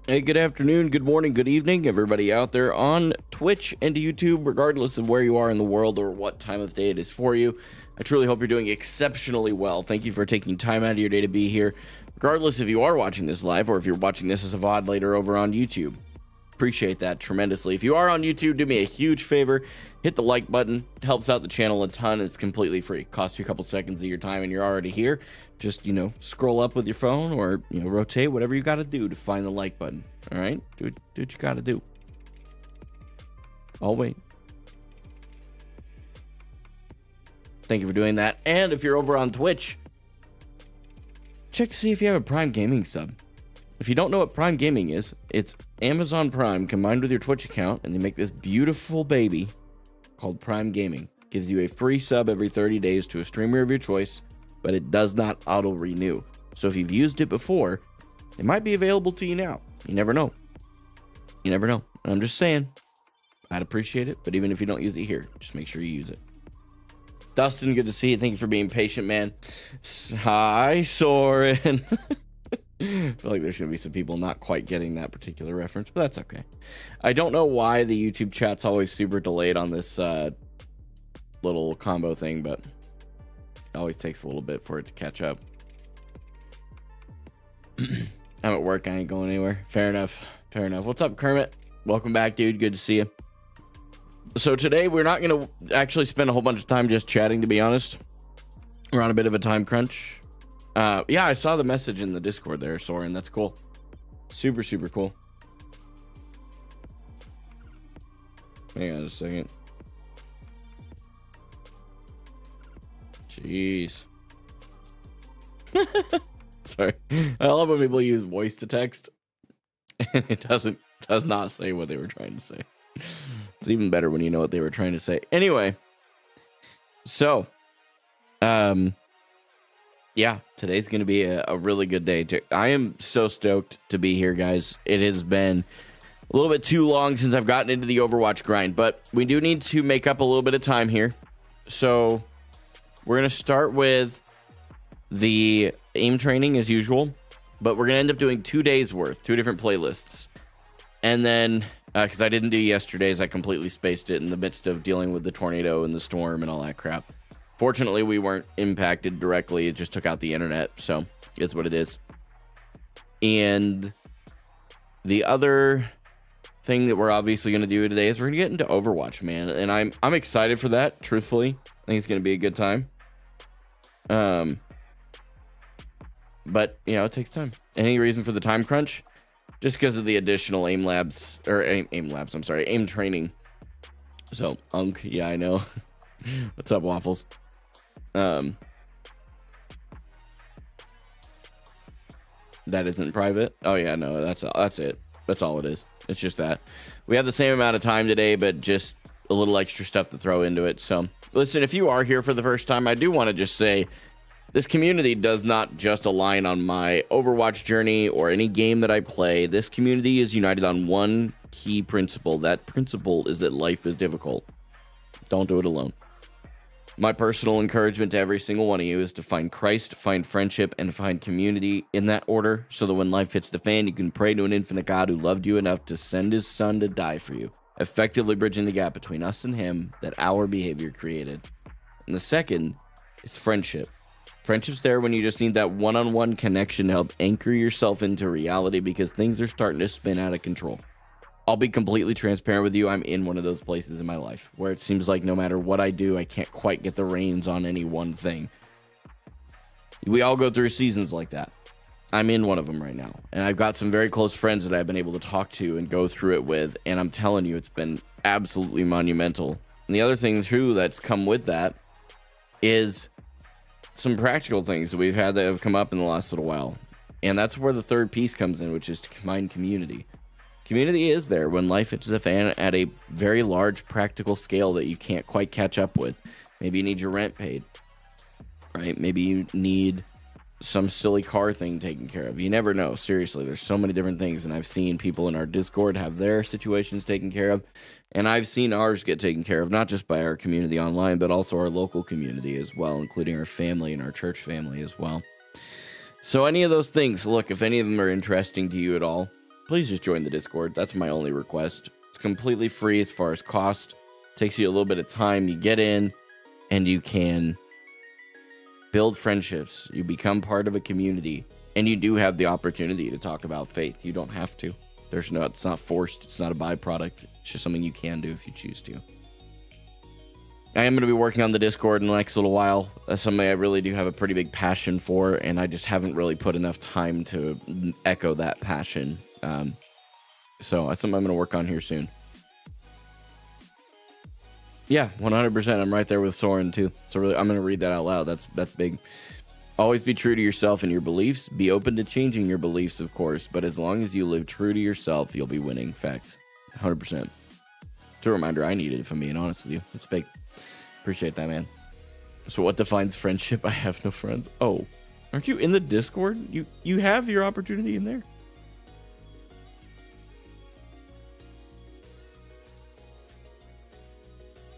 Hey, good afternoon, good morning, good evening, everybody out there on Twitch and YouTube, regardless of where you are in the world or what time of day it is for you. I truly hope you're doing exceptionally well. Thank you for taking time out of your day to be here, regardless if you are watching this live or if you're watching this as a VOD later over on YouTube. Appreciate that tremendously. If you are on YouTube, do me a huge favor, hit the like button. It helps out the channel a ton. It's completely free. Costs you a couple seconds of your time and you're already here. Just, scroll up with your phone or, rotate, whatever you got to do to find the like button. All right? Do what you got to do. I'll wait. Thank you for doing that. And if you're over on Twitch, check to see if you have a Prime Gaming sub. If you don't know what Prime Gaming is, it's Amazon Prime combined with your Twitch account, and they make this beautiful baby called Prime Gaming. Gives you a free sub every 30 days to a streamer of your choice, but it does not auto-renew. So if you've used it before, it might be available to you now. You never know. You never know. I'm just saying, I'd appreciate it, but even if you don't use it here, just make sure you use it. Dustin, good to see you. Thank you for being patient, man. Hi, Soren. I feel like there's going to be some people not quite getting that particular reference, but that's okay. I don't know why the YouTube chat's always super delayed on this little combo thing, but it always takes a little bit for it to catch up. I'm at work. I ain't going anywhere. Fair enough. Fair enough. What's up, Kermit? Welcome back, dude. Good to see you. So today, we're not going to actually spend a whole bunch of time just chatting, to be honest. We're on a bit of a time crunch. Yeah, I saw the message in the Discord there, Soren. That's cool. Super, super cool. Hang on a second. Jeez. Sorry. I love when people use voice to text and it does not say what they were trying to say. It's even better when you know what they were trying to say. Anyway. So, yeah, today's going to be a really good day. I am so stoked to be here, guys. It has been a little bit too long since I've gotten into the Overwatch grind, but we do need to make up a little bit of time here. So we're going to start with the aim training as usual, but we're going to end up doing 2 days worth, 2 different playlists. And then, because I didn't do yesterday's, I completely spaced it in the midst of dealing with the tornado and the storm and all that crap. Fortunately, we weren't impacted directly. It just took out the internet, so it's what it is. And the other thing that we're obviously going to do today is we're going to get into Overwatch, man. And I'm excited for that, truthfully. I think it's going to be a good time. But, it takes time. Any reason for the time crunch? Just because of the additional aim training. So, yeah, I know. What's up, Waffles? That isn't private. Oh yeah, no, that's it. That's all it is. It's just that we have the same amount of time today, but just a little extra stuff to throw into it. So listen, if you are here for the first time, I do want to just say this community does not just align on my Overwatch journey or any game that I play. This community is united on one key principle. That principle is that life is difficult. Don't do it alone. My personal encouragement to every single one of you is to find Christ, find friendship, and find community in that order, so that when life hits the fan, you can pray to an infinite God who loved you enough to send his son to die for you, effectively bridging the gap between us and him that our behavior created. And the second is friendship. Friendship's there when you just need that one-on-one connection to help anchor yourself into reality because things are starting to spin out of control. I'll be completely transparent with you. I'm in one of those places in my life where it seems like no matter what I do, I can't quite get the reins on any one thing. We all go through seasons like that. I'm in one of them right now. And I've got some very close friends that I've been able to talk to and go through it with. And I'm telling you, it's been absolutely monumental. And the other thing, too, that's come with that is some practical things that we've had that have come up in the last little while. And that's where the third piece comes in, which is to find community. Community is there when life hits the fan at a very large practical scale that you can't quite catch up with. Maybe you need your rent paid, right? Maybe you need some silly car thing taken care of. You never know. Seriously, there's so many different things. And I've seen people in our Discord have their situations taken care of. And I've seen ours get taken care of, not just by our community online, but also our local community as well, including our family and our church family as well. So any of those things, look, if any of them are interesting to you at all, please just join the Discord. That's my only request. It's completely free as far as cost. Takes you a little bit of time. You get in and you can build friendships. You become part of a community, and you do have the opportunity to talk about faith. You don't have to. It's not forced. It's not a byproduct. It's just something you can do if you choose to. I am going to be working on the Discord in the next little while. That's something I really do have a pretty big passion for, and I just haven't really put enough time to echo that passion. So that's something I'm going to work on here soon. Yeah, 100%. I'm right there with Soren too. So really, I'm going to read that out loud. That's big. Always be true to yourself and your beliefs. Be open to changing your beliefs, of course, but as long as you live true to yourself, you'll be winning. Facts. 100%. It's a reminder I needed, if I'm being honest with you. It's big. Appreciate that, man. So what defines friendship? I have no friends. Oh, aren't you in the Discord? You have your opportunity in there.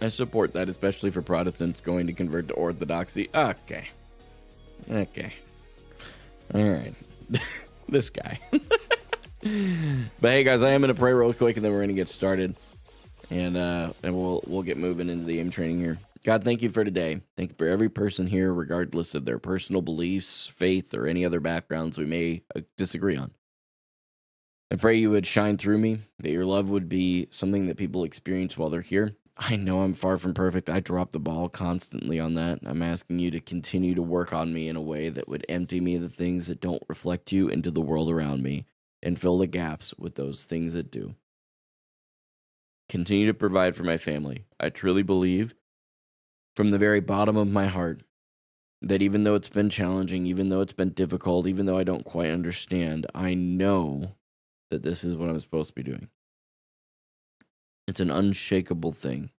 I support that, especially for Protestants going to convert to Orthodoxy. Okay. All right. This guy. But hey, guys, I am going to pray real quick, and then we're going to get started. And we'll get moving into the aim training here. God, thank you for today. Thank you for every person here, regardless of their personal beliefs, faith, or any other backgrounds we may disagree on. I pray you would shine through me, that your love would be something that people experience while they're here. I know I'm far from perfect. I drop the ball constantly on that. I'm asking you to continue to work on me in a way that would empty me of the things that don't reflect you into the world around me and fill the gaps with those things that do. Continue to provide for my family. I truly believe from the very bottom of my heart that even though it's been challenging, even though it's been difficult, even though I don't quite understand, I know that this is what I'm supposed to be doing. It's an unshakable thing.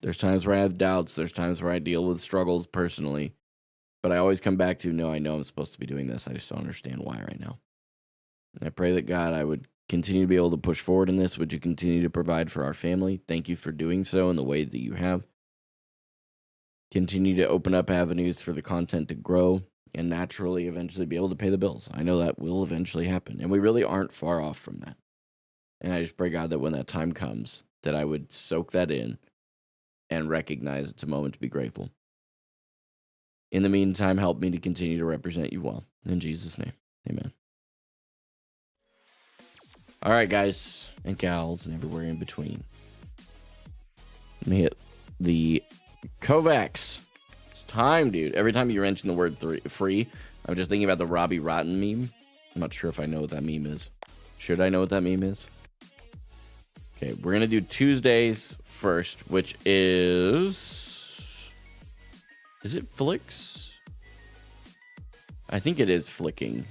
There's times where I have doubts. There's times where I deal with struggles personally. But I always come back to, no, I know I'm supposed to be doing this. I just don't understand why right now. And I pray that, God, I would continue to be able to push forward in this. Would you continue to provide for our family? Thank you for doing so in the way that you have. Continue to open up avenues for the content to grow and naturally eventually be able to pay the bills. I know that will eventually happen. And we really aren't far off from that. And I just pray, God, that when that time comes, that I would soak that in and recognize it's a moment to be grateful. In the meantime, help me to continue to represent you well. In Jesus' name, amen. All right, guys and gals and everywhere in between. Let me hit the Kovacs. It's time, dude. Every time you mention the word free, I'm just thinking about the Robbie Rotten meme. I'm not sure if I know what that meme is. Should I know what that meme is? Okay, we're going to do Tuesdays first, which is it flicks? I think it is flicking,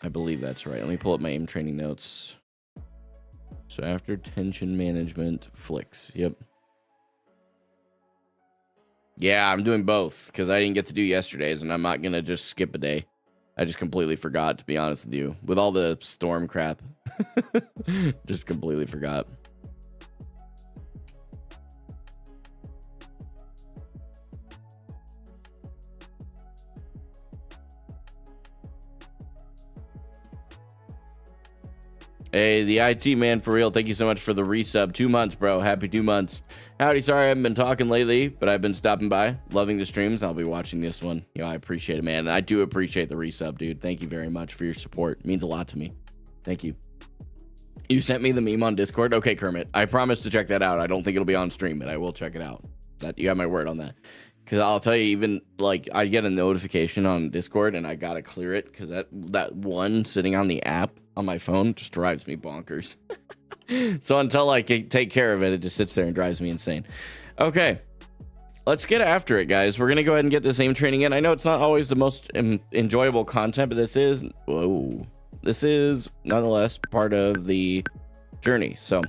I believe that's right. Let me pull up my aim training notes. So after tension management, flicks, yep. Yeah, I'm doing both, because I didn't get to do yesterday's, and I'm not going to just skip a day. I just completely forgot, to be honest with you. With all the storm crap. Just completely forgot. Hey, the IT man, for real. Thank you so much for the resub. 2 months, bro. Happy 2 months. Howdy, sorry I haven't been talking lately, but I've been stopping by. Loving the streams. I'll be watching this one. You know, I appreciate it, man. And I do appreciate the resub, dude. Thank you very much for your support. It means a lot to me. Thank you. You sent me the meme on Discord? Okay, Kermit. I promise to check that out. I don't think it'll be on stream, but I will check it out. That, you got my word on that. Because I'll tell you, even, like, I get a notification on Discord, and I gotta clear it, because that one sitting on the app on my phone just drives me bonkers. So until I can take care of it, it just sits there and drives me insane. Okay, let's get after it, guys. We're gonna go ahead and get this aim training in. I know it's not always the most enjoyable content, but this is nonetheless part of the journey. So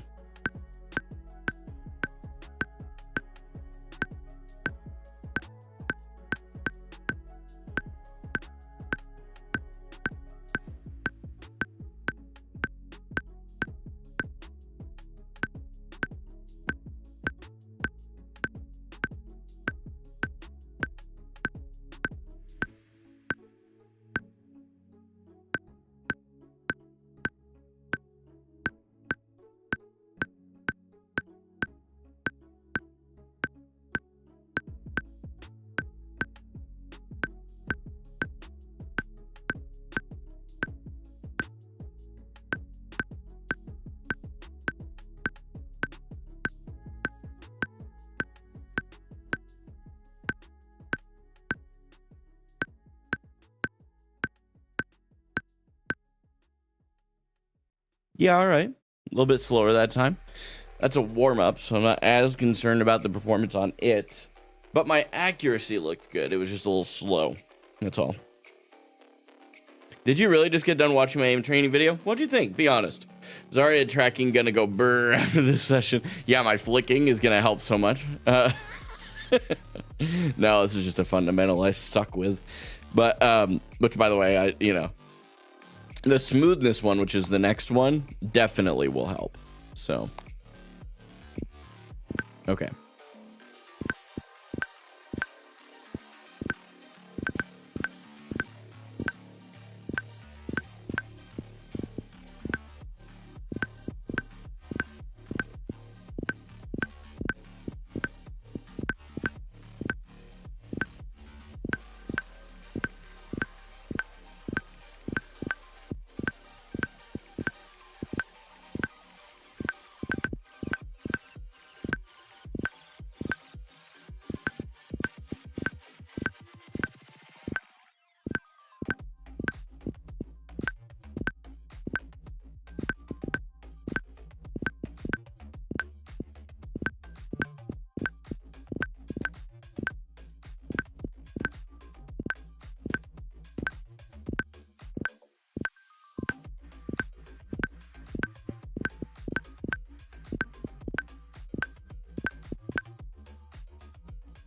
Yeah, all right. A little bit slower that time. That's a warm-up, so I'm not as concerned about the performance on it. But my accuracy looked good. It was just a little slow. That's all. Did you really just get done watching my aim training video? What'd you think? Be honest. Is Zarya tracking gonna go brr after this session? Yeah, my flicking is gonna help so much. No, this is just a fundamental I stuck with. But, which by the way, the smoothness one, which is the next one, definitely will help. So, okay.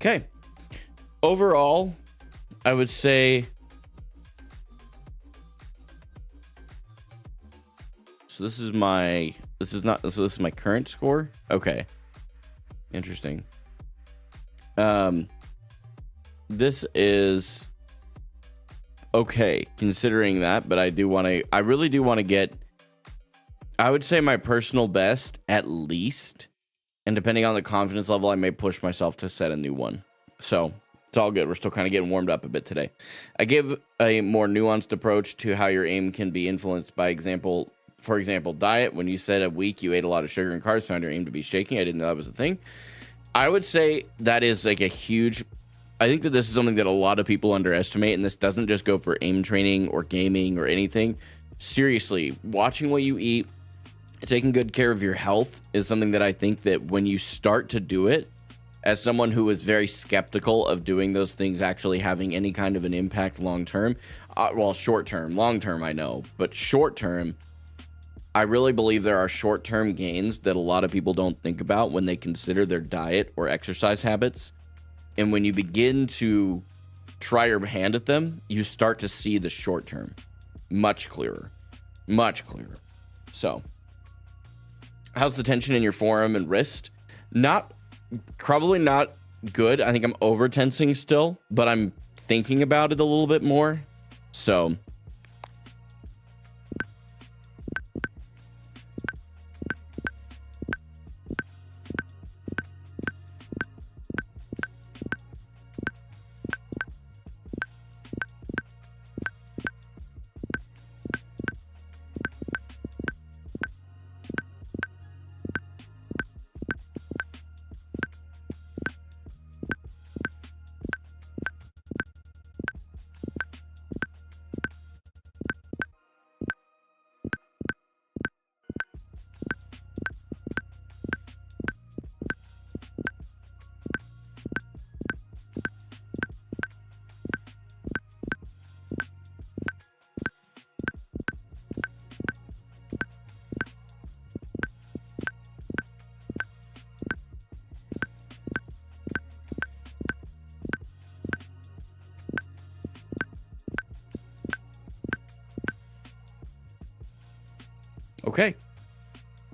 Okay. Overall, I would say. So this is my. This is my current score. Okay. Interesting. This is okay considering that, but I really do want to get. I would say my personal best at least. And depending on the confidence level, I may push myself to set a new one. So it's all good. We're still kind of getting warmed up a bit today. I give a more nuanced approach to how your aim can be influenced by for example, diet. When you said a week you ate a lot of sugar and carbs, found your aim to be shaking. I didn't know that was a thing. I would say that is like a huge... I think that this is something that a lot of people underestimate, and this doesn't just go for aim training or gaming or anything. Seriously, watching what you eat, taking good care of your health is something that I think that when you start to do it, as someone who is very skeptical of doing those things actually having any kind of an impact long term, well, short term, long term, I know, but short term, I really believe there are short term gains that a lot of people don't think about when they consider their diet or exercise habits. And when you begin to try your hand at them, you start to see the short term much clearer, much clearer. So, how's the tension in your forearm and wrist? Probably not good. I think I'm over tensing still, but I'm thinking about it a little bit more. So, okay,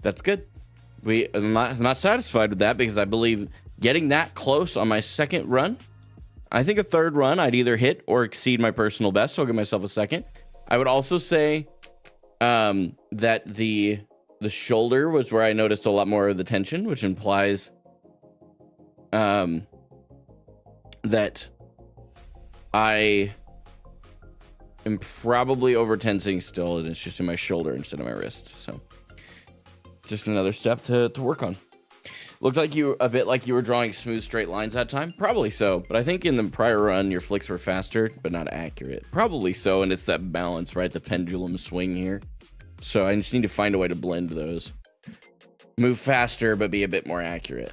that's good. I'm not satisfied with that because I believe getting that close on my second run, I think a third run I'd either hit or exceed my personal best, so I'll give myself a second. I would also say that the shoulder was where I noticed a lot more of the tension, which implies that I am probably over tensing still, and it's just in my shoulder instead of my wrist. So just another step to work on. Looked like you were drawing smooth straight lines that time. Probably so, but I think in the prior run your flicks were faster but not accurate. Probably so, and it's that balance, right? The pendulum swing here. So I just need to find a way to blend those. Move faster, but be a bit more accurate.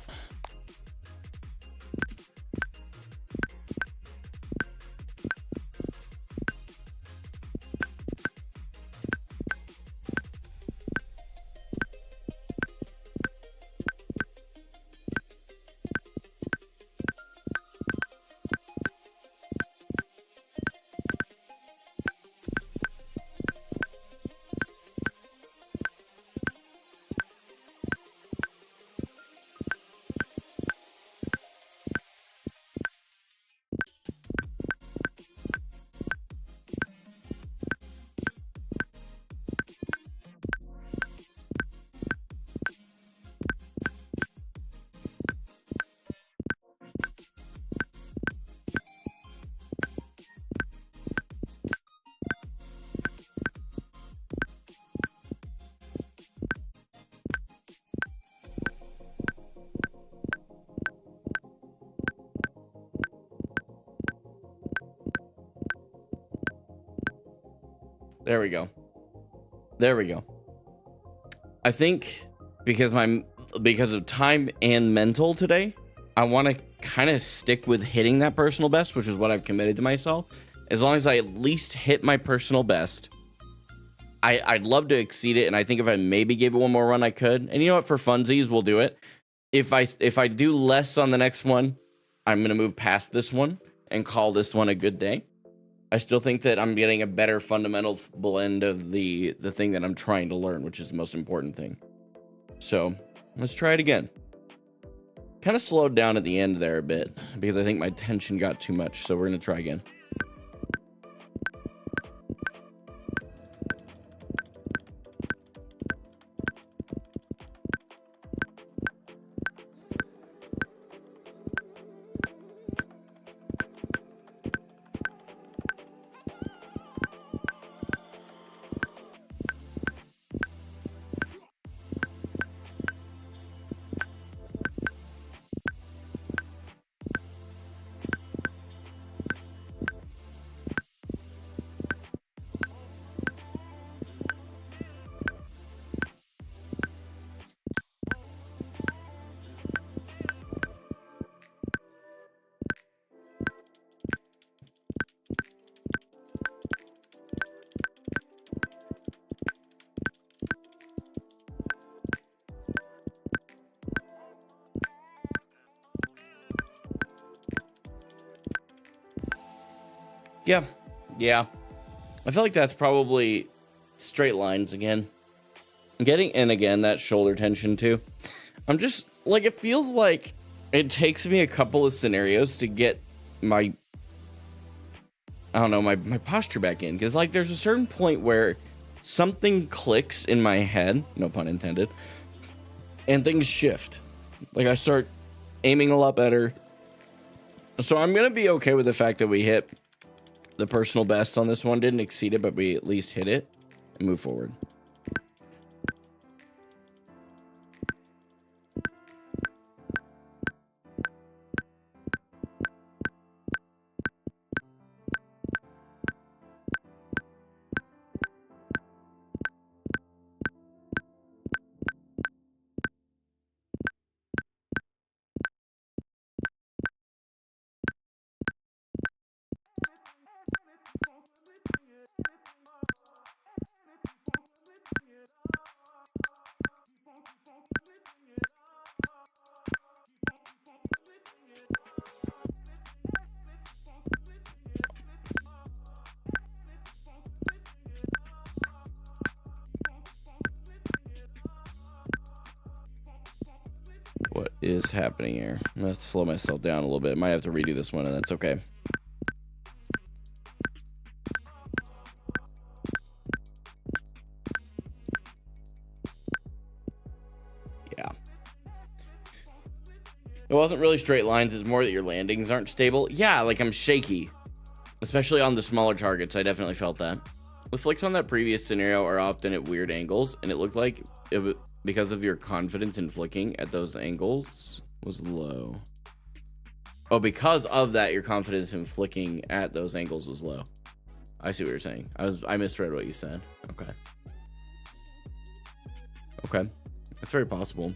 There we go. There we go. I think because of time and mental today, I want to kind of stick with hitting that personal best, which is what I've committed to myself. As long as I at least hit my personal best, I'd love to exceed it. And I think if I maybe gave it one more run, I could. And you know what? For funsies, we'll do it. If I do less on the next one, I'm going to move past this one and call this one a good day. I still think that I'm getting a better fundamental blend of the thing that I'm trying to learn, which is the most important thing. So let's try it again. Kind of slowed down at the end there a bit because I think my tension got too much. So we're going to try again. Yeah. I feel like that's probably straight lines again. And again, that shoulder tension too. I'm just like, it feels like it takes me a couple of scenarios to get my posture back in. Because like there's a certain point where something clicks in my head, no pun intended, and things shift. Like I start aiming a lot better. So I'm going to be okay with the fact that we hit the personal best on this one. Didn't exceed it, but we at least hit it and move forward. What is happening here? I'm gonna slow myself down a little bit. Might have to redo this one, and that's okay. Yeah. It wasn't really straight lines. It's more that your landings aren't stable. Yeah, like I'm shaky, especially on the smaller targets. I definitely felt that. The flicks on that previous scenario are often at weird angles, and it looked like because of your confidence in flicking at those angles was low. Oh, because of that, your confidence in flicking at those angles was low. I see what you're saying. I misread what you said. Okay. Okay. That's very possible.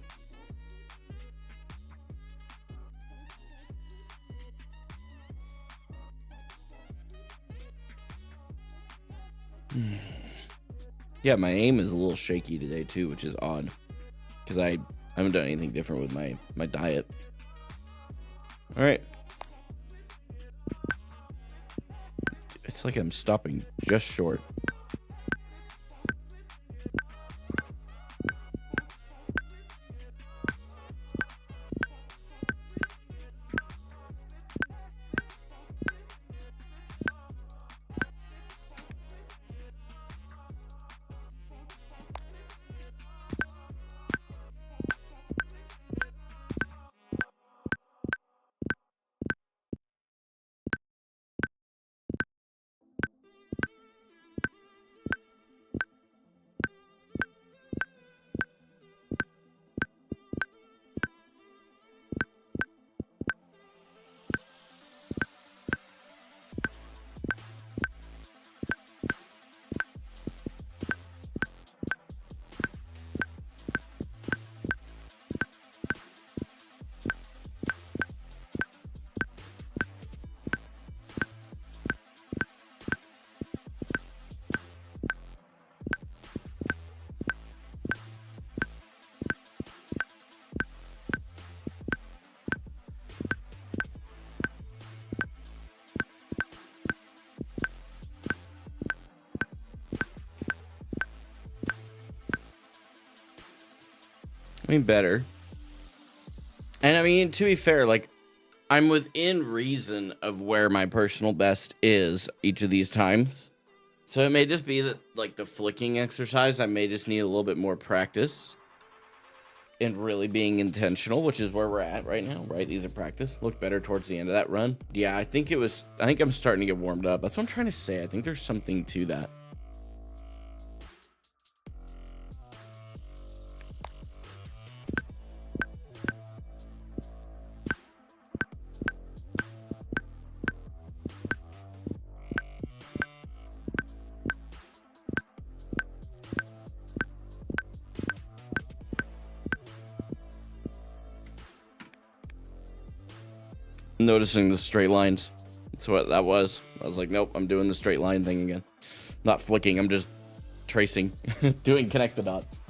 Yeah, my aim is a little shaky today too, which is odd, because I haven't done anything different with my diet. All right. It's like I'm stopping just short. I mean, better. And I mean, to be fair, like, I'm within reason of where my personal best is each of these times. So it may just be that, like, the flicking exercise, I may just need a little bit more practice and really being intentional, which is where we're at right now, right? These are practice. Looked better towards the end of that run. Yeah, I think I'm starting to get warmed up. That's what I'm trying to say. I think there's something to that. Noticing the straight lines. That's what that was. I was like, nope, I'm doing the straight line thing again. Not flicking, I'm just tracing. Doing connect the dots.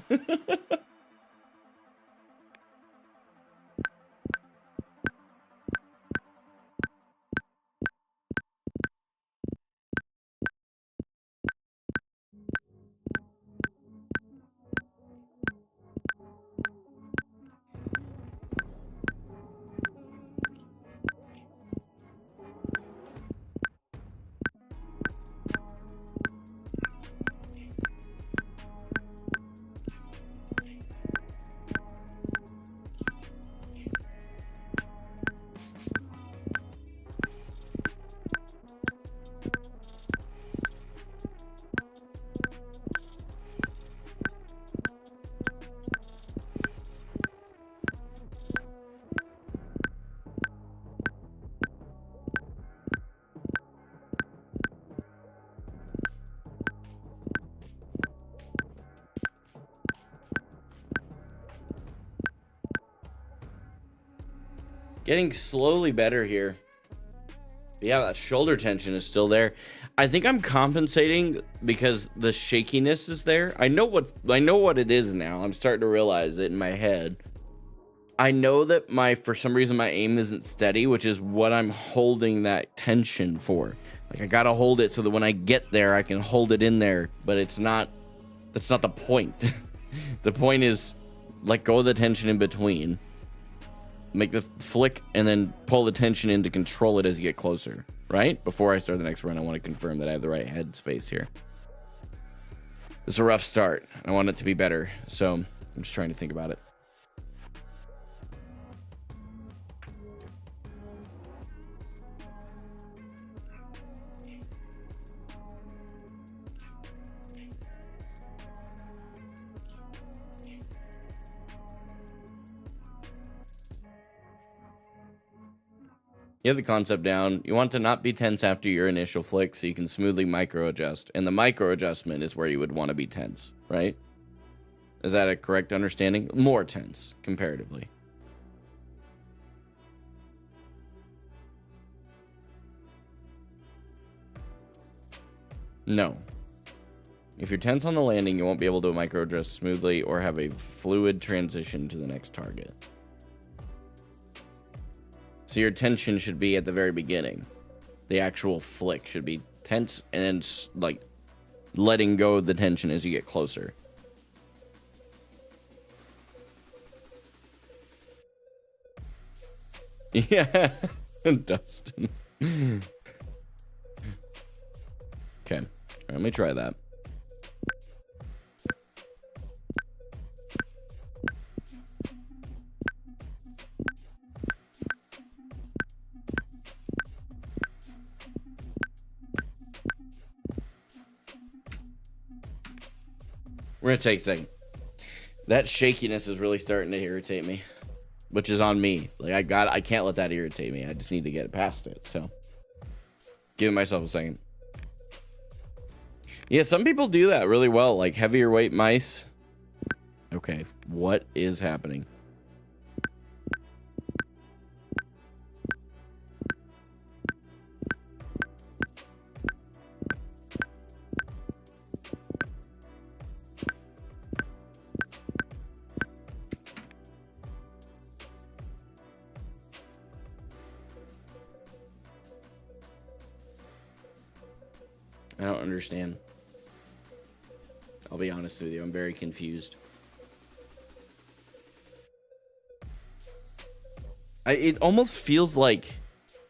Getting slowly better here. Yeah, that shoulder tension is still there. I think I'm compensating because the shakiness is there. I know what it is now. I'm starting to realize it in my head. I know that for some reason my aim isn't steady, which is what I'm holding that tension for. Like, I gotta hold it so that when I get there, I can hold it in there. But that's not the point. The point is, let go of the tension in between. Make the flick and then pull the tension in to control it as you get closer, right? Before I start the next run, I want to confirm that I have the right head space here. It's a rough start. I want it to be better, so I'm just trying to think about it. You have the concept down. You want to not be tense after your initial flick so you can smoothly micro adjust. And the micro adjustment is where you would want to be tense, right? Is that a correct understanding? More tense, comparatively. No. If you're tense on the landing, you won't be able to micro adjust smoothly or have a fluid transition to the next target. So your tension should be at the very beginning. The actual flick should be tense and then like letting go of the tension as you get closer. Yeah, Dustin. Okay, let me try that. We're gonna take a second. That shakiness is really starting to irritate me, which is on me. Like I can't let that irritate me. I just need to get past it. So, giving myself a second. Yeah, some people do that really well, like heavier weight mice. Okay, what is happening? I don't understand. I'll be honest with you, I'm very confused. It almost feels like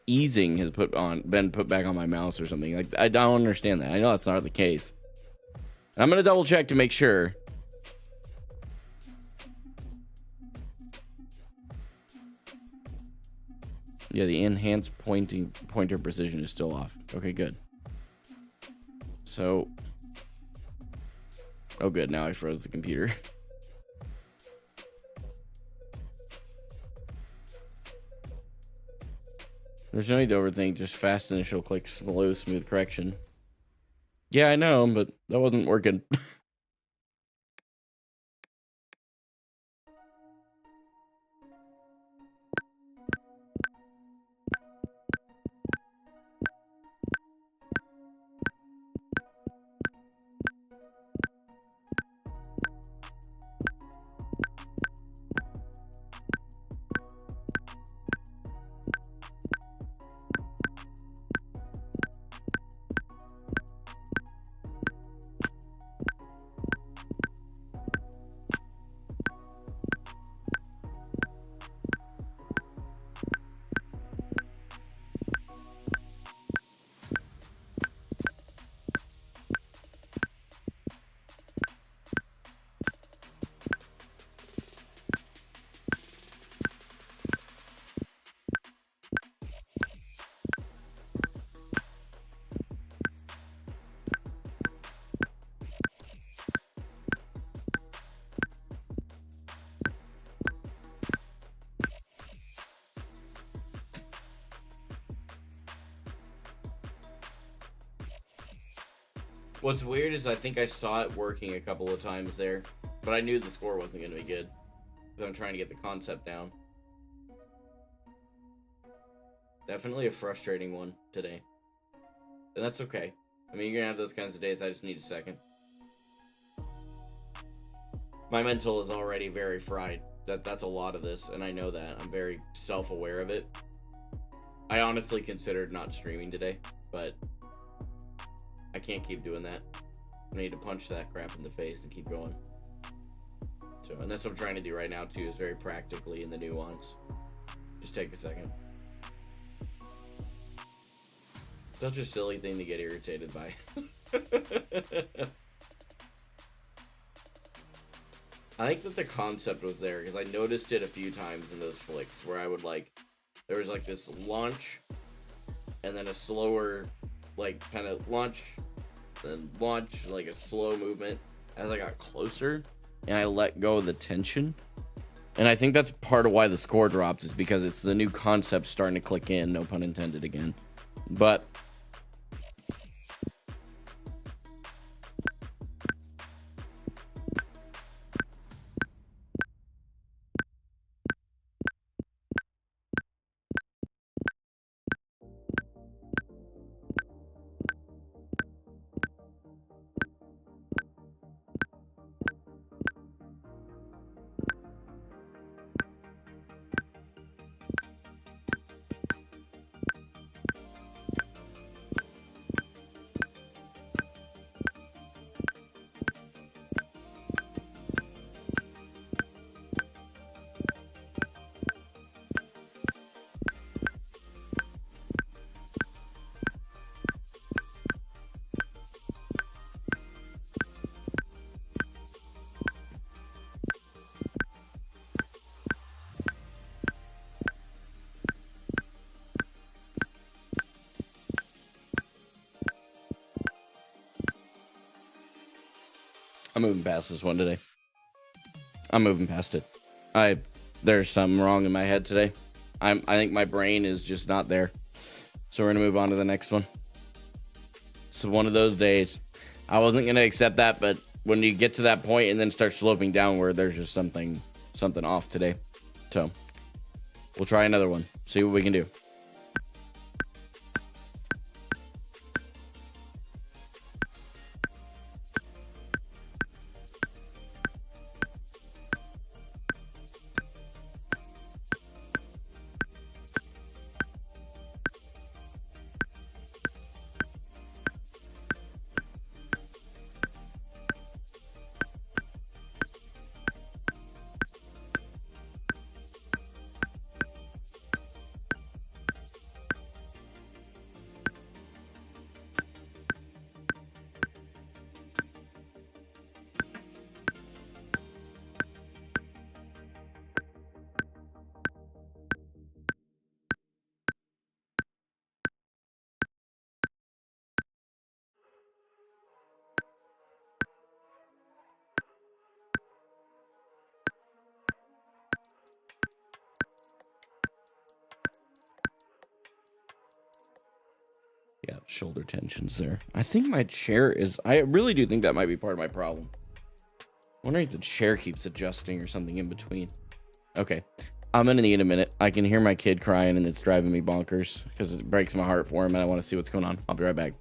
easing has been put back on my mouse or something. Like I don't understand that. I know that's not the case. I'm gonna double check to make sure. Yeah, the enhanced pointer precision is still off. Okay, good. So, oh good, now I froze the computer. There's no need to overthink, just fast initial click, slow, smooth correction. Yeah, I know, but that wasn't working. What's weird is I think I saw it working a couple of times there, but I knew the score wasn't going to be good. So I'm trying to get the concept down. Definitely a frustrating one today. And that's okay. I mean, you're going to have those kinds of days. I just need a second. My mental is already very fried. That's a lot of this, and I know that. I'm very self-aware of it. I honestly considered not streaming today, but I can't keep doing that. I need to punch that crap in the face and keep going. So, and that's what I'm trying to do right now too, is very practically in the nuance. Just take a second. Such a silly thing to get irritated by. I think that the concept was there because I noticed it a few times in those flicks where I would there was like this launch and then a slower like kind of launch, then launch, like a slow movement as I got closer and I let go of the tension. And I think that's part of why the score dropped, is because it's the new concept starting to click in, no pun intended again. But I'm moving past this one today. I'm moving past it. There's something wrong in my head today. I think my brain is just not there. So we're gonna move on to the next one. It's one of those days. I wasn't gonna accept that, but when you get to that point and then start sloping downward, there's just something off today. So we'll try another one. See what we can do. Yeah, shoulder tensions there. I think my chair is... I really do think that might be part of my problem. I'm wondering if the chair keeps adjusting or something in between. Okay, I'm gonna need a minute. I can hear my kid crying and it's driving me bonkers because it breaks my heart for him and I want to see what's going on. I'll be right back.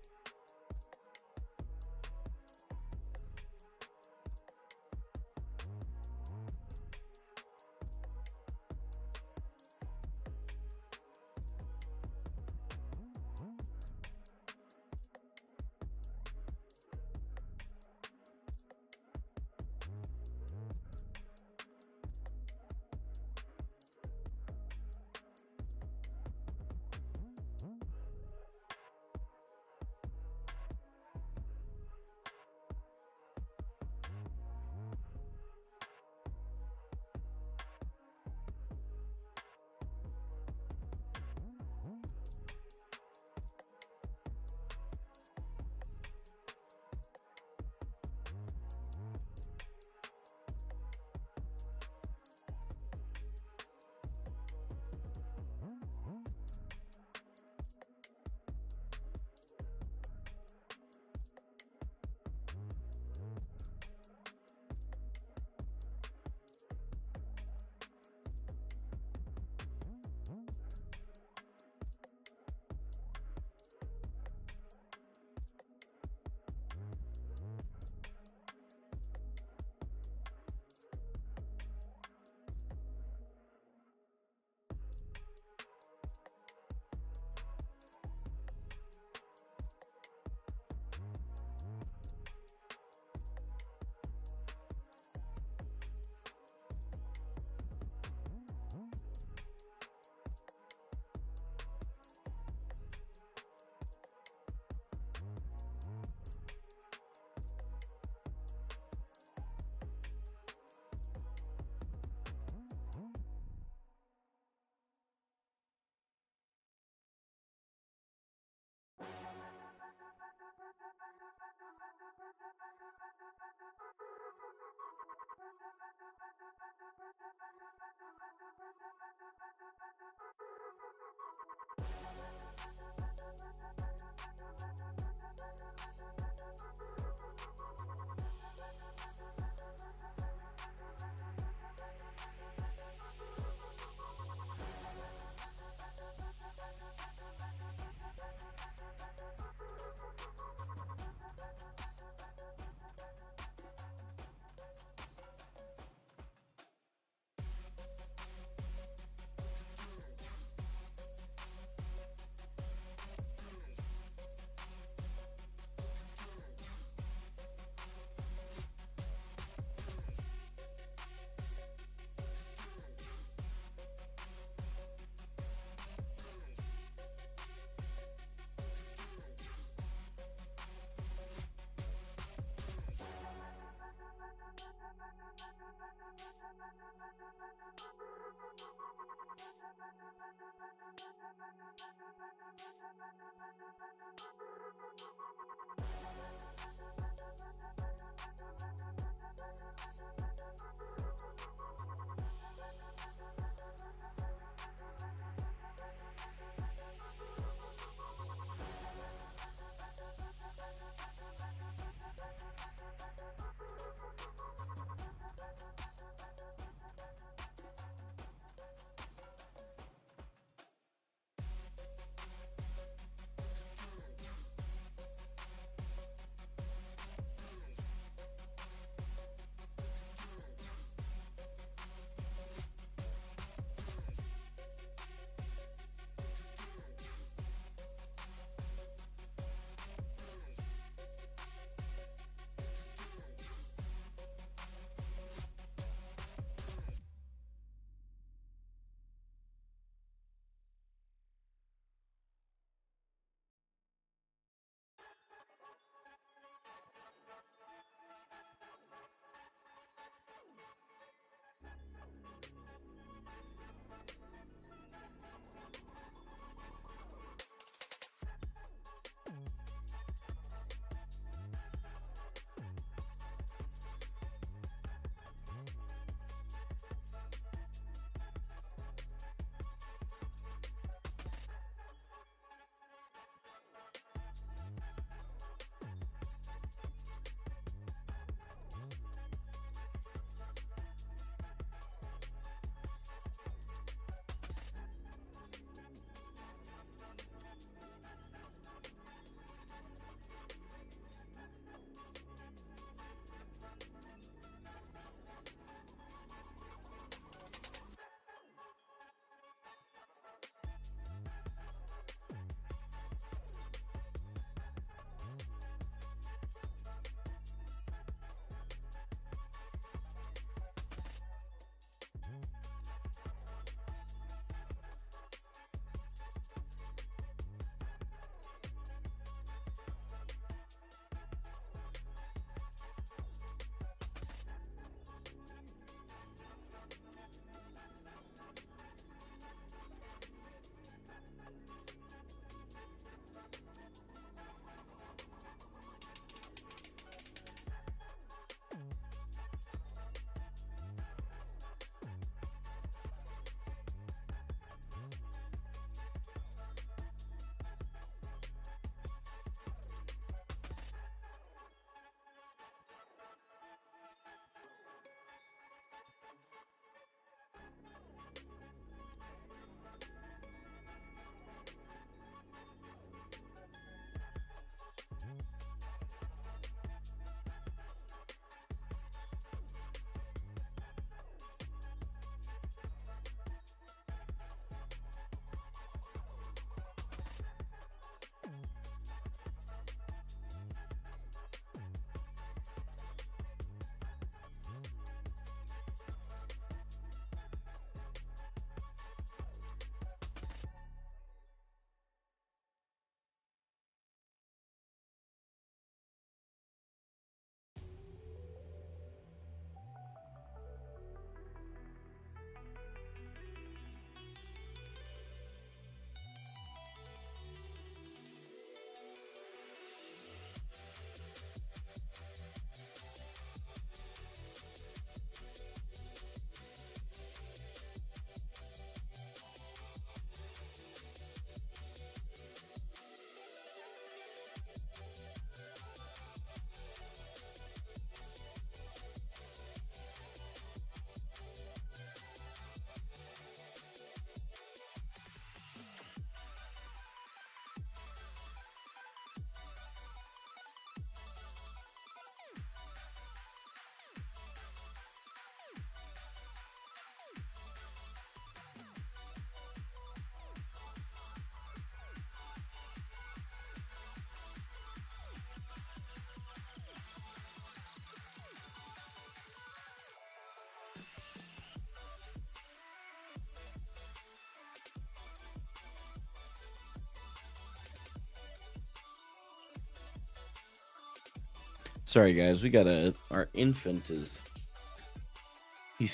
Sorry, guys. We got our infant he's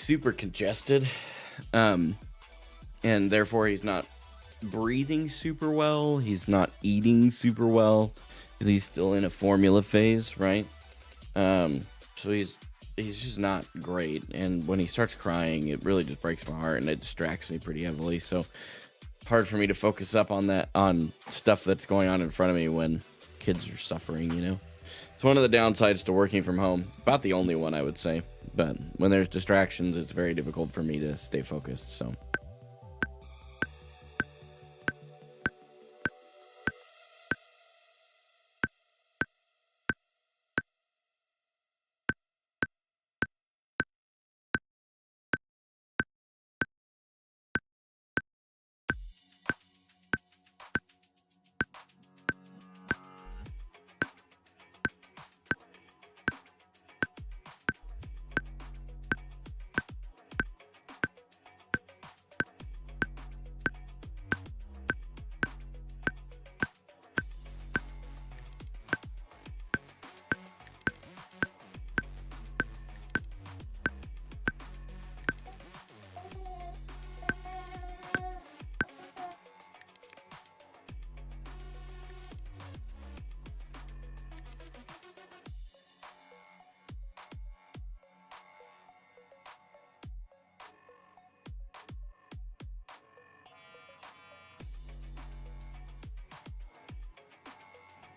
super congested. And therefore he's not breathing super well. He's not eating super well because he's still in a formula phase, right? So he's just not great. And when he starts crying, it really just breaks my heart and it distracts me pretty heavily. So hard for me to focus up on stuff that's going on in front of me when kids are suffering, you know? It's one of the downsides to working from home. About the only one, I would say. But when there's distractions, it's very difficult for me to stay focused, so.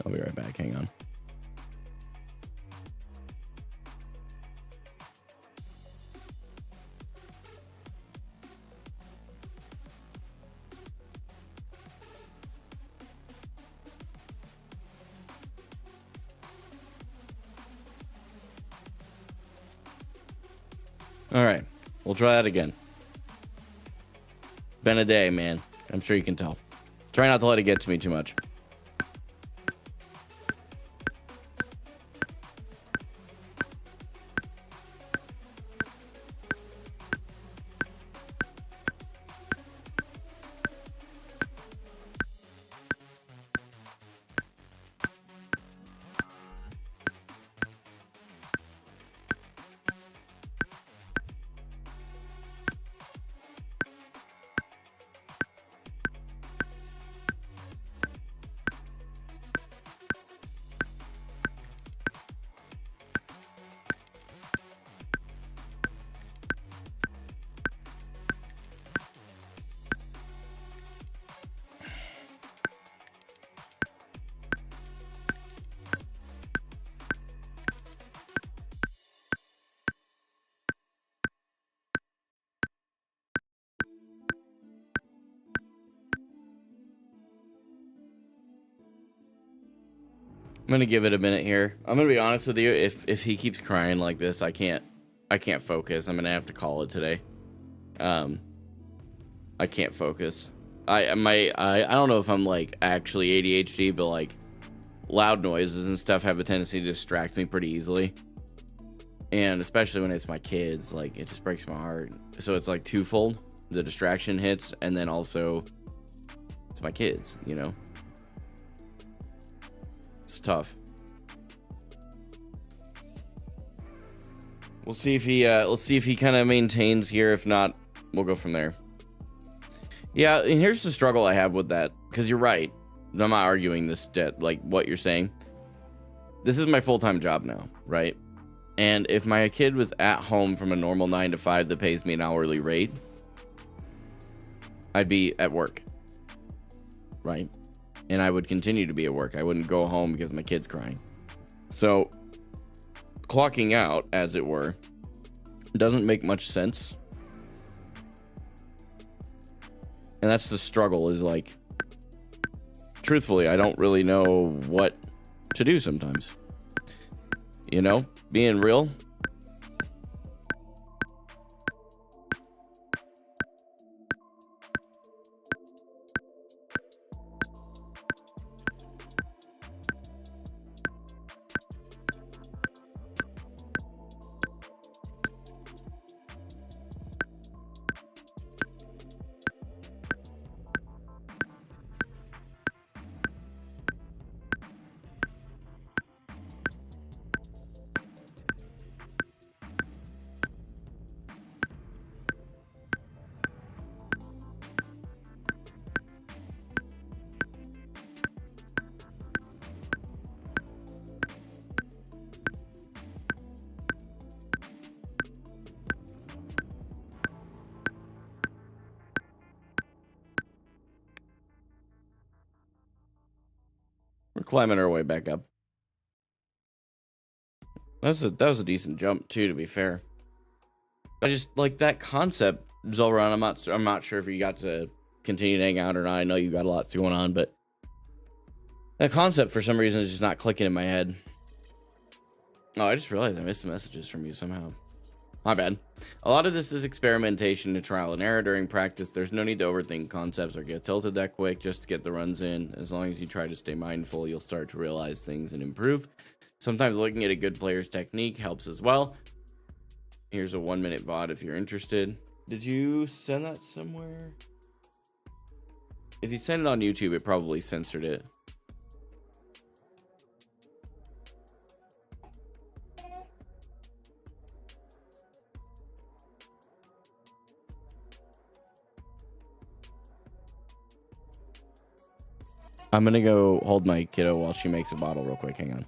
I'll be right back. Hang on. All right. We'll try that again. Been a day, man. I'm sure you can tell. Try not to let it get to me too much. I'm gonna give it a minute here. I'm gonna be honest with you. If he keeps crying like this, I can't focus. I'm gonna have to call it today. I can't focus. I don't know if I'm like actually ADHD, but like loud noises and stuff have a tendency to distract me pretty easily. And especially when it's my kids, like it just breaks my heart. So it's like twofold. The distraction hits, and then also it's my kids, you know. It's tough. We'll see if he kind of maintains here. If not, we'll go from there. Yeah, and here's the struggle I have with that, because you're right. I'm not arguing this, like what you're saying. This is my full-time job now, right? And if my kid was at home from a normal 9 to 5 that pays me an hourly rate, I'd be at work, right? And I would continue to be at work. I wouldn't go home because my kid's crying. So clocking out, as it were, doesn't make much sense. And that's the struggle, is like, truthfully, I don't really know what to do sometimes. You know, being real. climbing our way back up. That was a decent jump too, to be fair. I just like that concept, Zolran. I'm not sure if you got to continue to hang out or not. I know you got a lot going on, but that concept for some reason is just not clicking in my head. Oh, I just realized I missed messages from you somehow. My bad. A lot of this is experimentation to trial and error during practice. There's no need to overthink concepts or get tilted that quick just to get the runs in. As long as you try to stay mindful, you'll start to realize things and improve. Sometimes looking at a good player's technique helps as well. Here's a 1-minute VOD if you're interested. Did you send that somewhere? If you send it on YouTube, it probably censored it. I'm gonna go hold my kiddo while she makes a bottle real quick. Hang on.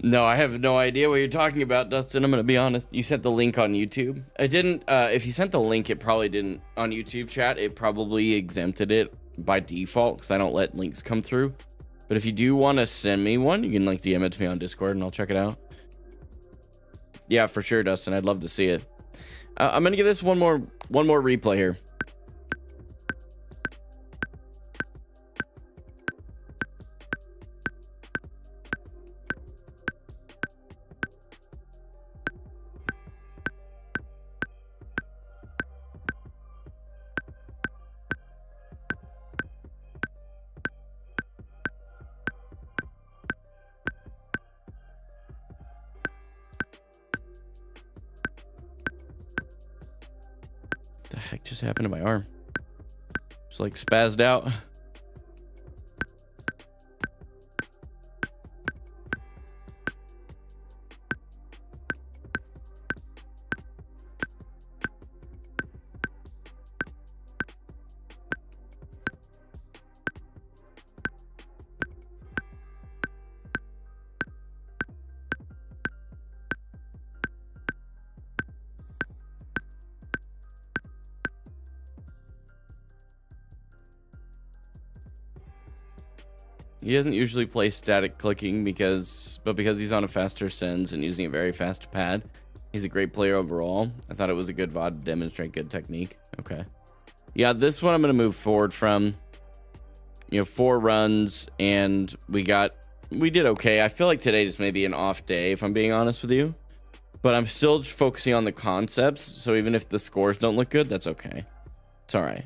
No, I have no idea what you're talking about, Dustin. I'm gonna be honest. You sent the link on YouTube. I didn't. If you sent the link, it probably didn't on YouTube chat. It probably exempted it by default because I don't let links come through. But if you do want to send me one, you can like DM it to me on Discord and I'll check it out. Yeah, for sure, Dustin. I'd love to see it. I'm gonna give this one more replay here. The heck just happened to my arm? It's like spazzed out. He doesn't usually play static clicking because he's on a faster sends and using a very fast pad. He's a great player overall. I thought it was a good VOD to demonstrate good technique. Okay. Yeah, this one I'm going to move forward from. 4 runs and we did okay. I feel like today just may be an off day if I'm being honest with you. But I'm still focusing on the concepts. So even if the scores don't look good, that's okay. It's all right.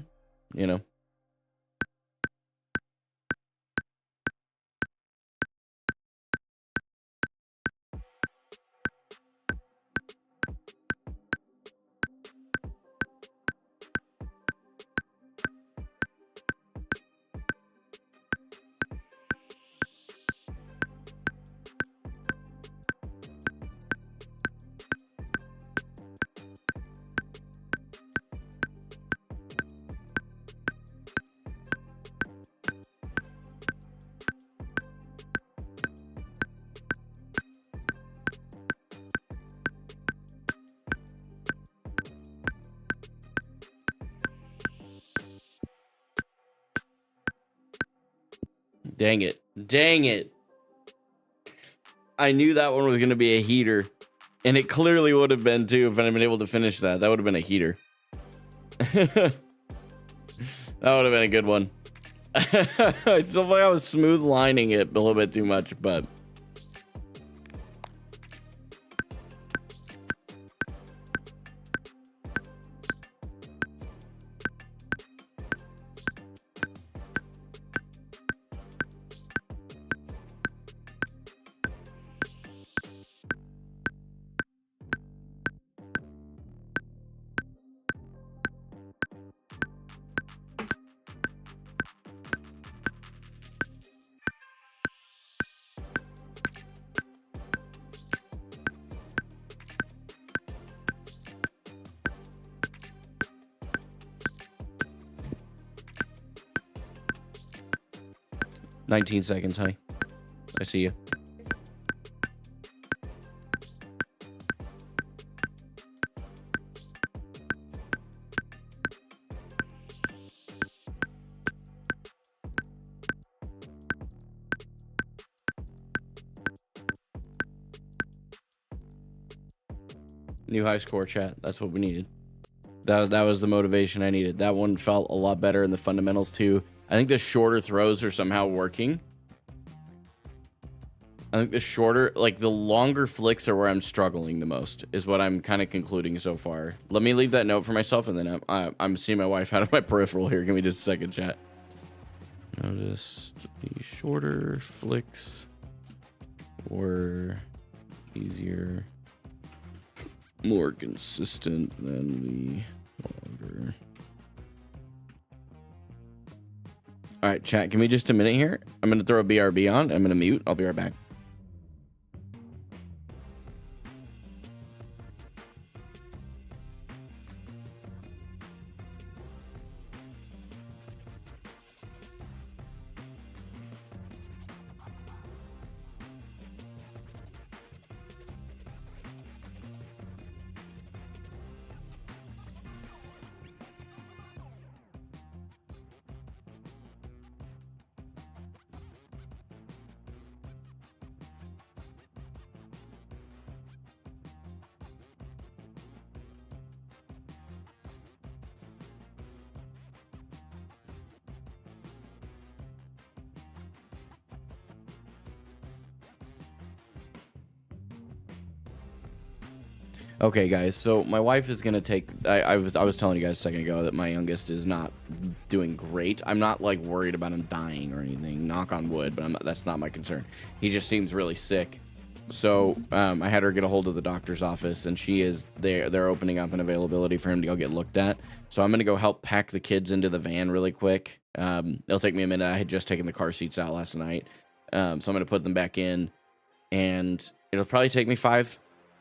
Dang it. Dang it. I knew that one was going to be a heater. And it clearly would have been too if I'd been able to finish that. That would have been a heater. That would have been a good one. It's so like I was smooth lining it a little bit too much, but... "19 seconds, honey. I see you." New high score, chat. That's what we needed. That was the motivation I needed. That one felt a lot better in the fundamentals too. I think the shorter throws are somehow working. I think the shorter, like the longer flicks are where I'm struggling the most, is what I'm kind of concluding so far. Let me leave that note for myself, and then I'm seeing my wife out of my peripheral here. Give me just a second, chat. Notice the shorter flicks were easier, more consistent than the longer. All right, chat, give me just a minute here. I'm going to throw a BRB on. I'm going to mute. I'll be right back. Okay, guys, so my wife is gonna take. I was telling you guys a second ago that my youngest is not doing great. I'm not like worried about him dying or anything. Knock on wood, but that's not my concern. He just seems really sick. So I had her get a hold of the doctor's office, and she is there. They're opening up an availability for him to go get looked at. So I'm gonna go help pack the kids into the van really quick. It'll take me a minute. I had just taken the car seats out last night, so I'm gonna put them back in, and it'll probably take me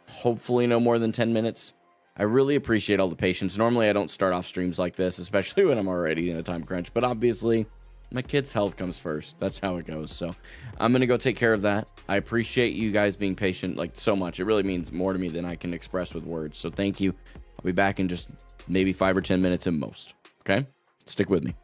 hopefully no more than 10 minutes. I really appreciate all the patience. Normally I don't start off streams like this, especially when I'm already in a time crunch, but obviously my kid's health comes first. That's how it goes. So I'm gonna go take care of that. I appreciate you guys being patient like so much. It really means more to me than I can express with words. So thank you. I'll be back in just maybe 5 or 10 minutes at most. Okay, stick with me.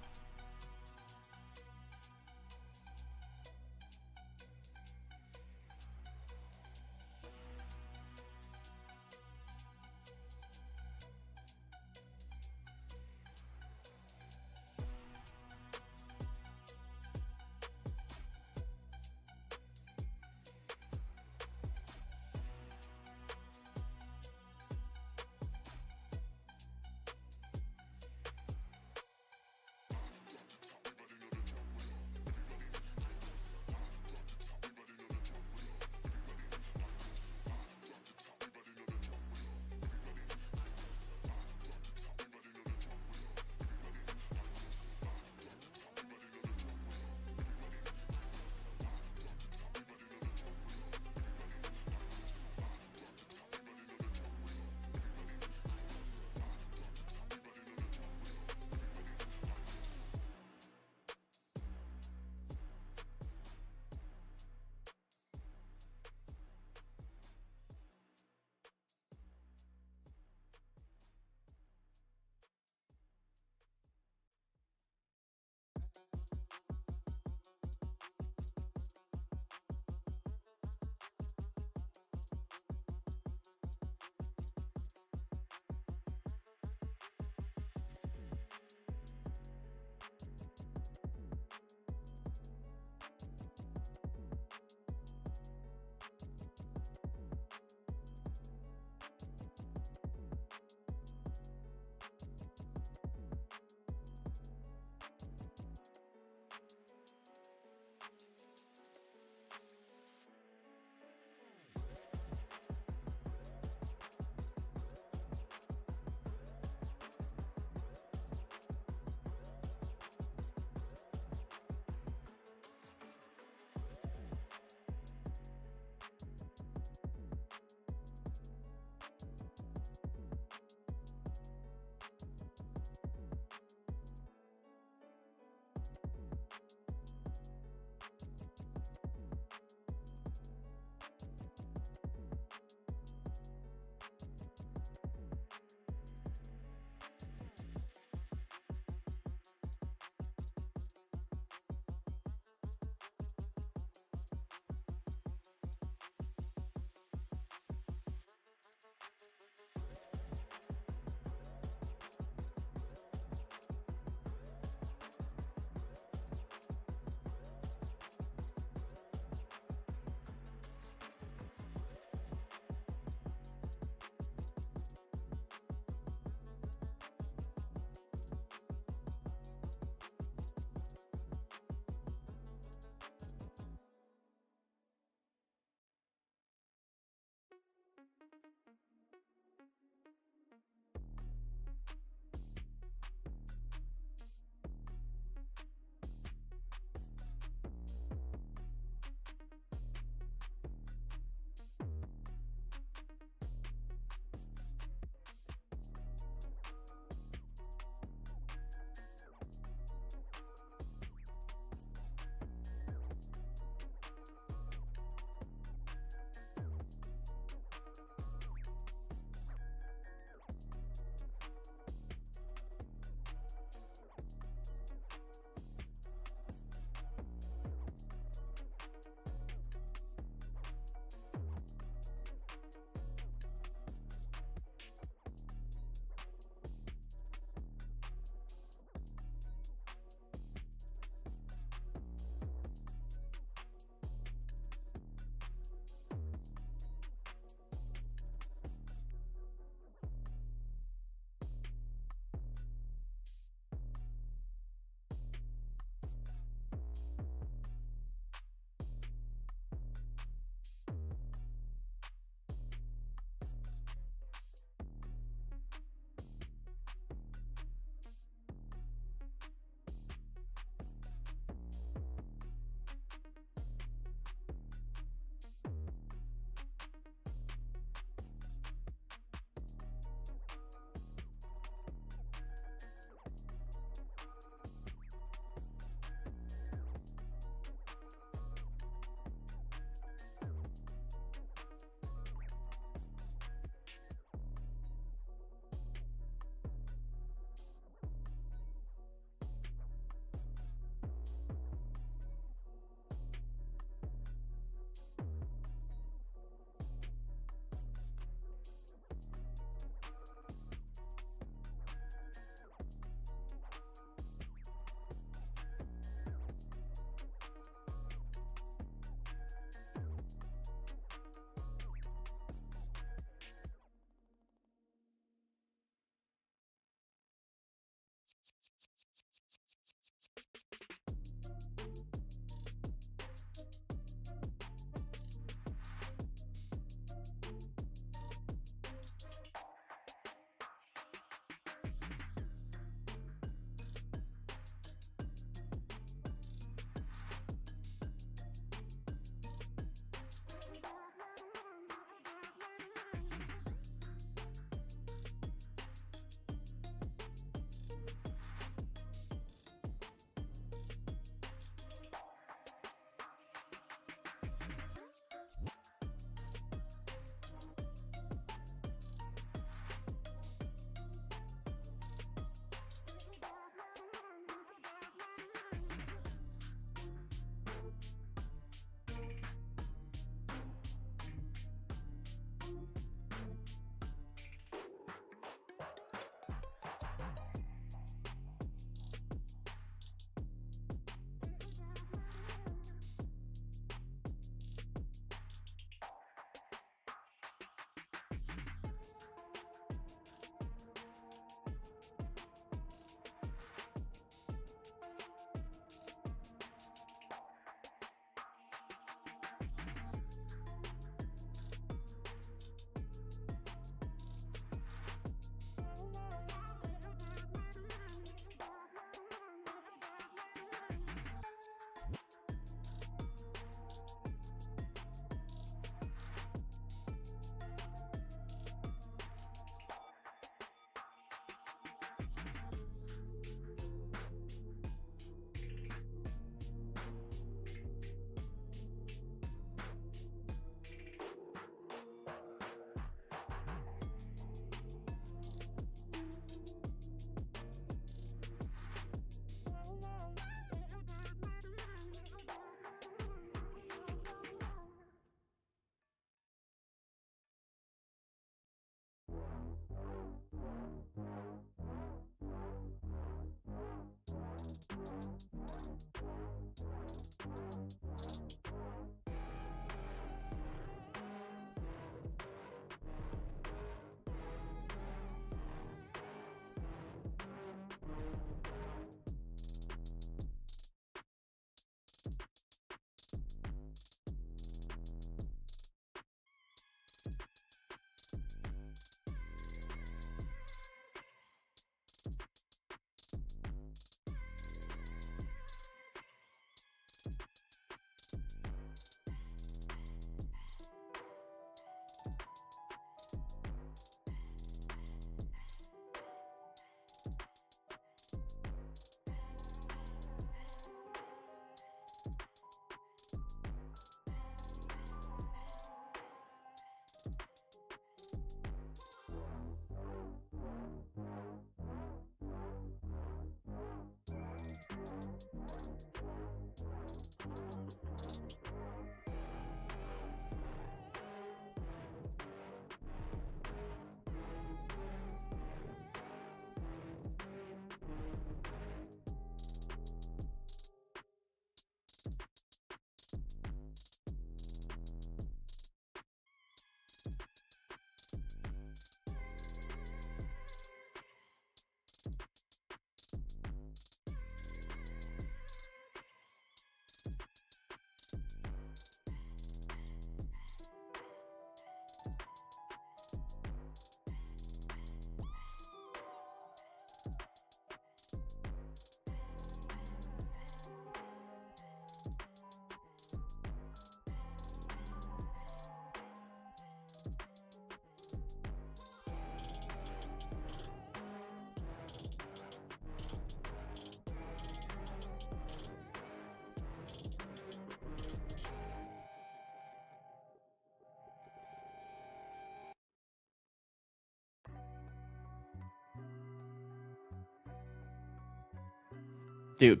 Dude.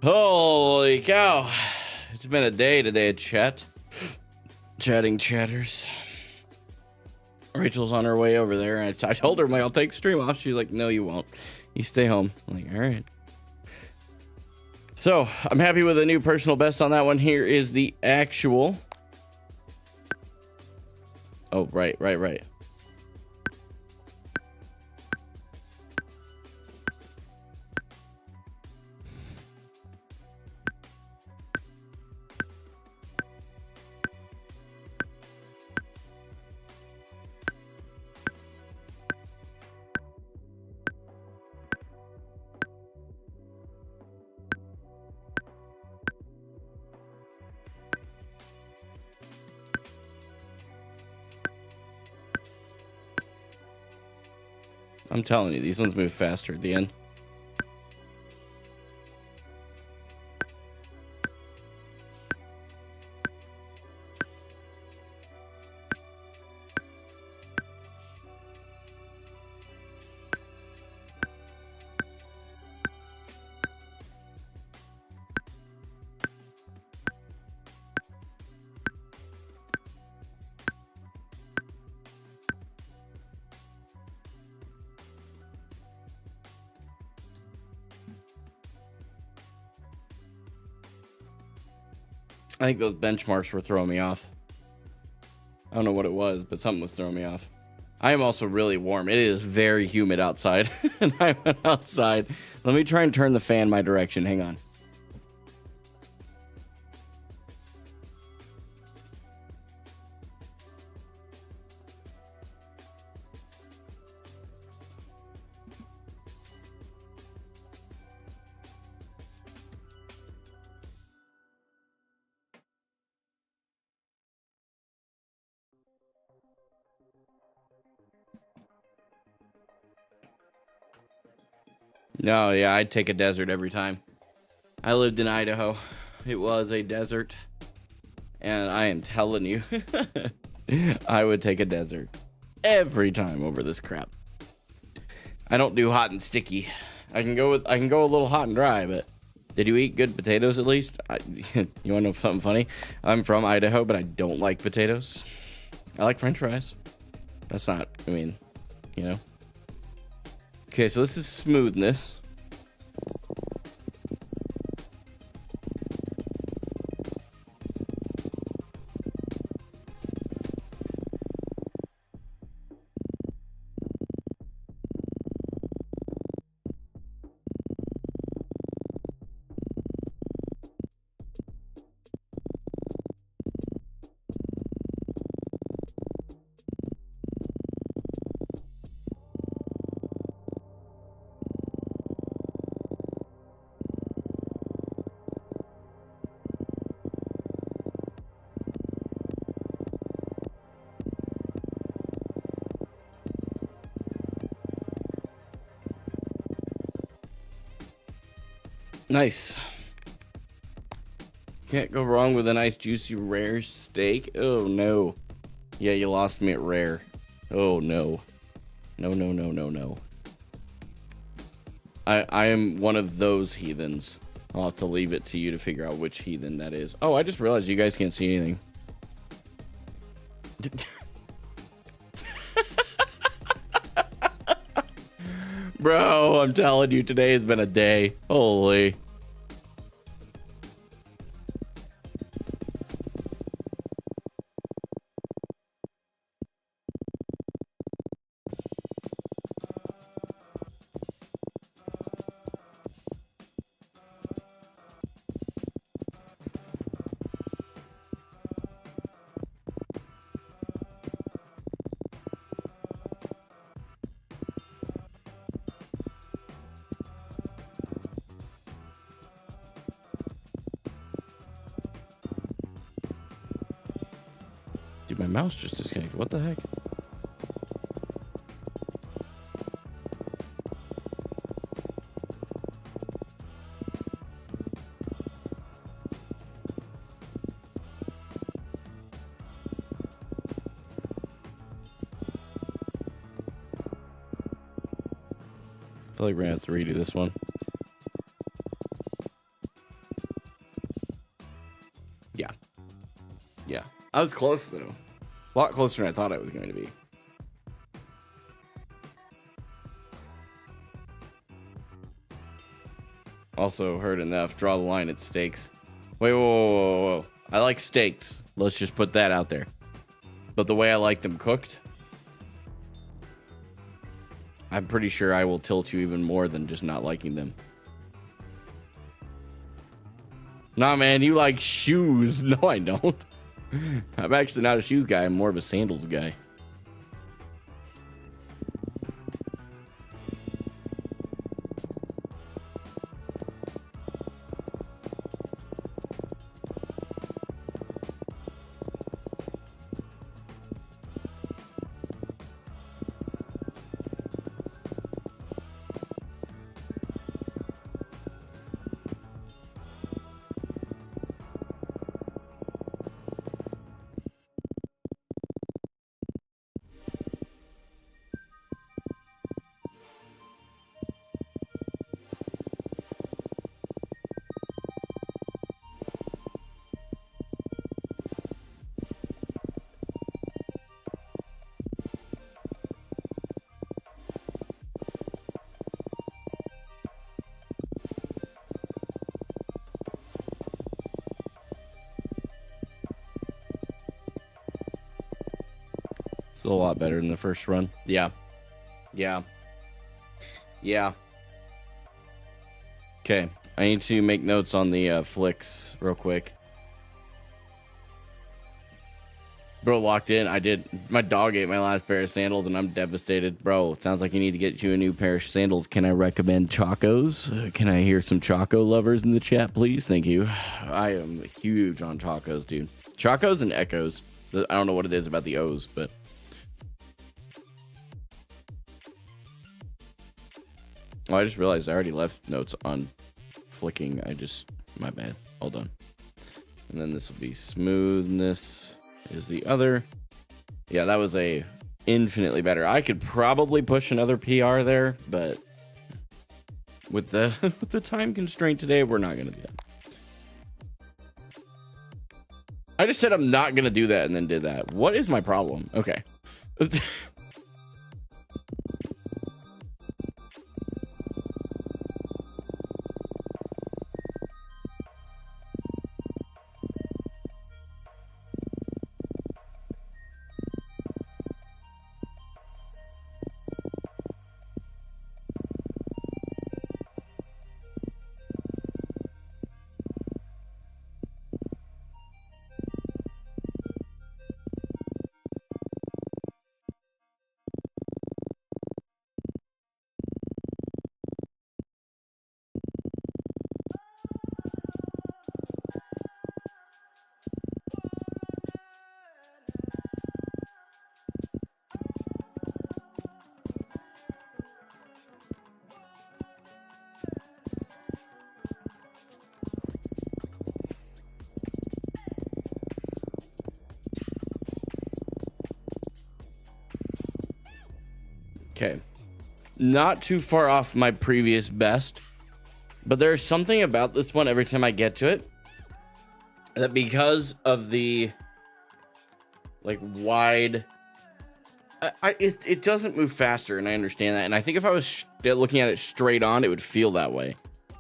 Holy cow. It's been a day today at chatting chatters. Rachel's on her way over there. I told her, I'll take the stream off. She's like, no, you won't. You stay home. I'm like, all right. So I'm happy with a new personal best on that one. Here is the actual. Oh, right. I'm telling you, these ones move faster at the end. I think those benchmarks were throwing me off. I don't know what it was, but something was throwing me off. I am also really warm. It is very humid outside. And I went outside. Let me try and turn the fan my direction. Hang on. No, yeah, I'd take a desert every time. I lived in Idaho. It was a desert. And I am telling you, I would take a desert every time over this crap. I don't do hot and sticky. I can go a little hot and dry, but did you eat good potatoes at least? You want to know something funny? I'm from Idaho, but I don't like potatoes. I like French fries. That's not, I mean, you know. Okay, so this is smoothness. Nice. Can't go wrong with a nice juicy rare steak. Oh no. Yeah, you lost me at rare. Oh no. No. I am one of those heathens. I'll have to leave it to you to figure out which heathen that is. Oh, I just realized you guys can't see anything. Bro, I'm telling you, today has been a day. Holy. Dude, my mouse just disconnected. What the heck? feel like we're gonna have to redo this one. Yeah. Yeah. I was close, though. A lot closer than I thought I was going to be. Also heard enough. Draw the line at steaks. Wait, whoa. I like steaks. Let's just put that out there. But the way I like them cooked, I'm pretty sure I will tilt you even more than just not liking them. Nah, man, you like shoes. No, I don't. I'm actually not a shoes guy. I'm more of a sandals guy. A lot better than the first run. Yeah. Okay, I need to make notes on the flicks real quick. Bro, locked in. I did. My dog ate my last pair of sandals and I'm devastated. Bro, it sounds like you need to get you a new pair of sandals. Can I recommend Chacos? Can I hear some Choco lovers in the chat, please? Thank you. I am huge on Chacos, dude. Chacos and Echoes. I don't know what it is about the O's, but oh, I just realized I already left notes on flicking. My bad. Hold on. And then this will be smoothness is the other. Yeah, that was a infinitely better. I could probably push another PR there, but with the with the time constraint today, we're not gonna do that. I just said I'm not gonna do that and then did that. What is my problem? Okay. Okay, not too far off my previous best, but there's something about this one every time I get to it that because of the like wide, it doesn't move faster, and I understand that. And I think if I was looking at it straight on, it would feel that way.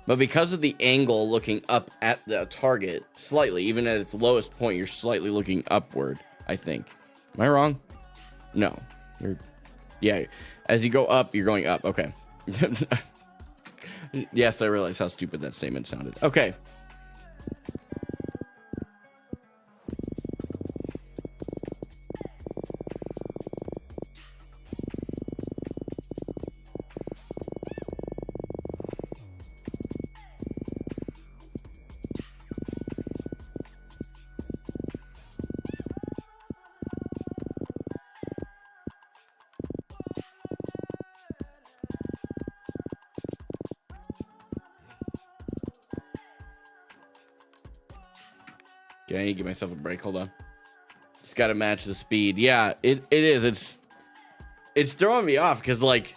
But because of the angle looking up at the target slightly, even at its lowest point, you're slightly looking upward, I think. Am I wrong? No. Yeah, as you go up, you're going up. Okay. Yes, I realize how stupid that statement sounded. Okay. Okay, I need to give myself a break. Hold on. Just got to match the speed. Yeah, it is. It's throwing me off because, like,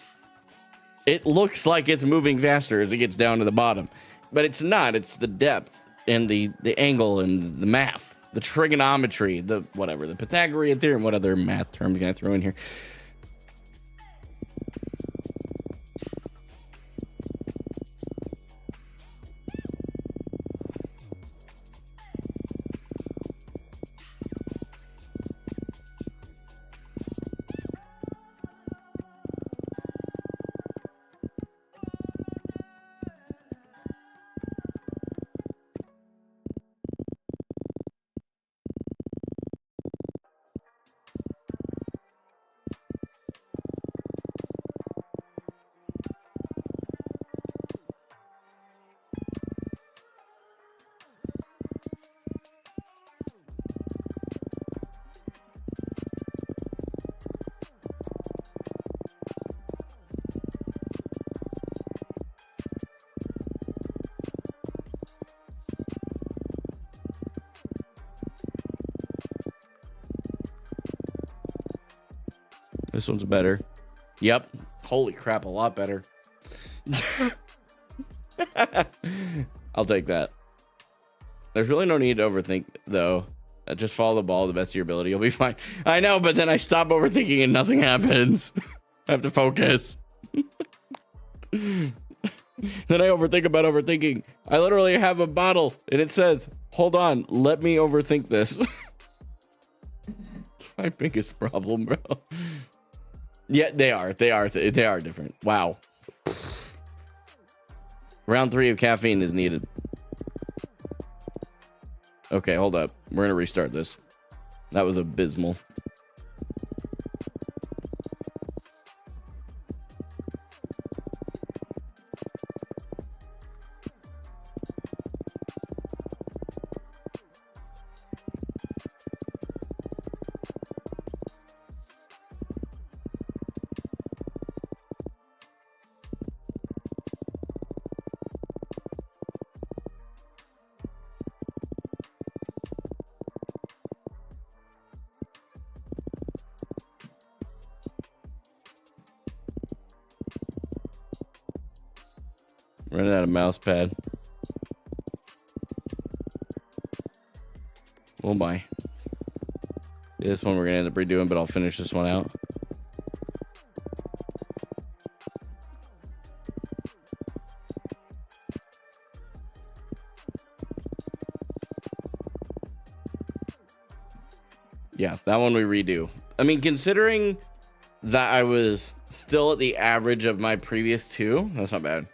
It looks like it's moving faster as it gets down to the bottom, but it's not. It's the depth and the angle and the math, the trigonometry, the whatever, the Pythagorean theorem. What other math terms can I throw in here? This one's better. Yep. Holy crap, a lot better. I'll take that. There's really no need to overthink, though. Just follow the ball to the best of your ability. You'll be fine. I know, but then I stop overthinking and nothing happens. I have to focus. Then I overthink about overthinking. I literally have a bottle, and it says, hold on, let me overthink this. It's my biggest problem, bro. Yeah, they are different. Wow. Round 3 of caffeine is needed. Okay, hold up. We're gonna restart this. That was abysmal. Running out of mouse pad. Oh my. This one we're gonna end up redoing, but I'll finish this one out. Yeah, that one we redo. I mean, considering that I was still at the average of my previous 2, that's not bad.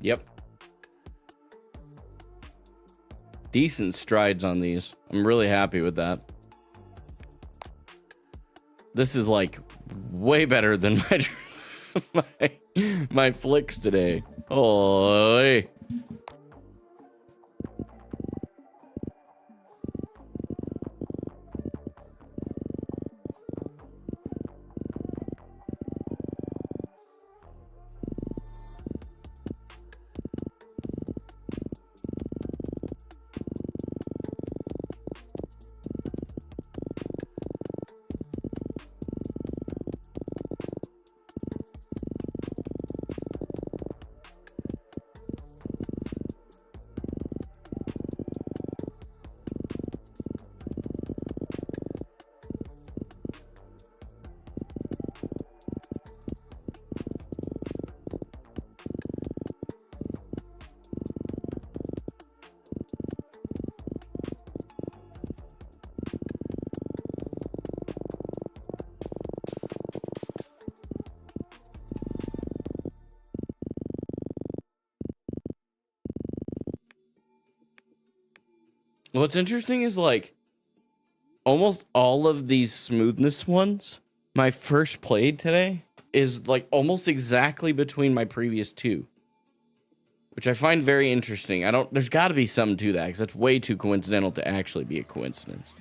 Yep. Decent strides on these. I'm really happy with that. This is like way better than my flicks today. Oh. What's interesting is like almost all of these smoothness ones, my first played today is like almost exactly between my previous two, which I find very interesting. There's got to be something to that because that's way too coincidental to actually be a coincidence.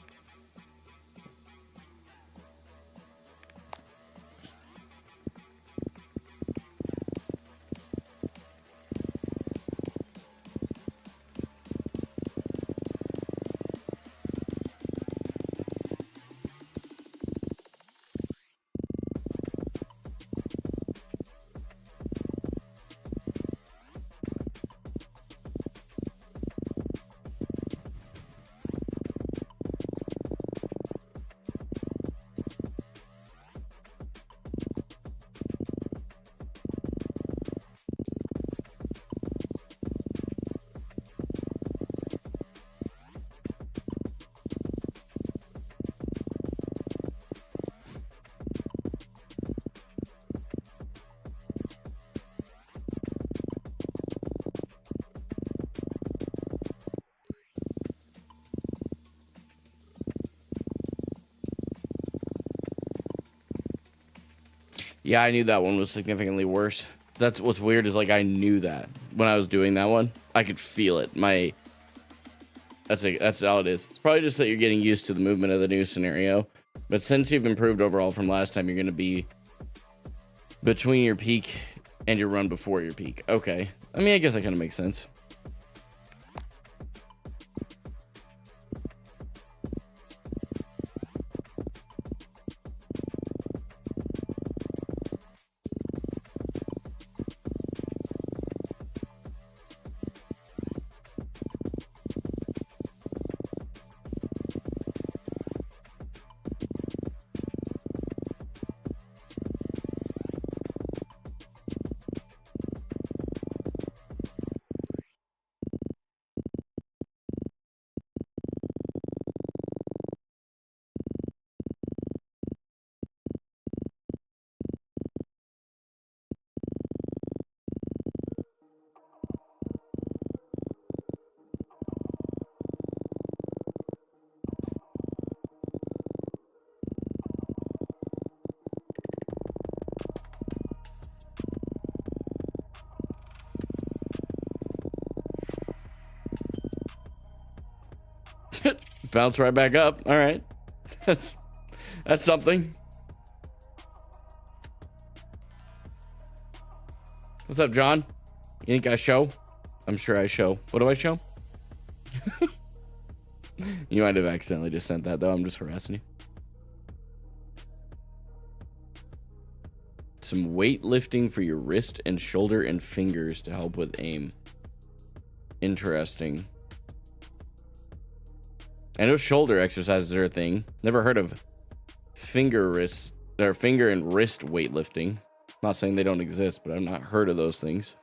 Yeah, I knew that one was significantly worse. That's what's weird is like I knew that when I was doing that one. I could feel it. That's all it is. It's probably just that you're getting used to the movement of the new scenario. But since you've improved overall from last time, you're going to be between your peak and your run before your peak. Okay. I mean, I guess that kind of makes sense. Bounce right back up. All right. That's something. What's up, John? You think I show? I'm sure I show. What do I show? You might have accidentally just sent that, though. I'm just harassing you. Some weightlifting for your wrist and shoulder and fingers to help with aim. Interesting. I know shoulder exercises are a thing. Never heard of finger and wrist weightlifting. Not saying they don't exist, but I've not heard of those things.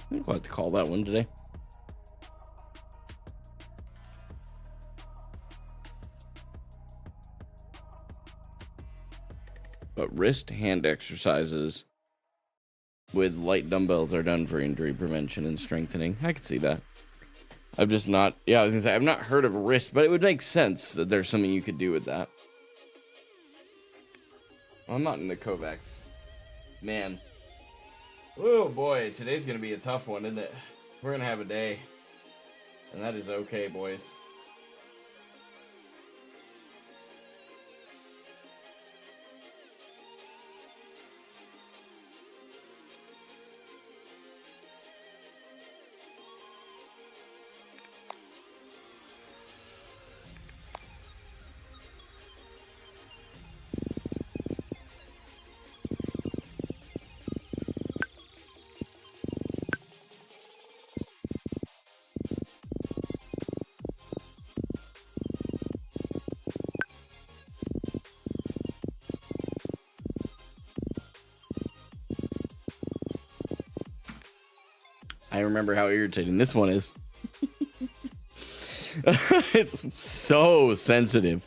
I think we'll have to call that one today. But wrist hand exercises with light dumbbells are done for injury prevention and strengthening. I could see that. I've just not, I was gonna say, I've not heard of wrist, but it would make sense that there's something you could do with that. Well, I'm not in the Kovacs. Man. Oh boy, today's gonna be a tough one, isn't it? We're gonna have a day. And that is okay, boys. I remember how irritating this one is. It's so sensitive.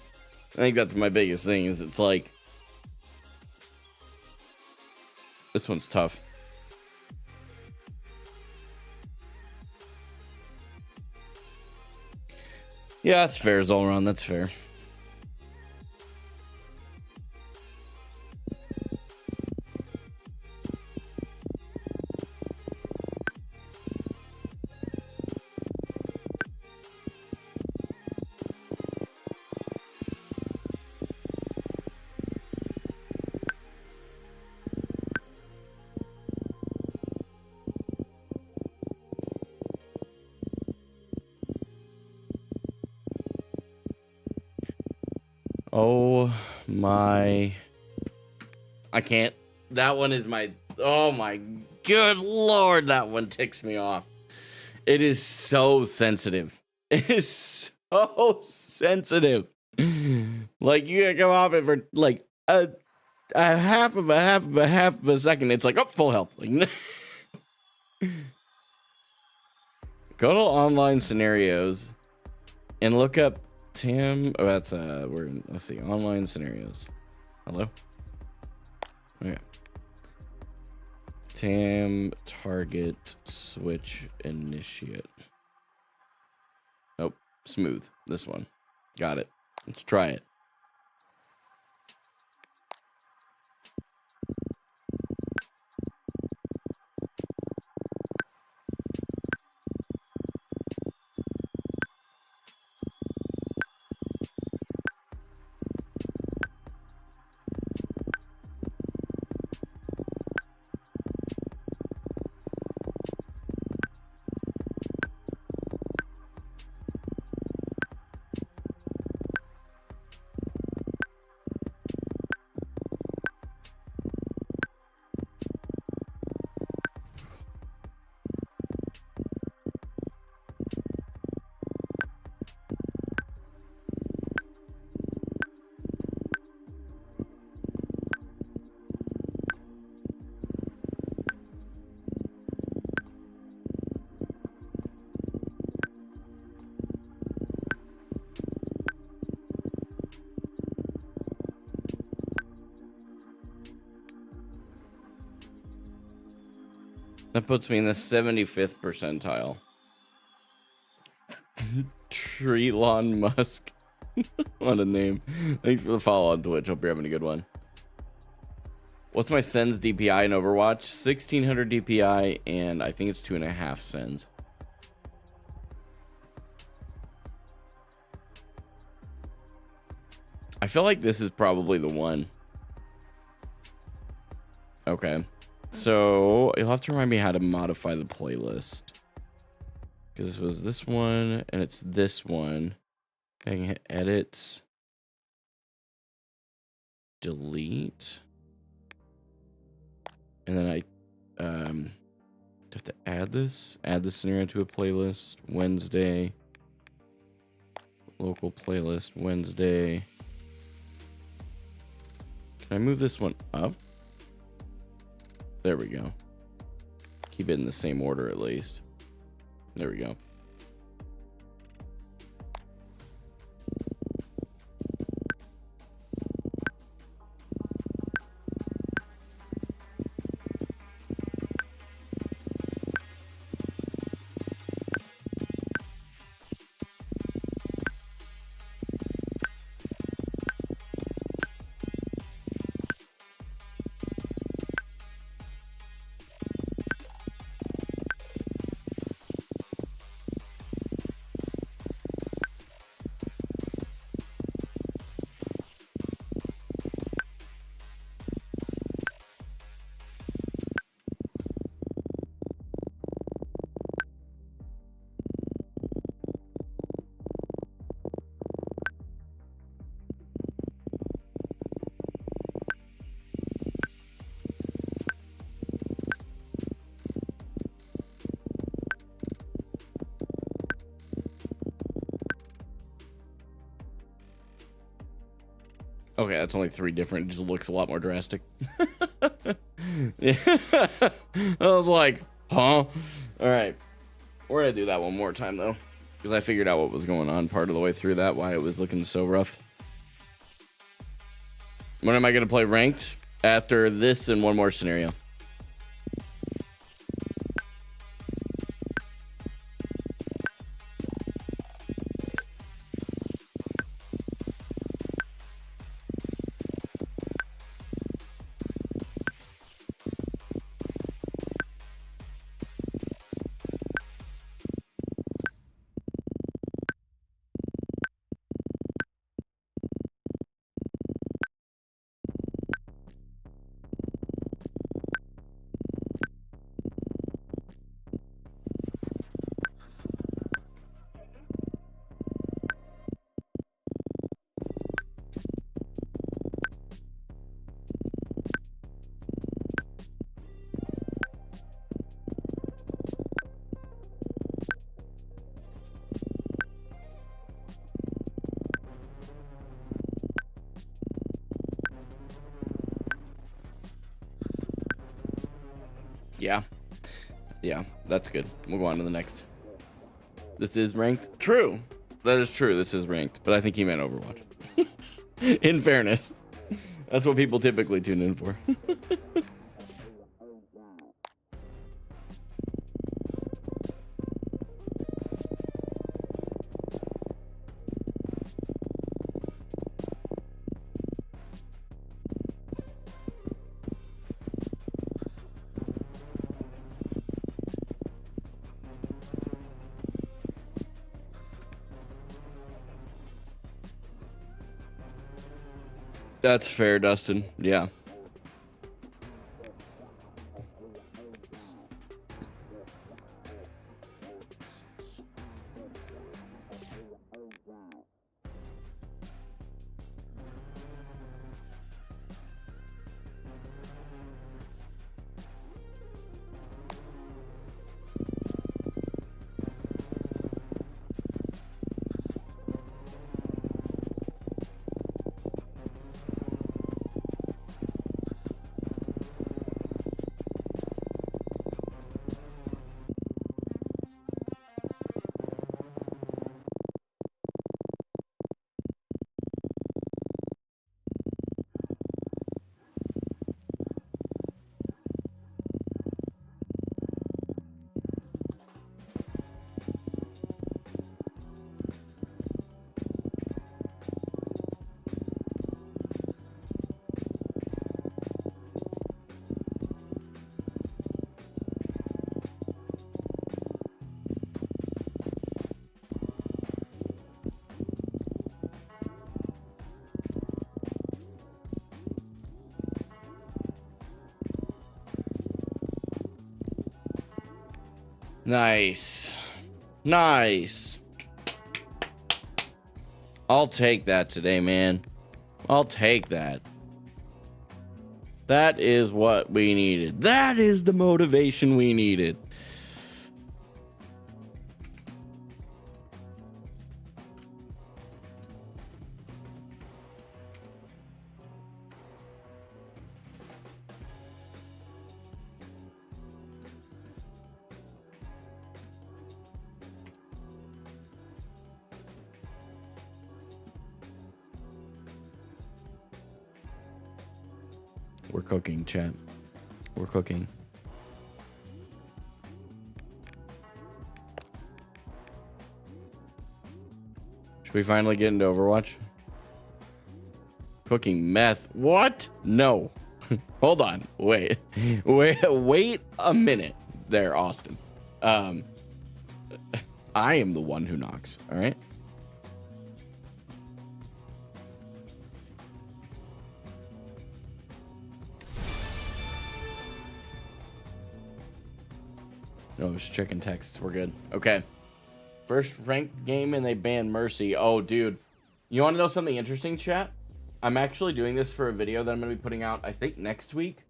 I think that's my biggest thing is it's like this one's tough. Yeah, that's fair, Zolron. That's fair. Oh my. I can't. That one is my. Oh my good lord. That one ticks me off. It is so sensitive. It is so sensitive. Like you gotta come off it for like a half of a second. It's like, oh, full health. Like, go to online scenarios and look up Tam. Oh, that's let's see, online scenarios. Hello. Okay. Tam target switch initiate. Nope. Smooth. This one. Got it. Let's try it. That puts me in the 75th percentile. Treelon Musk. What a name. Thanks for the follow on Twitch. Hope you're having a good one. What's my Sens DPI in Overwatch? 1600 DPI, and I think it's 2.5 Sens. I feel like this is probably the one. Okay. So you'll have to remind me how to modify the playlist. Because this was this one, and it's this one. I can hit edit. Delete. And then I have to add this scenario to a playlist. Wednesday. Local playlist, Wednesday. Can I move this one up? There we go. Keep it in the same order at least. There we go. Okay, that's only 3 different. It just looks a lot more drastic. Yeah. I was like, huh? All right. We're going to do that one more time, though, because I figured out what was going on part of the way through that, why it was looking so rough. When am I going to play ranked? After this and one more scenario. Yeah, that's good. We'll go on to the next. This is ranked? True. That is true. This is ranked, but I think he meant Overwatch. In fairness, that's what people typically tune in for. That's fair, Dustin. Yeah. Nice. Nice. I'll take that today, man. I'll take that. That is what we needed. That is the motivation we needed. We're cooking, chat. We're cooking. Should we finally get into Overwatch? Cooking meth. What? No. Hold on. Wait a minute there, Austin. I am the one who knocks. All right. No, it's checking texts. We're good. Okay. First ranked game and they banned Mercy. Oh, dude. You want to know something interesting, chat? I'm actually doing this for a video that I'm going to be putting out, I think, next week.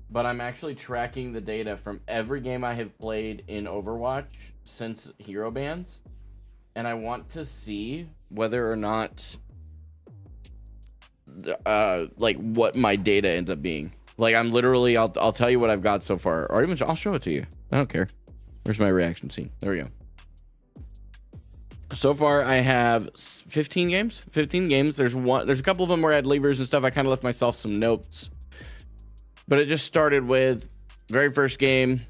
But I'm actually tracking the data from every game I have played in Overwatch since hero bans. And I want to see whether or not like what my data ends up being. Like I'm literally, I'll tell you what I've got so far, or even I'll show it to you. I don't care. Where's my reaction scene? There we go. So far I have 15 games. There's a couple of them where I had levers and stuff. I kind of left myself some notes, but it just started with very first game,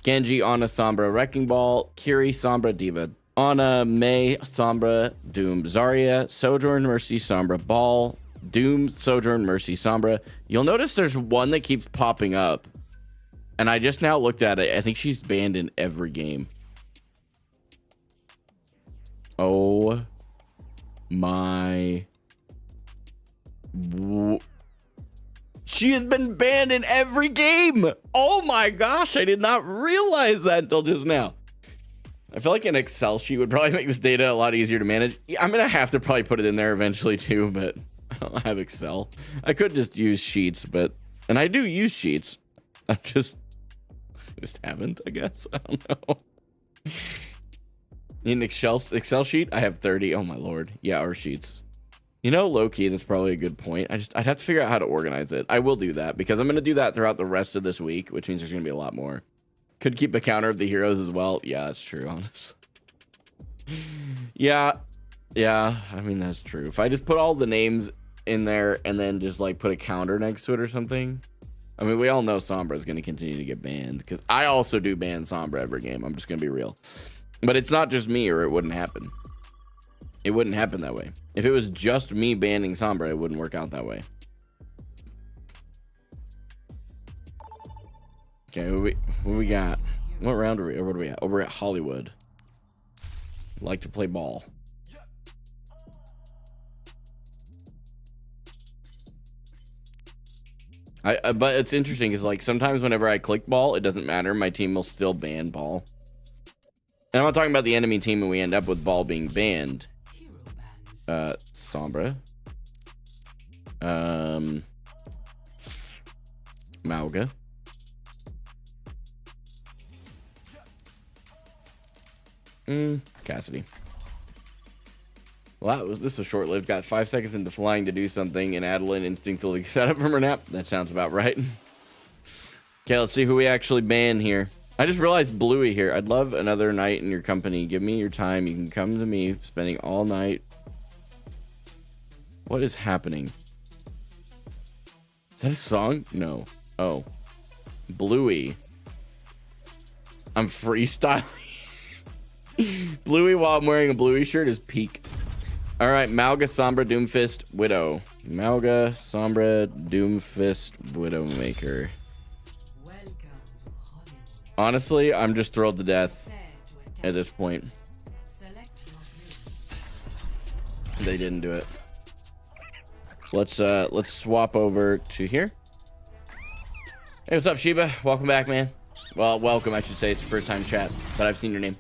Genji, Ana, Sombra, Wrecking Ball, Kiri, Sombra, Diva, Ana, Mei, Sombra, Doom, Zarya, Sojourn, Mercy, Sombra, Ball, Doom, Sojourn, Mercy, Sombra. You'll notice there's one that keeps popping up, and I just now looked at it. I think she's banned in every game. Oh my. She has been banned in every game. Oh my gosh, I did not realize that until just now. I feel like an Excel sheet would probably make this data a lot easier to manage. I'm gonna have to probably put it in there eventually too, but I don't have Excel. I could just use sheets, and I do use sheets. I just haven't, I guess. I don't know. Need an Excel sheet? I have 30. Oh my lord. Yeah, our sheets. You know, low-key, that's probably a good point. I'd have to figure out how to organize it. I will do that because I'm going to do that throughout the rest of this week, which means there's going to be a lot more. Could keep a counter of the heroes as well. Yeah, that's true, honestly. Yeah, I mean, that's true. If I just put all the names in there and then just like put a counter next to it or something. I mean, we all know Sombra is going to continue to get banned because I also do ban Sombra every game. I'm just going to be real. But it's not just me or it wouldn't happen. It wouldn't happen that way. If it was just me banning Sombra, it wouldn't work out that way. Okay, what we got? What round are we? Or what are we at? Oh, we're at Hollywood. Like to play ball. But it's interesting because like sometimes whenever I click ball, it doesn't matter. My team will still ban ball. And I'm not talking about the enemy team and we end up with ball being banned. Sombra. Mauga. Cassidy. Well, this was short-lived. Got 5 seconds into flying to do something, and Adeline instinctively set up from her nap. That sounds about right. Okay, let's see who we actually ban here. I just realized Bluey here. I'd love another night in your company. Give me your time. You can come to me, spending all night. What is happening? Is that a song? No. Oh. Bluey. I'm freestyling. Bluey while I'm wearing a Bluey shirt is peak. All right, Mauga, Sombra, Doomfist, Widow. Mauga, Sombra, Doomfist, Widowmaker. Honestly, I'm just thrilled to death at this point. They didn't do it. Let's swap over to here. Hey, what's up, Sheba? Welcome back, man. Well, welcome, I should say. It's the first time chat, but I've seen your name.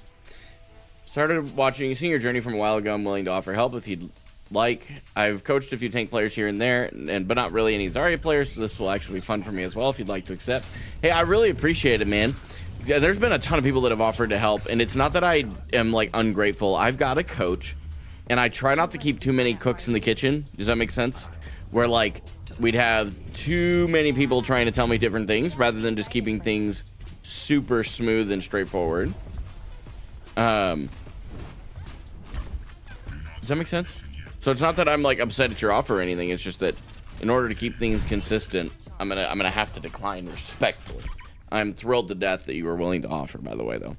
Started watching, seeing your journey from a while ago. I'm willing to offer help if you'd like. I've coached a few tank players here and there, but not really any Zarya players, so this will actually be fun for me as well if you'd like to accept. Hey, I really appreciate it, man. There's been a ton of people that have offered to help, and it's not that I am like ungrateful. I've got a coach, and I try not to keep too many cooks in the kitchen. Does that make sense? Where like we'd have too many people trying to tell me different things rather than just keeping things super smooth and straightforward. Does that make sense? So it's not that I'm like upset at your offer or anything. It's just that in order to keep things consistent, I'm gonna have to decline respectfully. I'm thrilled to death that you were willing to offer, by the way, though.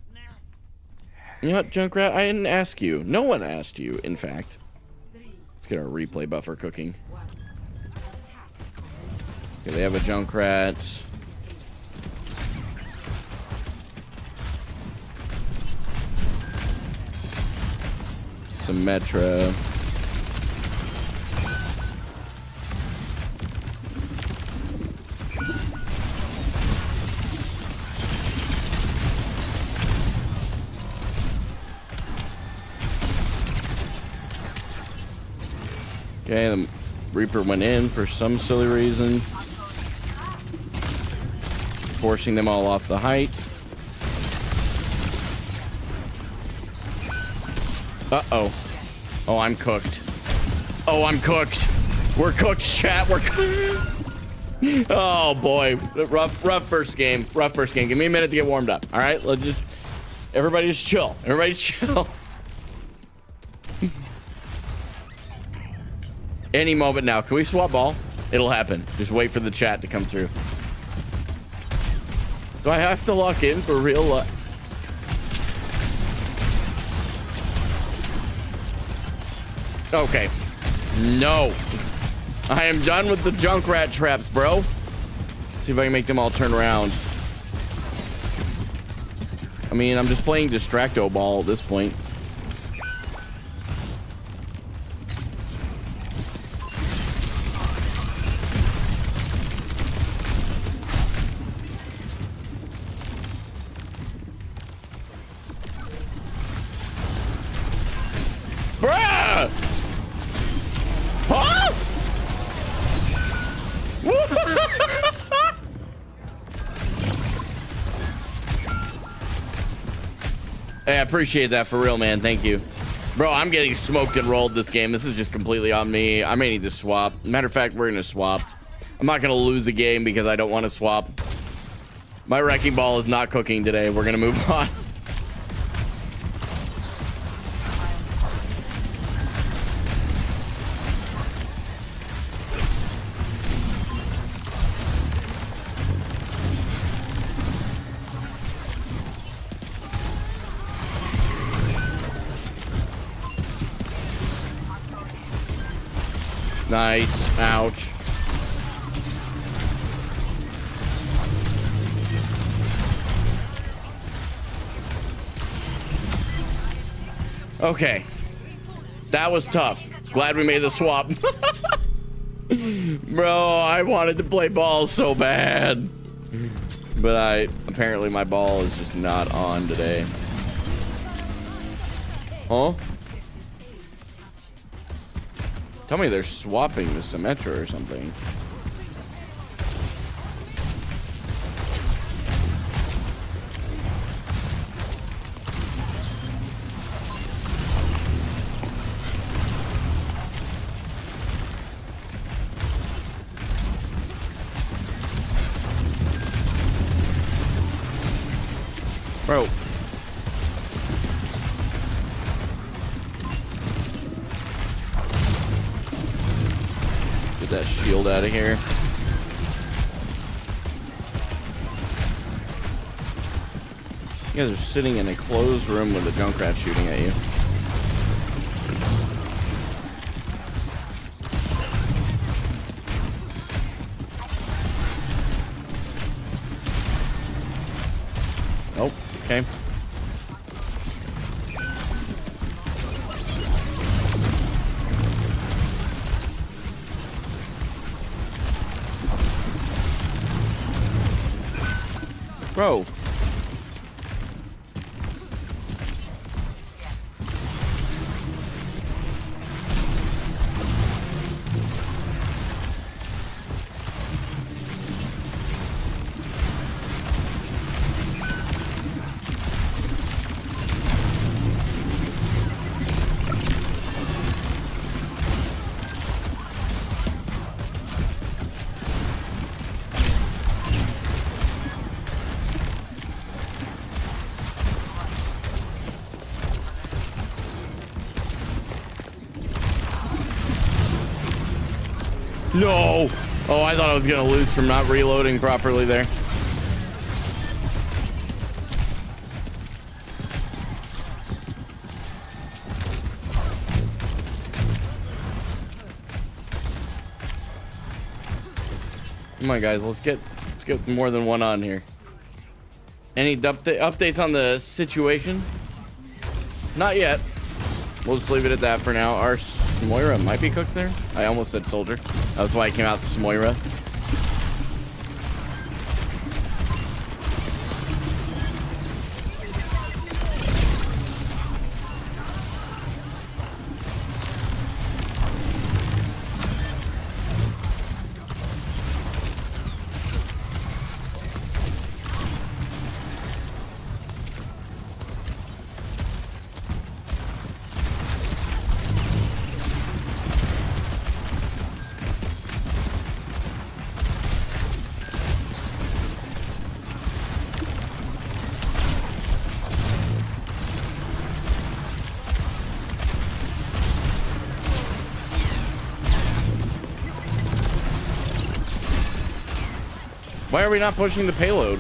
You know what, Junkrat? I didn't ask you. No one asked you, in fact. Let's get our replay buffer cooking. Okay, they have a Junkrat. Symmetra. Okay, the Reaper went in for some silly reason, forcing them all off the height. Uh-oh. Oh, I'm cooked. Oh, I'm cooked. We're cooked, chat. We're cooked. Oh boy, rough first game. Rough first game. Give me a minute to get warmed up. All right, let's just everybody just chill. Everybody chill. Any moment now. Can we swap ball? It'll happen. Just wait for the chat to come through. Do I have to lock in for real life? Okay. No. I am done with the Junkrat traps, bro. See if I can make them all turn around. I mean, I'm just playing Distracto Ball at this point. Bruh! Huh? Hey, I appreciate that for real, man. Thank you. Bro, I'm getting smoked and rolled this game. This is just completely on me. I may need to swap. Matter of fact, we're going to swap. I'm not going to lose a game because I don't want to swap. My wrecking ball is not cooking today. We're going to move on. Nice. Ouch. Okay. That was tough. Glad we made the swap. Bro, I wanted to play ball so bad. But apparently my ball is just not on today. Huh? Tell me they're swapping the Symmetra or something. Bro. Get that shield out of here. You guys are sitting in a closed room with a Junkrat shooting at you. Oh, okay. Bro. No! Oh, I thought I was gonna lose from not reloading properly there. Come on, guys, let's get more than one on here. Any updates on the situation? Not yet. We'll just leave it at that for now. Our Moira might be cooked there. I almost said soldier. That's why I came out Moira. Why are we not pushing the payload?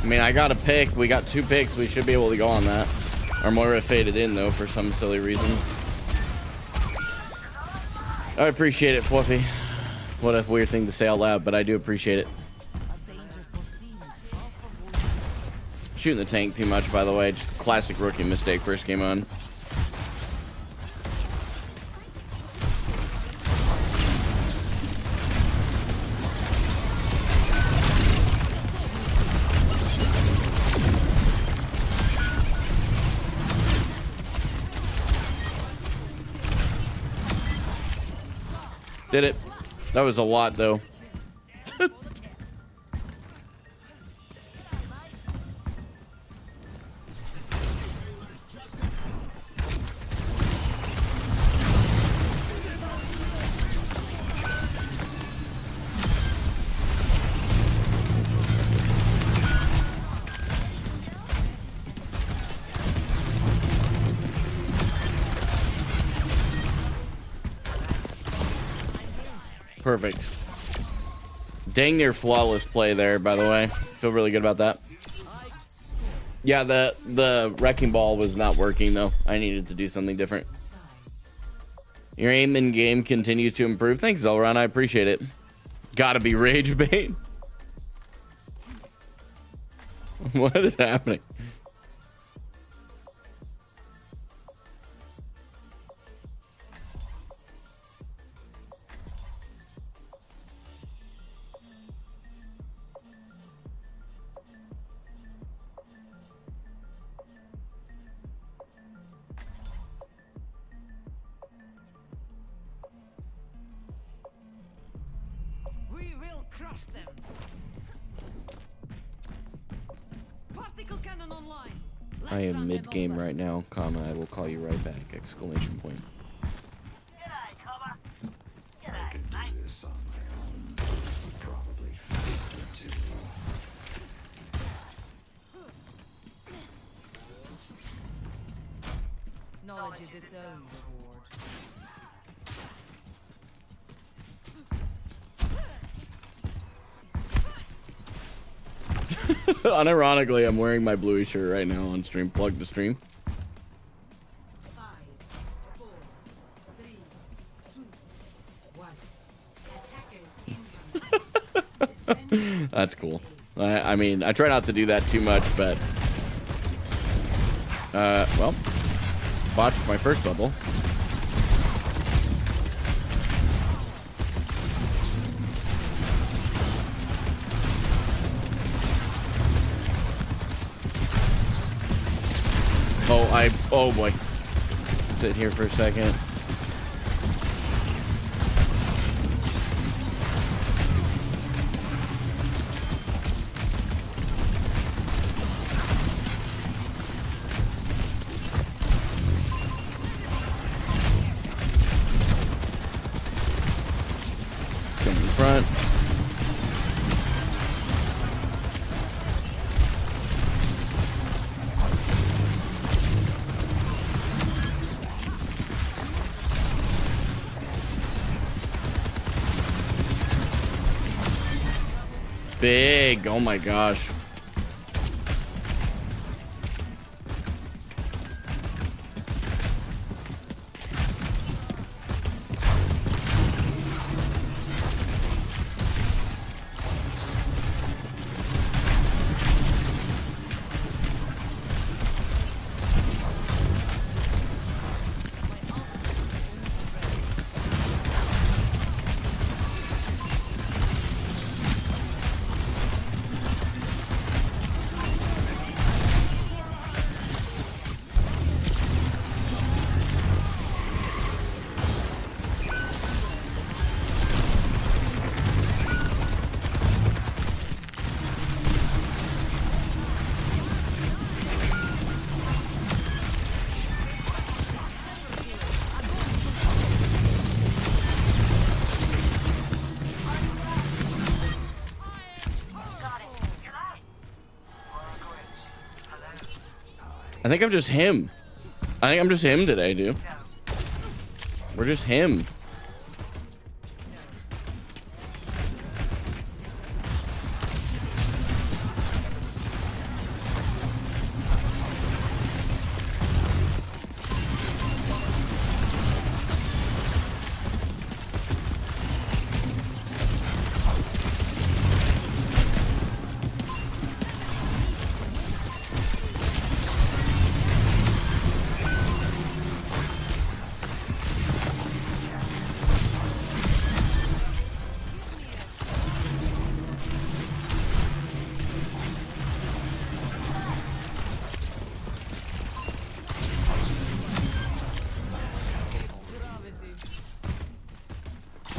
I mean, I got a pick. We got 2 picks. We should be able to go on that. Our Moira faded in, though, for some silly reason. I appreciate it, Fluffy. What a weird thing to say out loud, but I do appreciate it. Shooting the tank too much, by the way. Just classic rookie mistake first game on. Did it. That was a lot, though. Perfect. Dang near flawless play there, by the way. Feel really good about that. Yeah, the wrecking ball was not working, though. I needed to do something different. Your aim in game continues to improve. Thanks, Zelron. I appreciate it. Gotta be rage bait. What is happening? I am mid-game right now, comma, I will call you right back, exclamation point. I can do this on my own. Probably faster too. Knowledge is its own reward. Unironically, I'm wearing my bluey shirt right now on stream. Plug the stream. 5, 4, 3, 2, 1. That's cool. I mean, I try not to do that too much, but well, botched my first bubble. Oh boy. Sit here for a second. Come in front. Big. Oh my gosh. I think I'm just him. I think I'm just him today, dude. We're just him.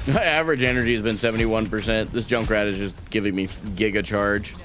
My average energy has been 71%. This Junkrat is just giving me giga charge.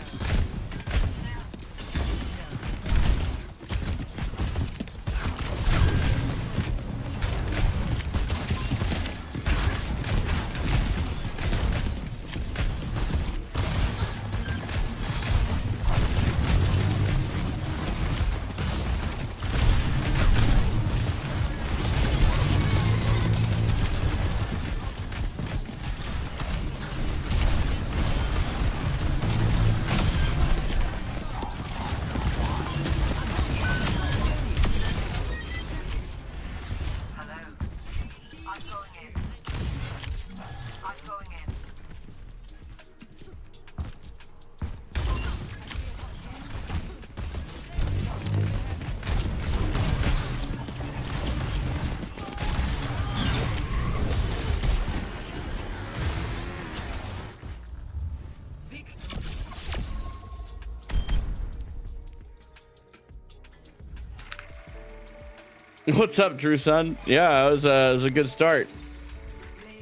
What's up, True Son? Yeah, it was a good start.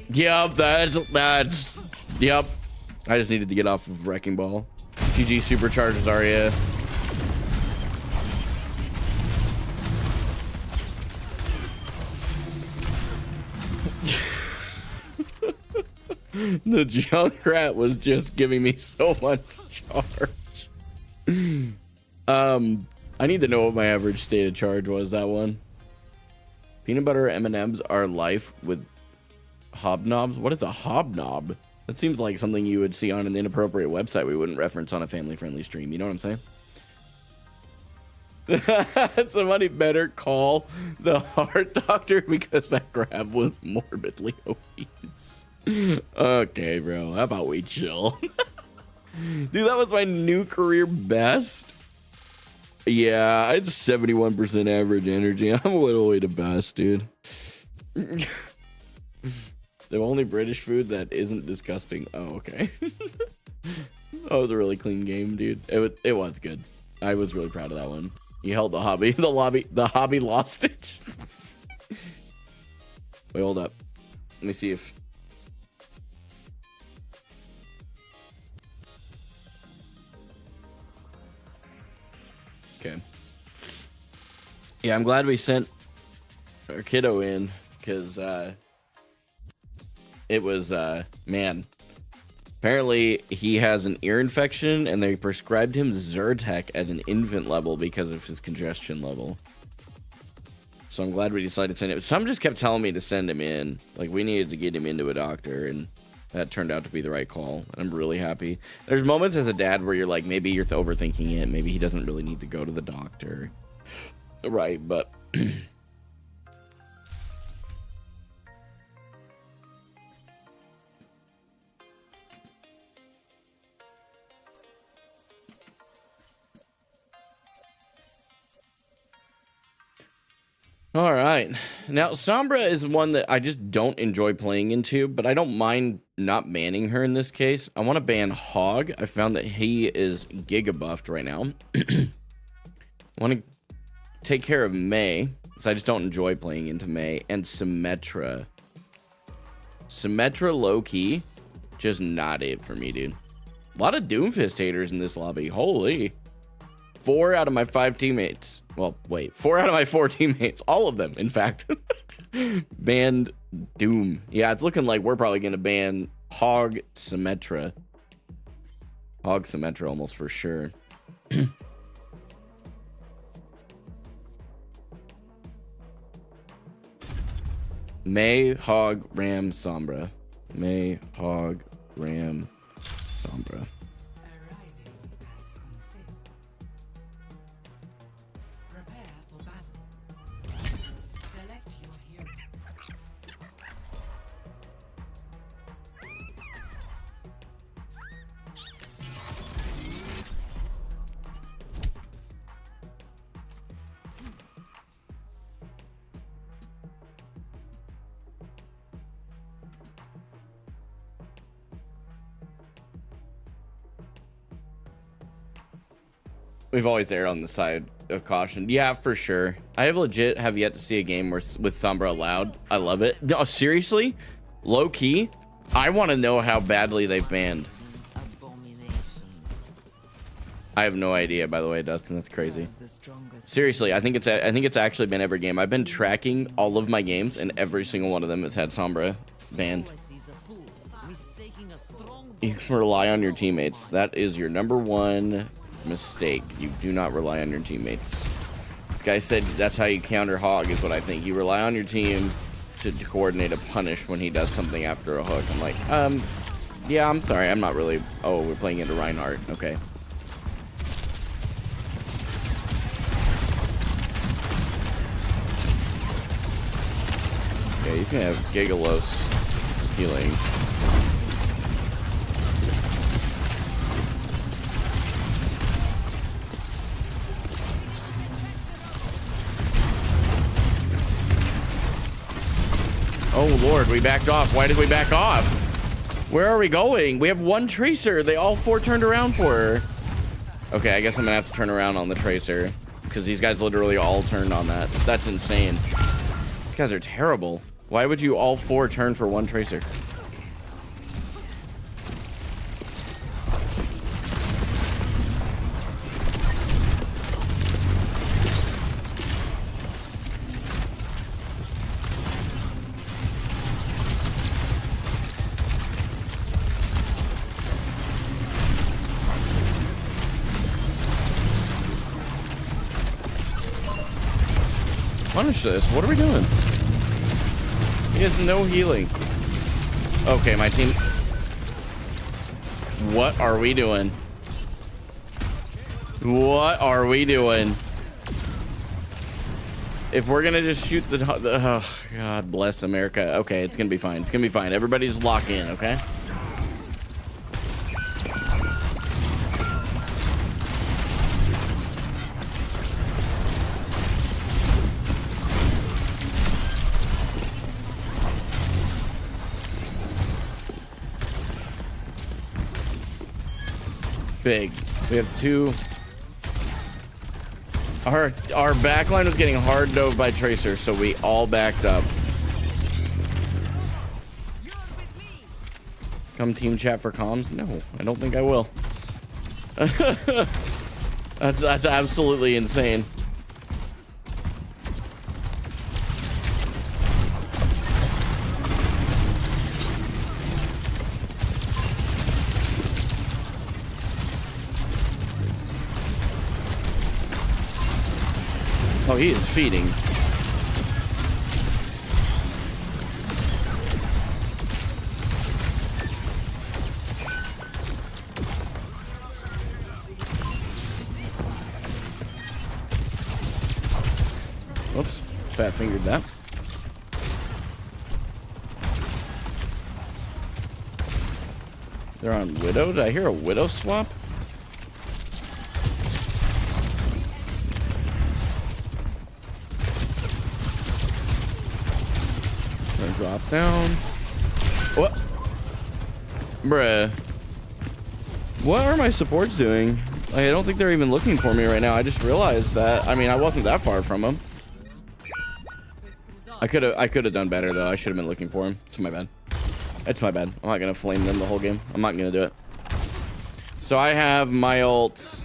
Yep, that's yep. I just needed to get off of Wrecking Ball. GG supercharges Zarya. The Junkrat was just giving me so much charge. I need to know what my average state of charge was that one. Peanut butter M&Ms are life with hobnobs. What is a hobnob? That seems like something you would see on an inappropriate website we wouldn't reference on a family-friendly stream. You know what I'm saying? Somebody better call the heart doctor because that grab was morbidly obese. Okay, bro. How about we chill? Dude, that was my new career best. Yeah, I had 71% average energy. I'm literally the best, dude. The only British food that isn't disgusting. Oh, okay. That was a really clean game, dude. It was good. I was really proud of that one. You held the hobby. The hobby lost it. Wait, hold up. Let me see if... Okay. Yeah, I'm glad we sent our kiddo in because it was man. Apparently he has an ear infection and they prescribed him Zyrtec at an infant level because of his congestion level. So I'm glad we decided to send him. Some just kept telling me to send him in. Like we needed to get him into a doctor, and that turned out to be the right call. And I'm really happy. There's moments as a dad where you're like, maybe you're overthinking it. Maybe he doesn't really need to go to the doctor. Right, but... All right. Now, Sombra is one that I just don't enjoy playing into, but I don't mind not banning her in this case. I want to ban Hog. I found that he is giga buffed right now. I want to take care of Mei, because I just don't enjoy playing into Mei, and Symmetra. Symmetra low-key, just not it for me, dude. A lot of Doomfist haters in this lobby. Holy. 4 out of my 5 teammates. Well, wait. 4 out of my 4 teammates. All of them, in fact. Banned Doom. Yeah, it's looking like we're probably going to ban Hog Symmetra. Hog Symmetra almost for sure. May, Hog, Ram, Sombra. May, Hog, Ram, Sombra. Arriving at Colosseo. Prepare for battle. Select your hero. We've always erred on the side of caution. Yeah, for sure. I have yet to see a game where with Sombra allowed. I love it. No, seriously, low key. I want to know how badly they've banned. Abominations. I have no idea. By the way, Dustin, that's crazy. The strongest. Seriously, I think it's actually been every game. I've been tracking all of my games, and every single one of them has had Sombra banned. Policy's a fool, mistaking a strong You can rely on your teammates. That is your number one mistake. You do not rely on your teammates. This guy said that's how you counter Hog, is what I think. You rely on your team to coordinate a punish when he does something after a hook. I'm like, yeah, I'm sorry. I'm not really. Oh, we're playing into Reinhardt. Okay. Okay, he's gonna have Gigalos healing. Oh Lord, we backed off. Why did we back off? Where are we going? We have one Tracer. They all four turned around for her. Okay, I guess I'm gonna have to turn around on the Tracer because these guys literally all turned on that. That's insane. These guys are terrible. Why would you all four turn for one Tracer? Punish this. What are we doing? He has no healing. Okay, my team. What are we doing? What are we doing? If we're gonna just shoot the oh, God bless America. Okay, it's gonna be fine. It's gonna be fine. Everybody's lock in, okay? Big. We have two. Our backline was getting hard dove by Tracer, so we all backed up. Come team chat for comms? No, I don't think I will. That's absolutely insane. Oh, he is feeding. Whoops, fat fingered that. They're on Widow. Did I hear a Widow swap? Drop down. What? Bruh. What are my supports doing? Like, I don't think they're even looking for me right now. I just realized that. I mean, I wasn't that far from them. I could have done better though. I should have been looking for him. It's my bad. It's my bad. I'm not gonna flame them the whole game. I'm not gonna do it. So I have my ult.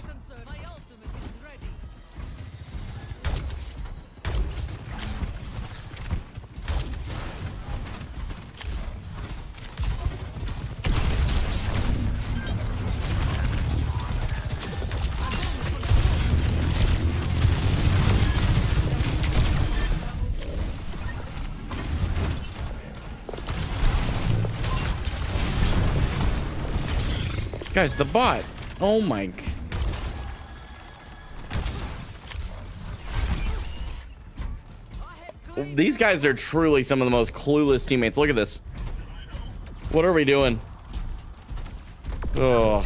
Guys, the bot. Oh my. These guys are truly some of the most clueless teammates. Look at this. What are we doing? Oh.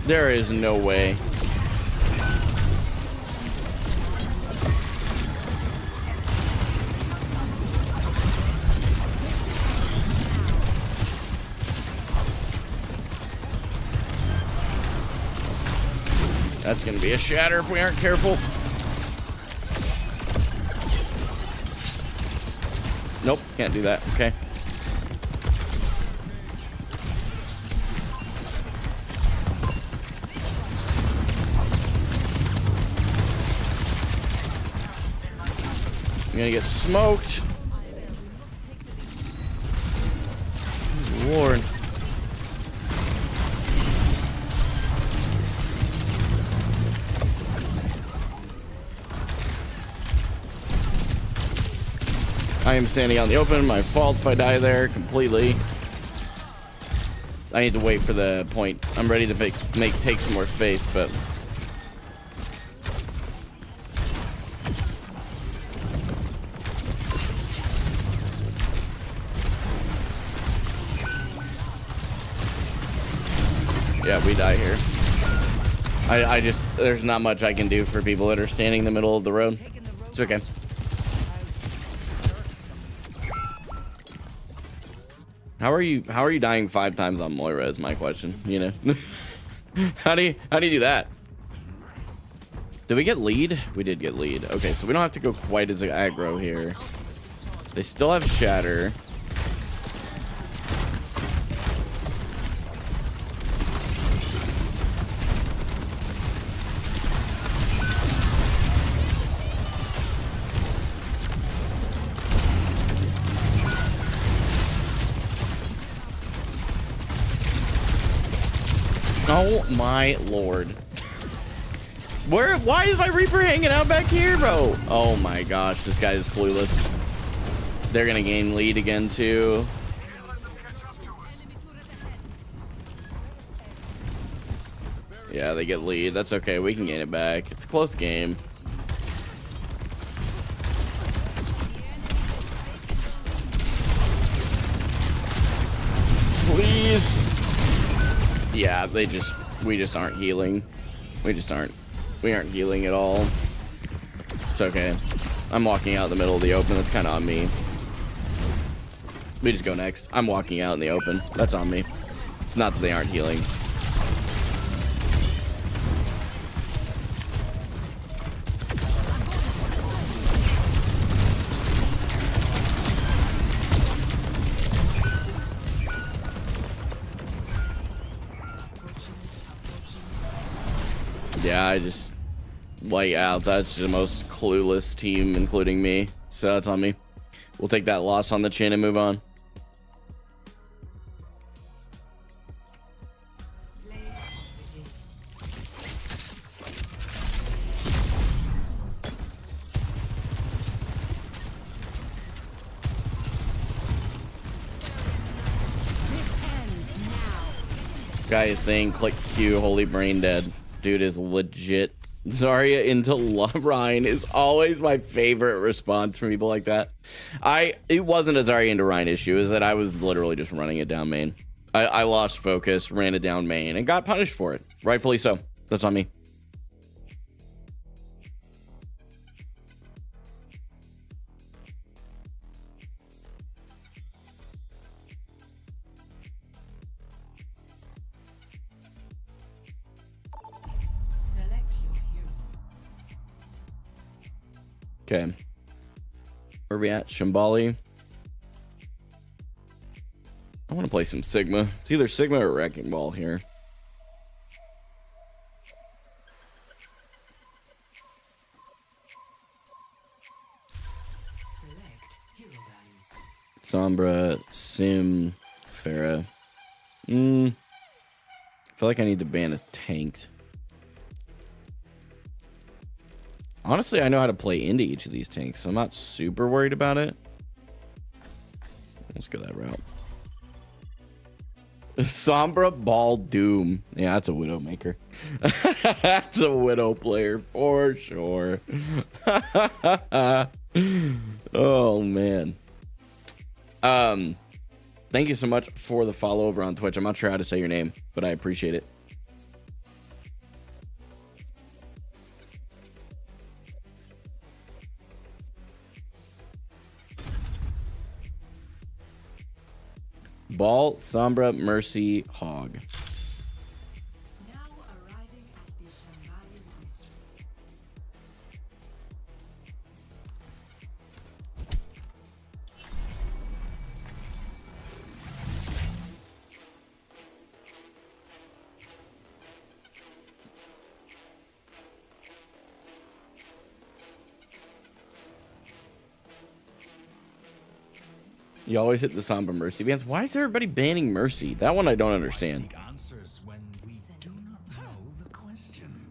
There is no way. That's gonna be a shatter if we aren't careful. Nope, can't do that. Okay. I'm gonna get smoked. Lord. I am standing out in the open. My fault if I die there completely. I need to wait for the point. I'm ready to take some more space, but yeah, we die here. I just, there's not much I can do for people that are standing in the middle of the road. It's okay. How are you dying 5 times on Moira is my question, you know? How do you do that? Did we get lead? We did get lead. Okay, so we don't have to go quite as aggro here. They still have shatter. Oh my lord. Why is my Reaper hanging out back here, bro? Oh my gosh, this guy is clueless. They're gonna gain lead again too. Yeah, they get lead. That's okay, we can gain it back. It's a close game. Please. Yeah, we just aren't healing. We aren't healing at all. It's okay. I'm walking out in the middle of the open. That's kind of on me. We just go next. I'm walking out in the open. That's on me. It's not that they aren't healing. Yeah, I just light out. That's the most clueless team, including me. So that's on me. We'll take that loss on the chin and move on. Guy is saying click Q, holy brain dead. Dude is legit. Zarya into Ryan is always my favorite response from people like that. It wasn't a Zarya into Ryan issue, is that I was literally just running it down main. I lost focus, ran it down main, and got punished for it. Rightfully so. That's on me. Okay. Where are we at? Shambali. I want to play some Sigma. It's either Sigma or Wrecking Ball here. Sombra, Sim, Farah. I feel like I need to ban a tanked. Honestly, I know how to play into each of these tanks, so I'm not super worried about it. Let's go that route. Sombra Ball Doom. Yeah, that's a Widowmaker. That's a Widow player for sure. Oh, man. Thank you so much for the follow over on Twitch. I'm not sure how to say your name, but I appreciate it. Ball, Sombra, Mercy, Hog. Now arriving at the Shambali Monastery. You always hit the Sombra Mercy bans. Why is everybody banning Mercy? That one I don't understand. Seek answers when we do not know the question.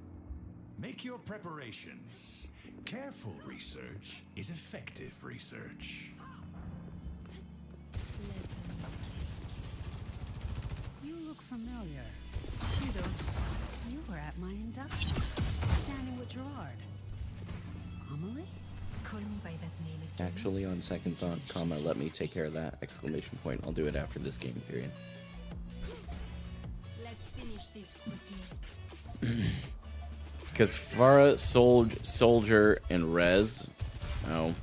Make your preparations. Careful research is effective research. You look familiar. You don't. You were at my induction, standing with Gerard. Amelie? Call me by that name again. Actually, on second thought, comma, let me take care of that, exclamation point. I'll do it after this game period. Let's finish this quickly. Because Farah, Soldier, and Rez, oh,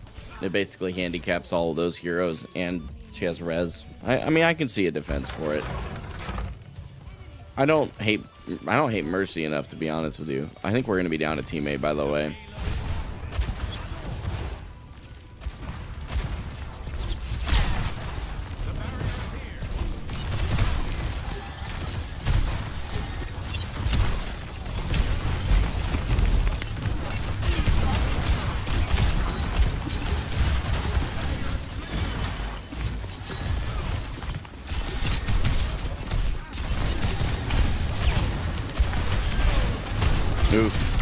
it basically handicaps all of those heroes, and she has Rez. I mean, I can see a defense for it. I don't hate Mercy enough, to be honest with you. I think we're gonna be down a teammate, by the way. Oof.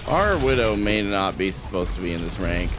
Our Widow may not be supposed to be in this rank.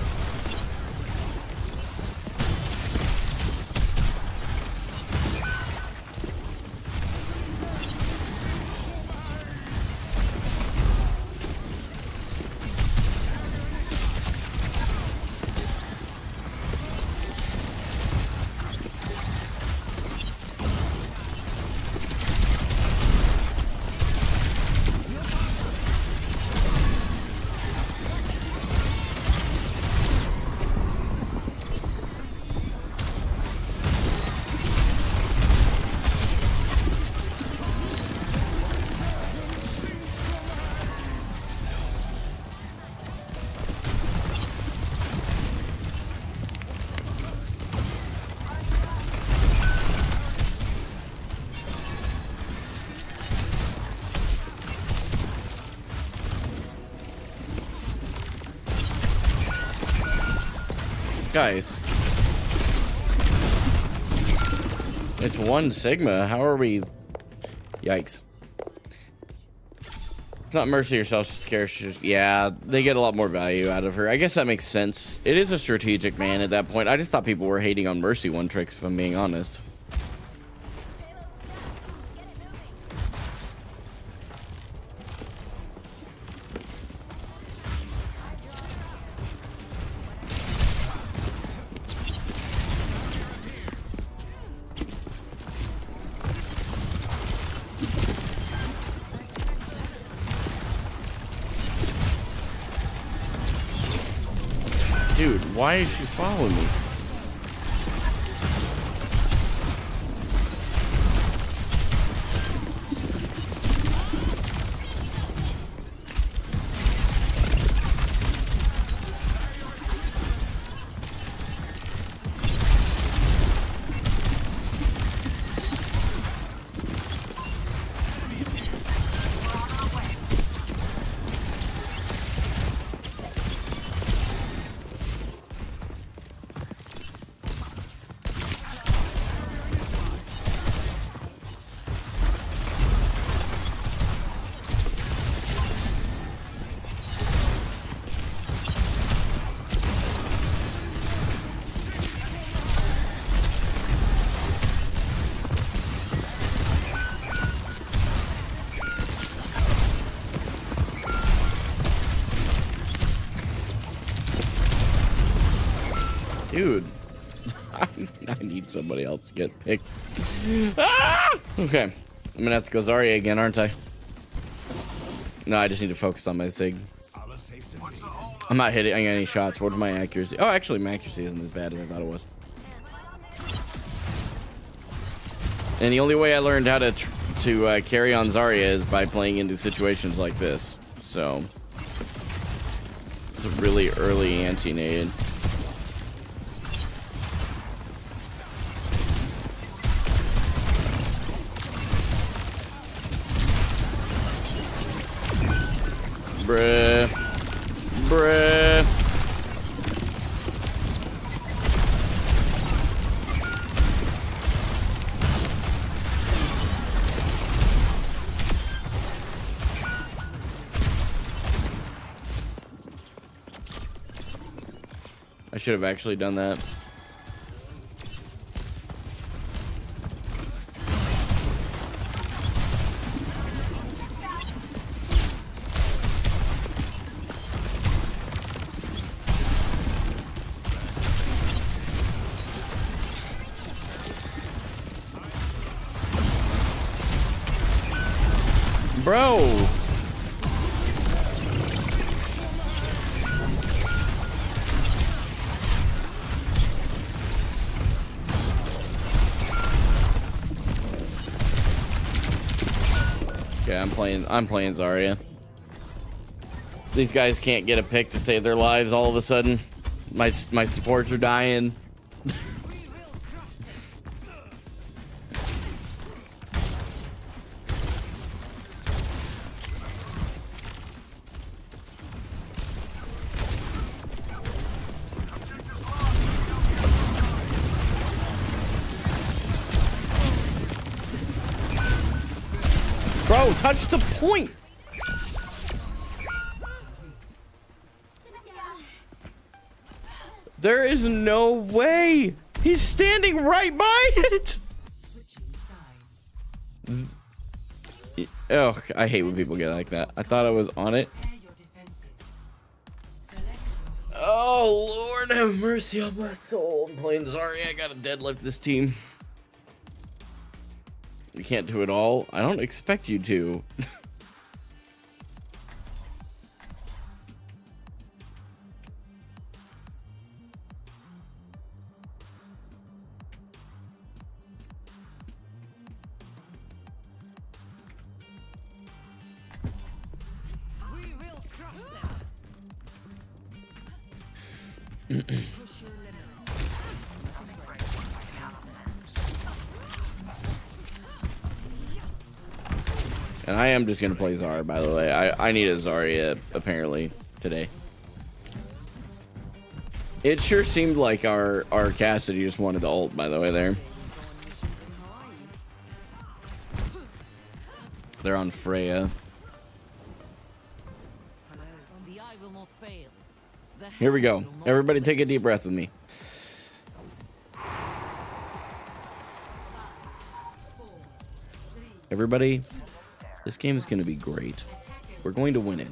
Guys, it's one Sigma. How are we? Yikes. It's not Mercy yourself, scarce. Yeah, they get a lot more value out of her. I guess that makes sense. It is a strategic man at that point. I just thought people were hating on Mercy one tricks, if I'm being honest. Why is she following me? Dude, I need somebody else to get picked. Ah! Okay, I'm gonna have to go Zarya again, aren't I? No, I just need to focus on my Sig. I'm not hitting any shots. What's my accuracy? Oh, actually, my accuracy isn't as bad as I thought it was. And the only way I learned how to carry on Zarya is by playing into situations like this. So it's a really early anti-nade. Bruh. Bruh. I should have actually done that. Bro. Okay, I'm playing Zarya. These guys can't get a pick to save their lives all of a sudden. My supports are dying. Bro, touch the point. There is no way. He's standing right by it. Oh, I hate when people get like that. I thought I was on it. Oh, Lord have mercy on my soul. I'm playing Zarya. I gotta deadlift this team. You can't do it all. I don't expect you to. We will crush them. Push your limits. And I am just gonna play Zarya, by the way. I need a Zarya apparently today. It sure seemed like our Cassidy just wanted to ult, by the way. There, they're on Freya. The eye will not fail. Here we go. Everybody, take a deep breath with me. Everybody, this game is going to be great. We're going to win it.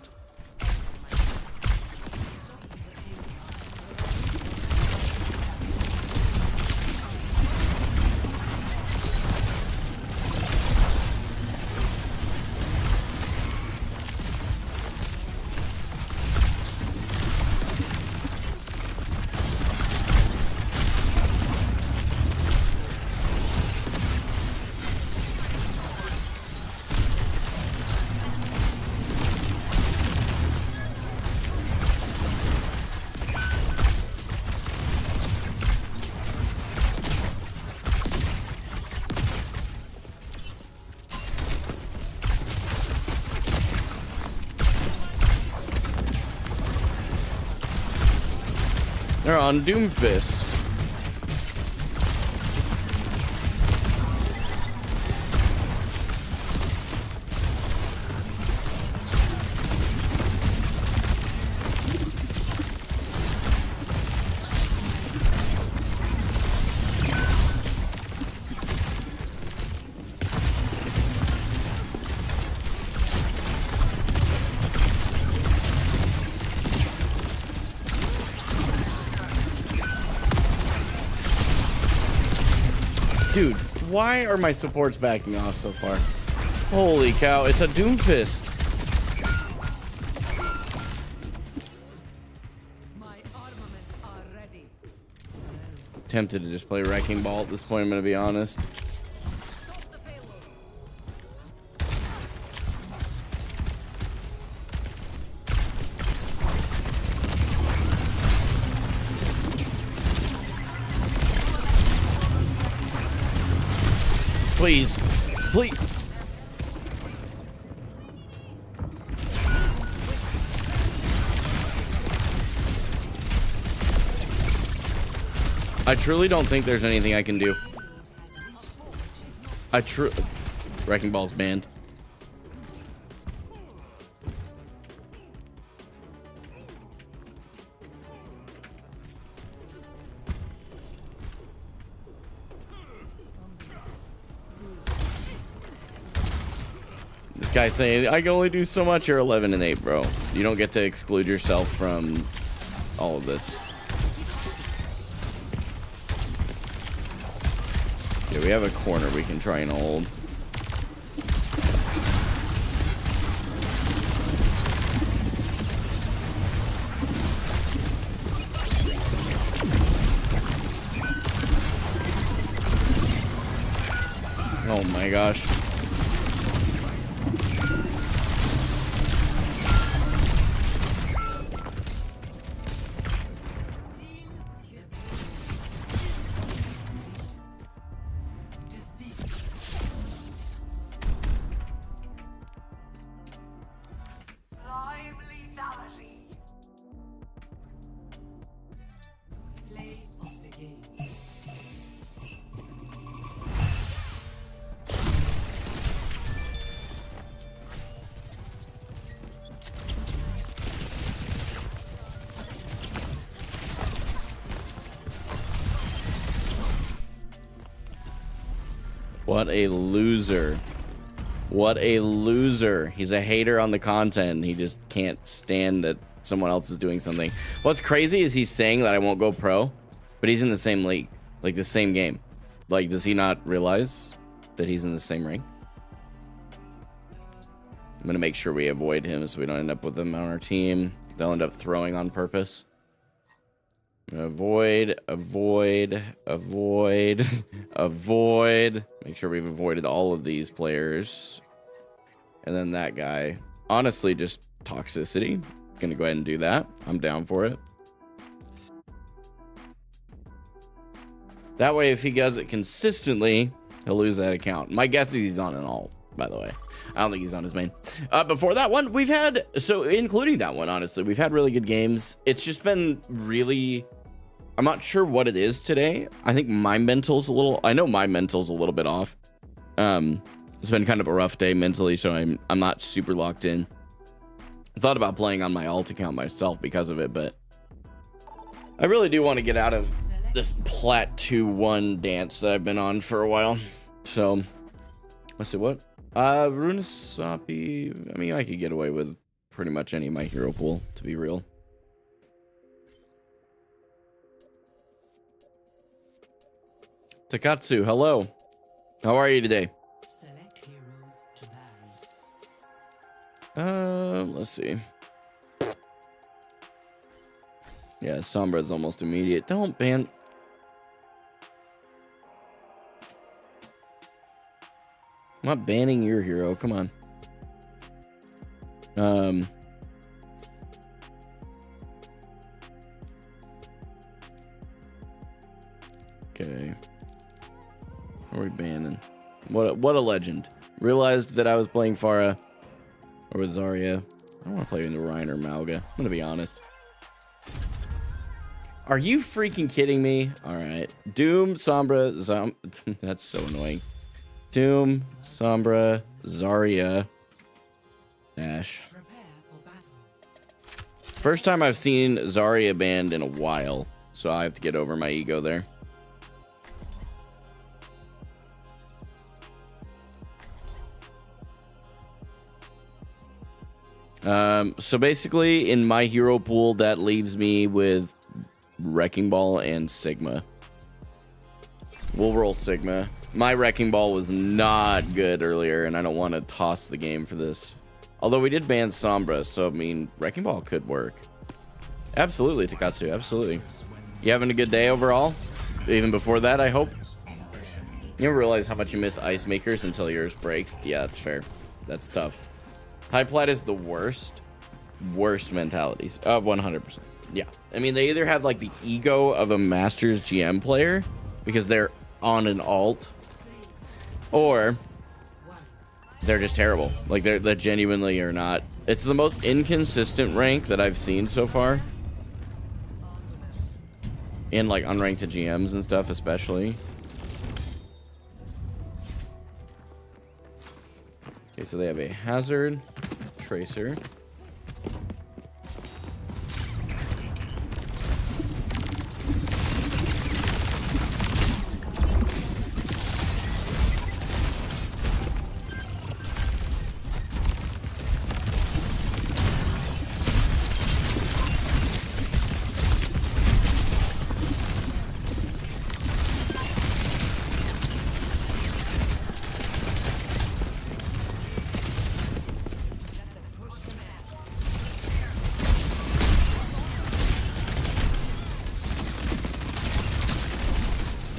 They're on Doomfist. Dude, why are my supports backing off so far? Holy cow, it's a Doomfist. My armaments are ready. Tempted to just play Wrecking Ball at this point, I'm gonna be honest. Stop the payload. Please. Please. I truly don't think there's anything I can do. Wrecking Ball's banned. This guy's saying, I can only do so much. You're 11 and 8, bro. You don't get to exclude yourself from all of this. Yeah, we have a corner we can try and hold. Oh my gosh. What a loser. What a loser. He's a hater on the content. He just can't stand that someone else is doing something. What's crazy is he's saying that I won't go pro, but he's in the same league, like the same game. Like, does he not realize that he's in the same ring? I'm going to make sure we avoid him so we don't end up with him on our team. They'll end up throwing on purpose. Avoid, avoid, avoid, avoid. Make sure we've avoided all of these players. And then that guy. Honestly, just toxicity. Gonna go ahead and do that. I'm down for it. That way, if he does it consistently, he'll lose that account. My guess is he's on an alt, by the way. I don't think he's on his main. Before that one, we've had, so including that one, honestly, we've had really good games. It's just been really, I'm not sure what it is today. I think my mental's a little, I know my mental's a little bit off. It's been kind of a rough day mentally, so I'm not super locked in. I thought about playing on my alt account myself because of it, but I really do want to get out of this Plat 2-1 dance that I've been on for a while. So, let's see what? Runasapi, I mean, I could get away with pretty much any of my hero pool, to be real. Takatsu, hello. How are you today? Select heroes to ban. Let's see. Yeah, Sombra's almost immediate. Don't ban. I'm not banning your hero. Come on. Okay. What are we banning? What a legend. Realized that I was playing Pharah or with Zarya. I don't want to play into Ryan or Malga. I'm gonna be honest. Are you freaking kidding me? All right. Doom, Sombra, that's so annoying. Doom, Sombra, Zarya, Dash. Prepare for battle. First time I've seen Zarya banned in a while, so I have to get over my ego there. So basically, in my hero pool, that leaves me with Wrecking Ball and Sigma. We'll roll Sigma. My Wrecking Ball was not good earlier, and I don't want to toss the game for this. Although we did ban Sombra, so I mean, Wrecking Ball could work. Absolutely, Takatsu, absolutely. You having a good day overall? Even before that, I hope? You never realize how much you miss ice makers until yours breaks. Yeah, that's fair. That's tough. High Plat is the worst mentalities. 100%. Yeah. I mean, they either have like the ego of a Masters GM player because they're on an alt, or they're just terrible. Like they genuinely are not. It's the most inconsistent rank that I've seen so far. In like unranked GMs and stuff, especially. Okay, so they have a Hazard, Tracer.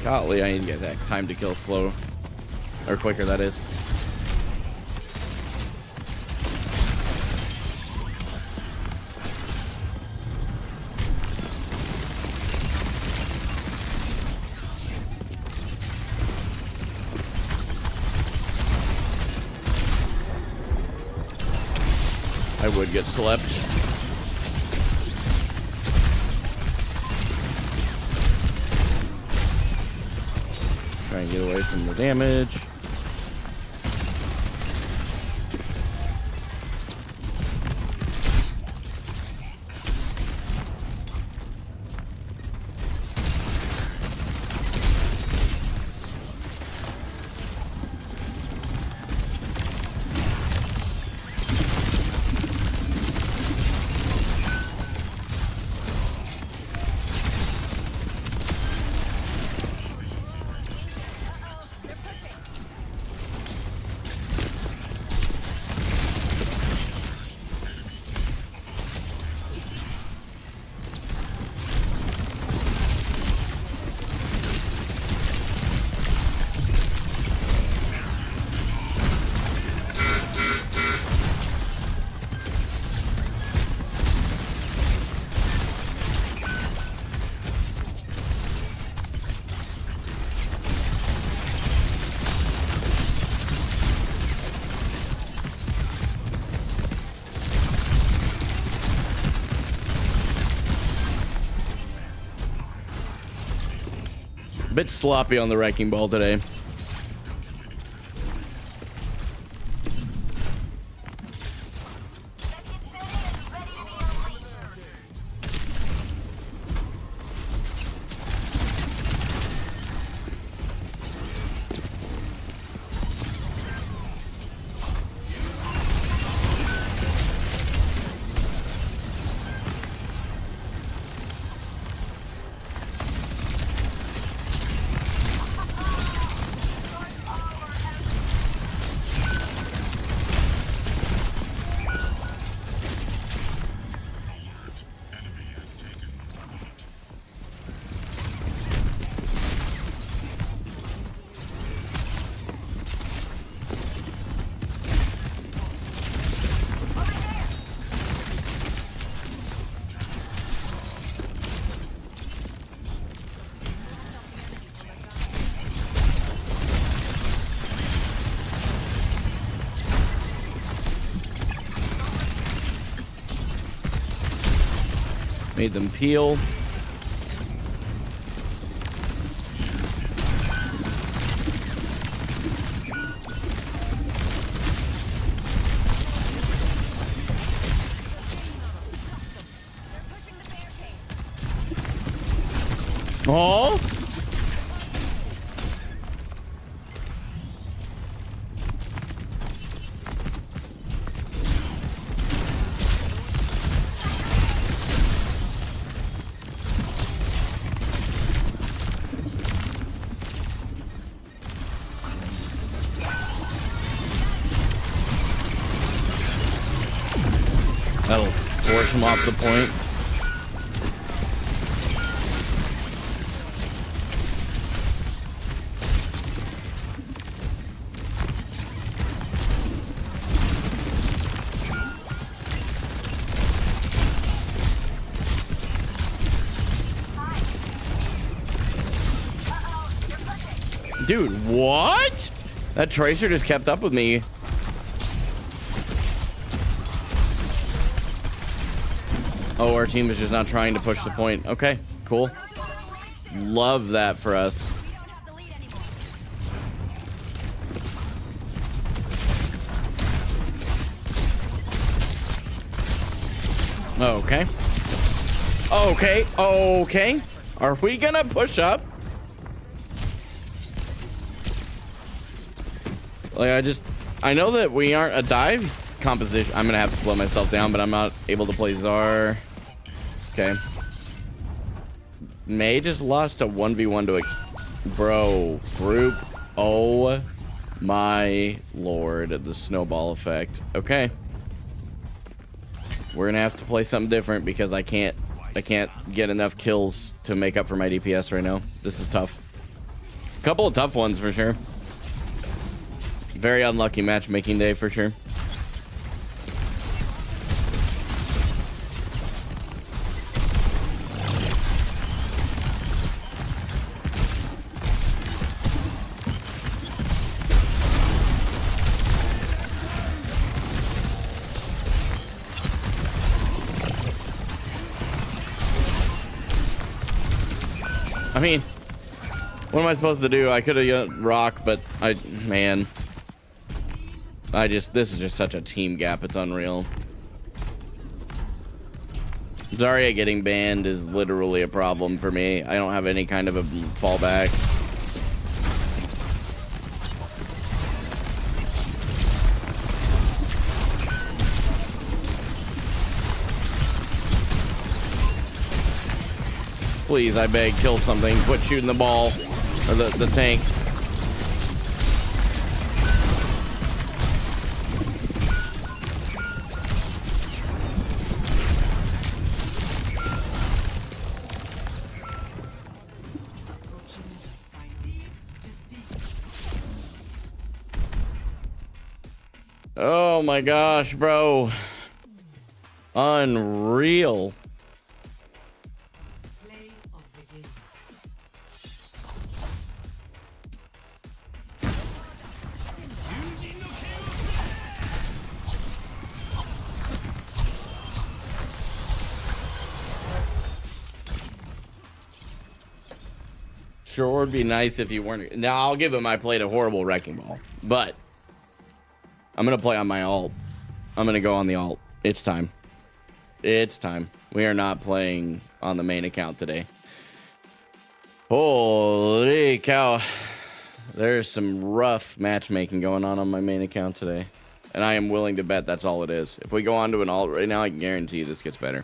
Golly, I need to get that time to kill slow. Or quicker, that is. I would get slept. Try and get away from the damage. A bit sloppy on the Wrecking Ball today. Made them peel. Oh. That'll force him off the point. Dude, what? That Tracer just kept up with me. Oh, our team is just not trying to push the point. Okay, cool. Love that for us. Okay. Okay, okay. Are we gonna push up? Like, I know that we aren't a dive composition. I'm gonna have to slow myself down, but I'm not able to play Czar. Okay. May just lost a 1v1 to a bro group. Oh my lord, the snowball effect. Okay. We're gonna have to play something different because I can't get enough kills to make up for my DPS right now. This is tough. Couple of tough ones for sure. Very unlucky matchmaking day for sure. I mean, what am I supposed to do? I could have rock, but man. This is just such a team gap. It's unreal. Zarya getting banned is literally a problem for me. I don't have any kind of a fallback. Please, I beg, kill something. Quit shooting the ball. Or the tank. Oh my gosh, bro. Unreal. Play of the game. Sure would be nice if you weren't. Now, I'll give him I played a horrible Wrecking Ball, but I'm going to play on my alt. I'm going to go on the alt. It's time. It's time. We are not playing on the main account today. Holy cow. There's some rough matchmaking going on my main account today. And I am willing to bet that's all it is. If we go on to an alt right now, I can guarantee you this gets better.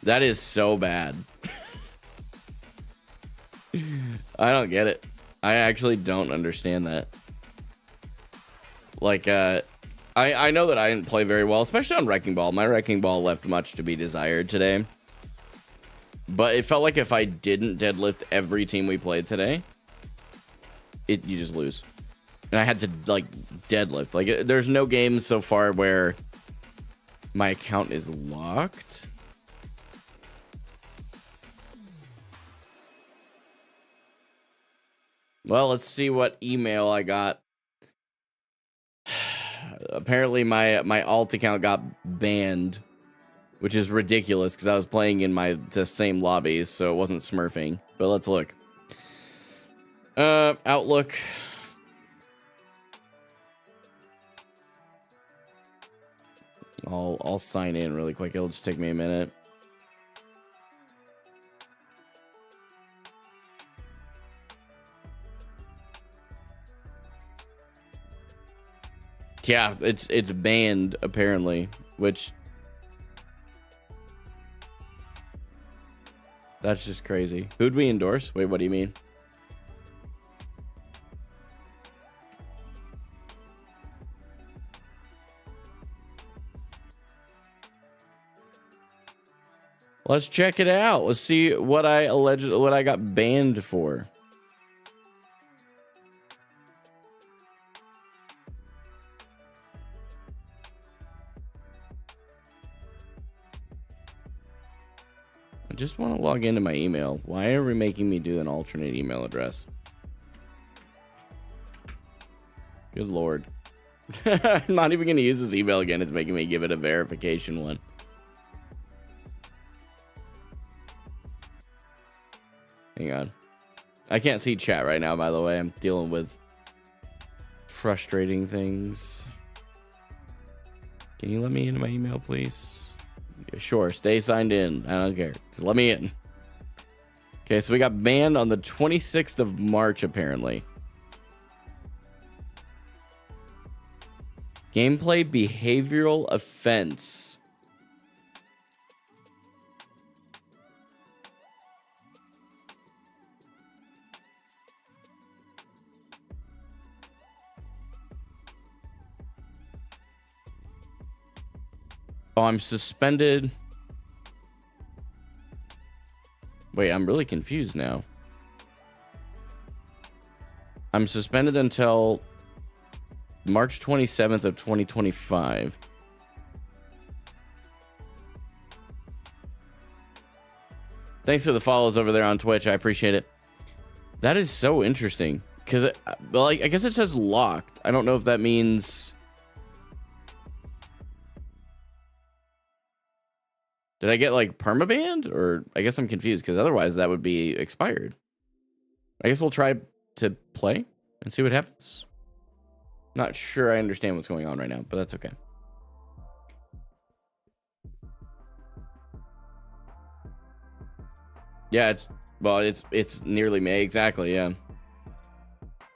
That is so bad. I don't get it. I actually don't understand that. Like, I know that I didn't play very well, especially on Wrecking Ball. My Wrecking Ball left much to be desired today. But it felt like if I didn't deadlift every team we played today, you just lose. And I had to, like, deadlift. Like, there's no game so far where my account is locked. Well, let's see what email I got. Apparently my alt account got banned, which is ridiculous because I was playing in the same lobbies, so it wasn't smurfing. But let's look. Outlook. I'll sign in really quick. It'll just take me a minute. Yeah, it's banned apparently, which that's just crazy. Who'd we endorse? Wait, what do you mean? Let's check it out. Let's see what I got banned for. I just want to log into my email. Why are we making me do an alternate email address? Good Lord. I'm not even going to use this email again. It's making me give it a verification one. Hang on. I can't see chat right now, by the way. I'm dealing with frustrating things. Can you let me into my email, please? Sure, stay signed in. I don't care. Just let me in. Okay, so we got banned on the 26th of March, apparently. Gameplay behavioral offense. Oh, I'm suspended. Wait, I'm really confused now. I'm suspended until March 27th of 2025. Thanks for the follows over there on Twitch. I appreciate it. That is so interesting. Because, well, I guess it says locked. I don't know if that means... Did I get like permabanned? Or I guess I'm confused because otherwise that would be expired. I guess we'll try to play and see what happens. Not sure I understand what's going on right now, but that's okay. Yeah, it's nearly May. Exactly, yeah.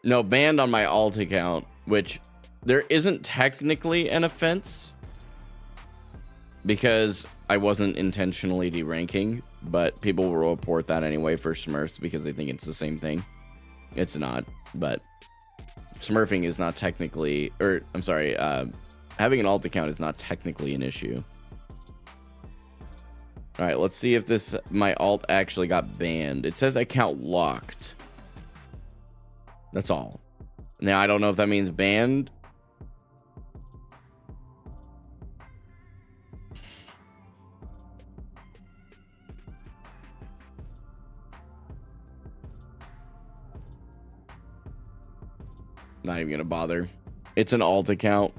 No, banned on my alt account, which there isn't technically an offense because I wasn't intentionally deranking, but people will report that anyway for Smurfs because they think it's the same thing. It's not, but Smurfing is not technically, or I'm sorry, having an alt account is not technically an issue. All right, let's see if my alt actually got banned. It says account locked. That's all. Now, I don't know if that means banned. Not even gonna bother. It's an alt account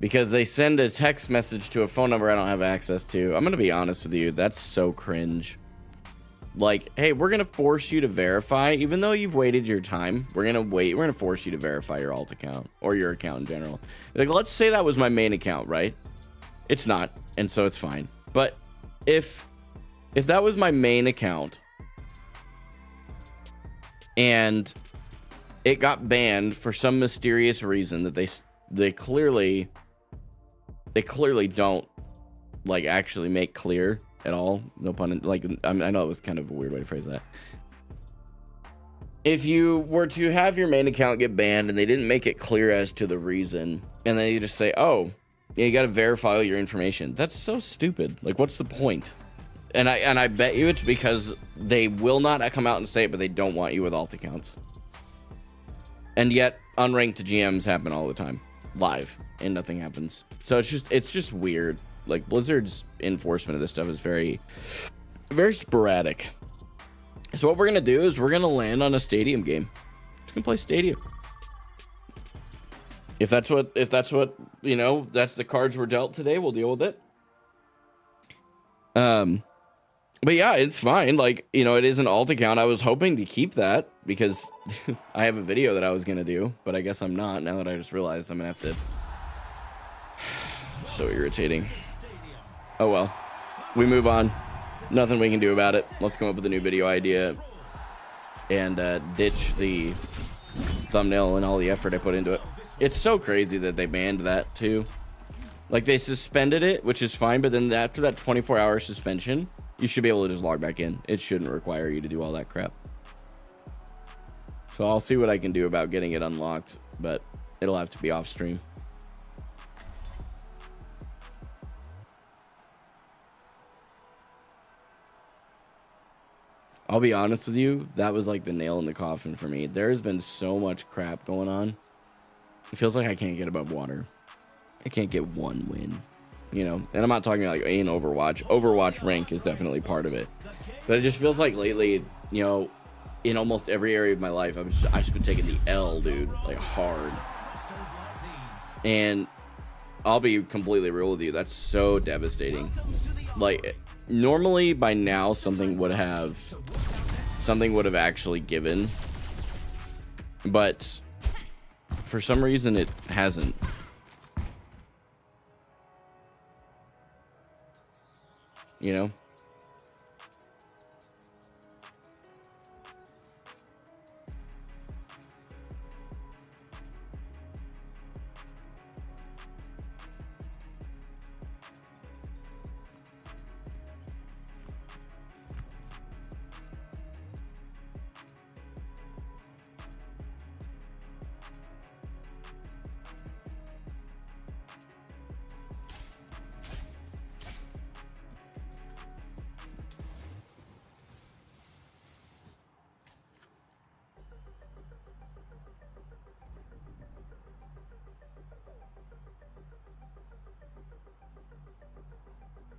because they send a text message to a phone number I don't have access to. I'm gonna be honest with you, that's so cringe. Like, hey, we're gonna force you to verify, even though you've waited your time. We're gonna force you to verify your alt account or your account in general. Like, let's say that was my main account, right? It's not, and so it's fine. But if that was my main account and it got banned for some mysterious reason that they clearly don't like actually make clear at all. No pun. Like, I know it was kind of a weird way to phrase that. If you were to have your main account get banned and they didn't make it clear as to the reason, and then you just say, "Oh, yeah, you got to verify all your information," that's so stupid. Like, what's the point? And I bet you it's because they will not come out and say it, but they don't want you with alt accounts. And yet, unranked GMs happen all the time, live, and nothing happens. So it's just weird. Like, Blizzard's enforcement of this stuff is very, very sporadic. So what we're gonna do is we're gonna land on a stadium game. We're gonna play stadium. If that's what you know, that's the cards we're dealt today. We'll deal with it. But yeah, it's fine. Like, you know, it is an alt account. I was hoping to keep that because I have a video that I was going to do, but I guess I'm not now that I just realized I'm going to have to. So irritating. Oh, well, we move on. Nothing we can do about it. Let's come up with a new video idea and ditch the thumbnail and all the effort I put into it. It's so crazy that they banned that too. Like, they suspended it, which is fine, but then after that 24-hour suspension, you should be able to just log back in. It shouldn't require you to do all that crap. So I'll see what I can do about getting it unlocked, but it'll have to be off stream. I'll be honest with you, that was like the nail in the coffin for me. There's been so much crap going on. It feels like I can't get above water. I can't get one win, you know? And I'm not talking like in Overwatch. Overwatch rank is definitely part of it. But it just feels like lately, you know, in almost every area of my life, I've just been taking the L, dude, like hard. And I'll be completely real with you. That's so devastating. Like, normally by now something would have actually given, but for some reason it hasn't. You know?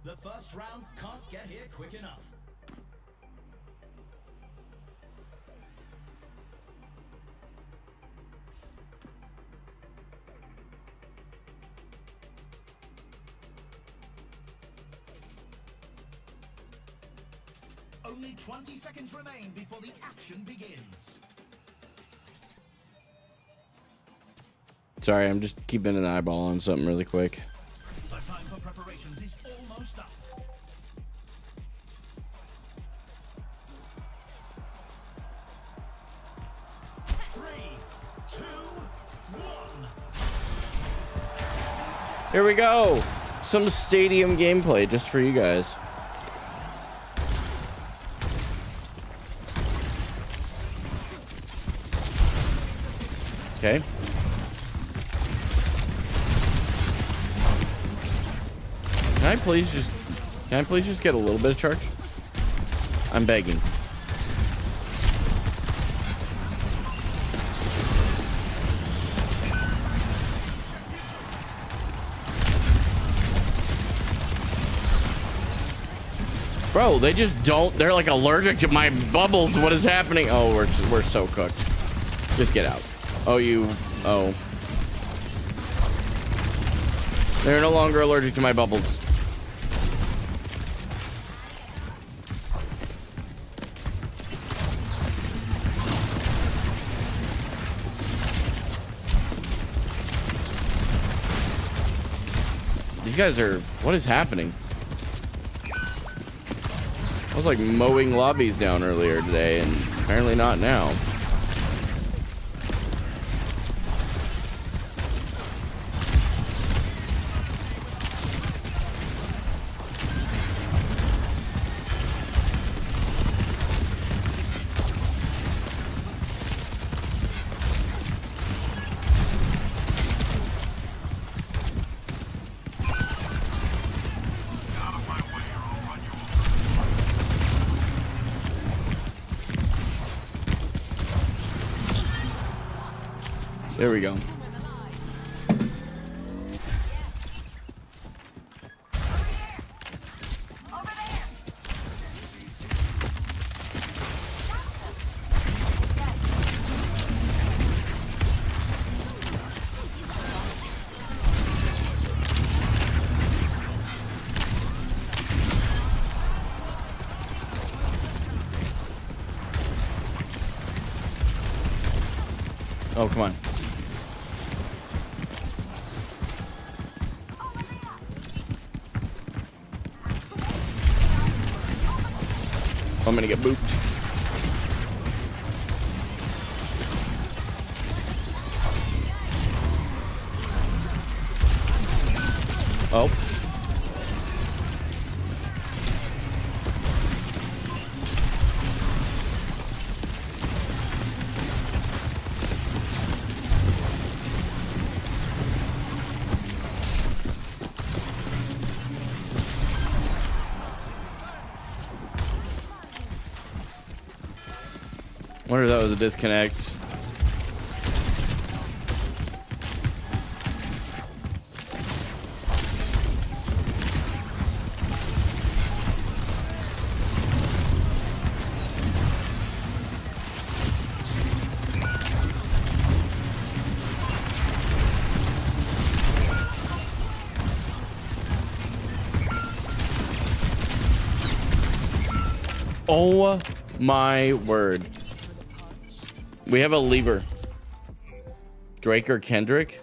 The first round can't get here quick enough. Only 20 seconds remain before the action begins. Sorry, I'm just keeping an eyeball on something really quick. The time for preparations is almost up. Three, two, one. Here we go. Some stadium gameplay just for you guys. Okay. Can I please just get a little bit of charge? I'm begging. Bro, they just don't. They're like allergic to my bubbles. What is happening? Oh, we're so cooked. Just get out. Oh, oh. They're no longer allergic to my bubbles. These guys are... What is happening? I was like mowing lobbies down earlier today, and apparently not now. There we go. Oh, come on. I'm gonna get booped. Oh. Wonder if that was a disconnect. Oh my word. We have a lever. Drake or Kendrick?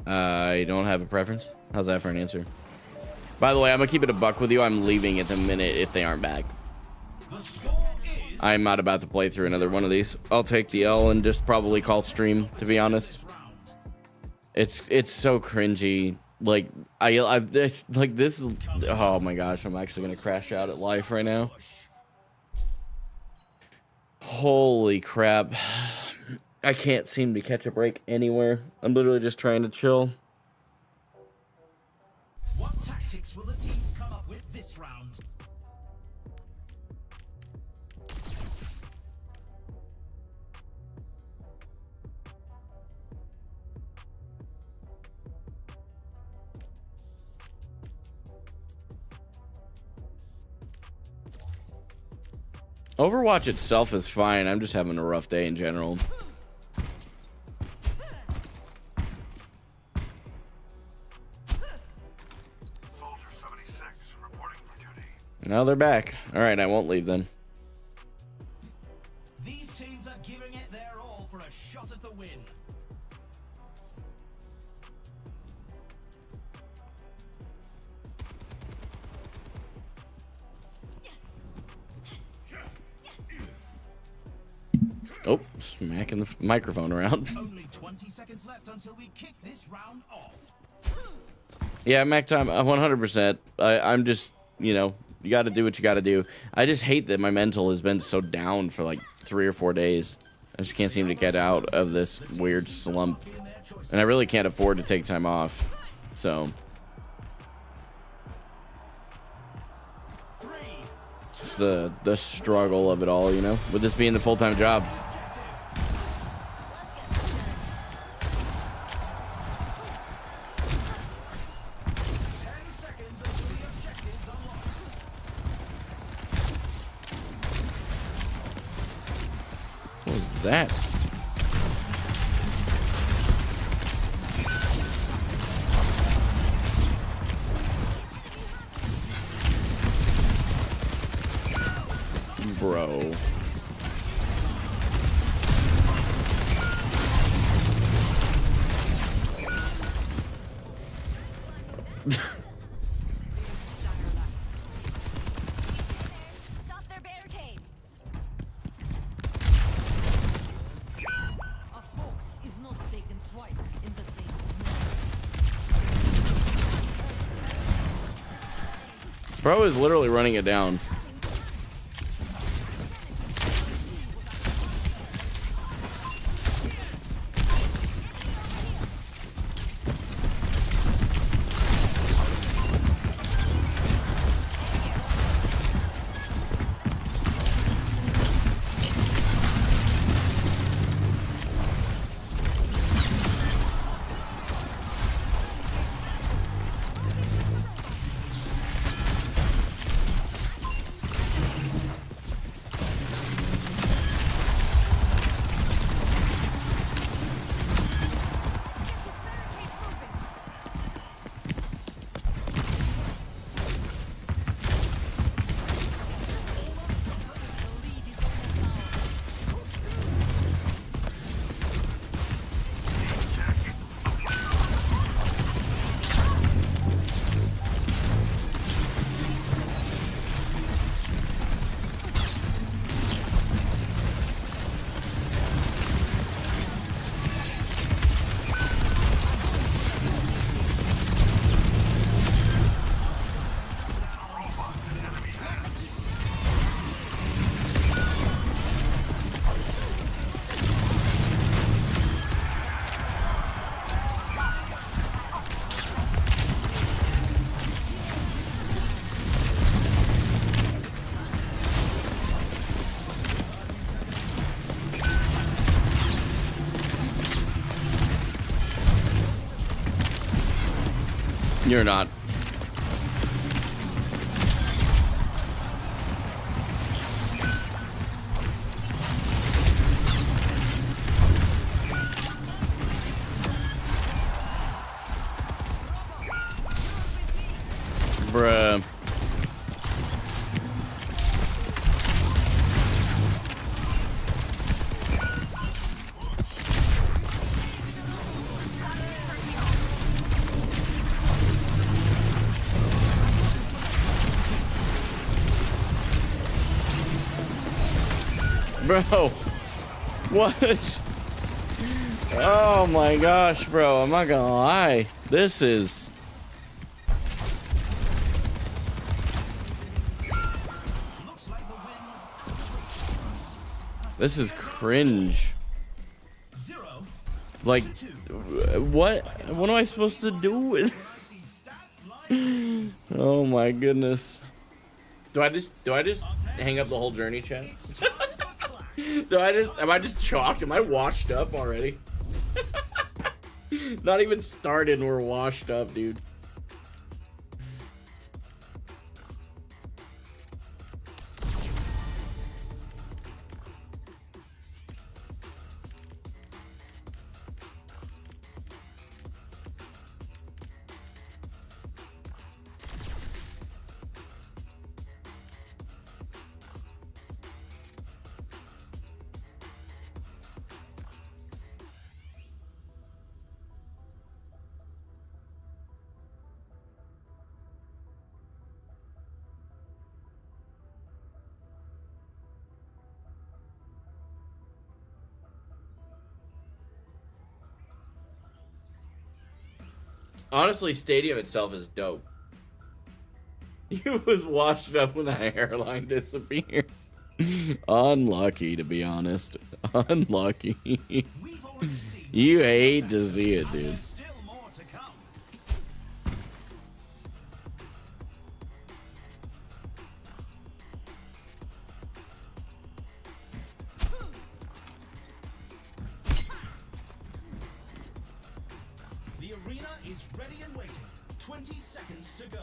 I don't have a preference. How's that for an answer? By the way, I'm gonna keep it a buck with you. I'm leaving at the minute if they aren't back. I'm not about to play through another one of these. I'll take the L and just probably call stream, to be honest. It's so cringy. Like it's like this is, oh my gosh, I'm actually gonna crash out at life right now. Holy crap. I can't seem to catch a break anywhere. I'm literally just trying to chill. What tactics will the teams come up with this round? Overwatch itself is fine. I'm just having a rough day in general. Soldier 76 reporting for duty. Now they're back. All right, I won't leave then. These teams are giving it their all for a shot at the win. Oh, smacking the microphone around. Only 20 seconds left until we kick this round off. Yeah, Mac time, 100%. I'm just, you know, you got to do what you got to do. I just hate that my mental has been so down for like 3 or 4 days. I just can't seem to get out of this weird slump. And I really can't afford to take time off. So. It's the struggle of it all, you know, with this being the full-time job. What was that? Bro. Stop their barricade. A fox is not taken twice in the same smell. Bro is literally running it down. You're not. Bruh. Bro, what? Oh my gosh, bro, I'm not gonna lie. This is... This is cringe. Like, what am I supposed to do with? Oh my goodness. Do I just hang up the whole journey, chat? Am I just chalked? Am I washed up already? Not even started and we're washed up, dude. Honestly, Stadium itself is dope. He was washed up when the hairline disappeared. Unlucky, to be honest. Unlucky. You hate to see it, dude. The arena is ready and waiting. 20 seconds to go.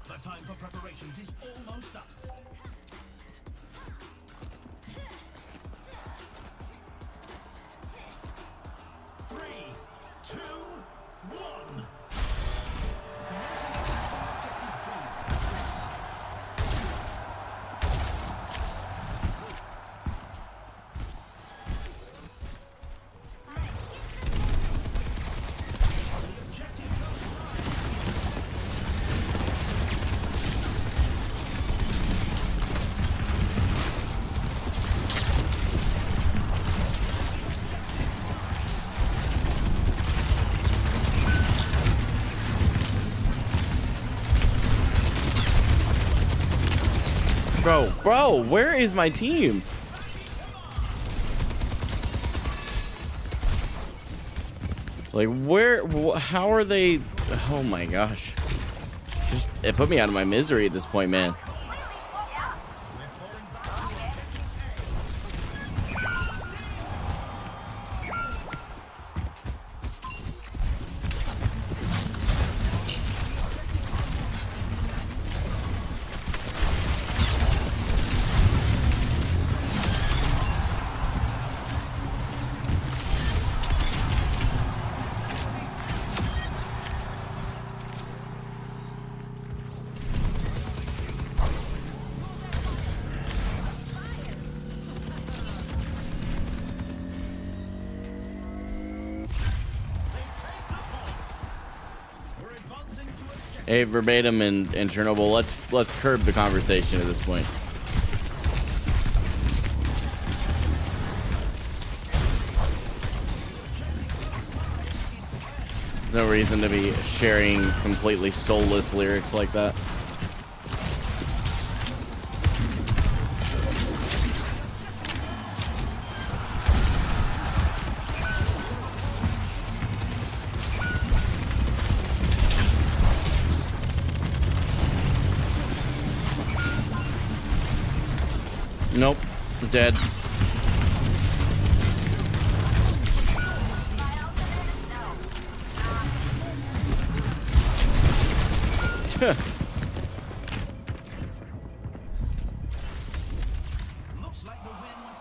The time for preparations is almost up. Three, two, one. Bro, where is my team? Like, how are they? Oh my gosh. It put me out of my misery at this point, man. Hey, Verbatim and Chernobyl, let's curb the conversation at this point. No reason to be sharing completely soulless lyrics like that. Nope. dead. Looks like the win was.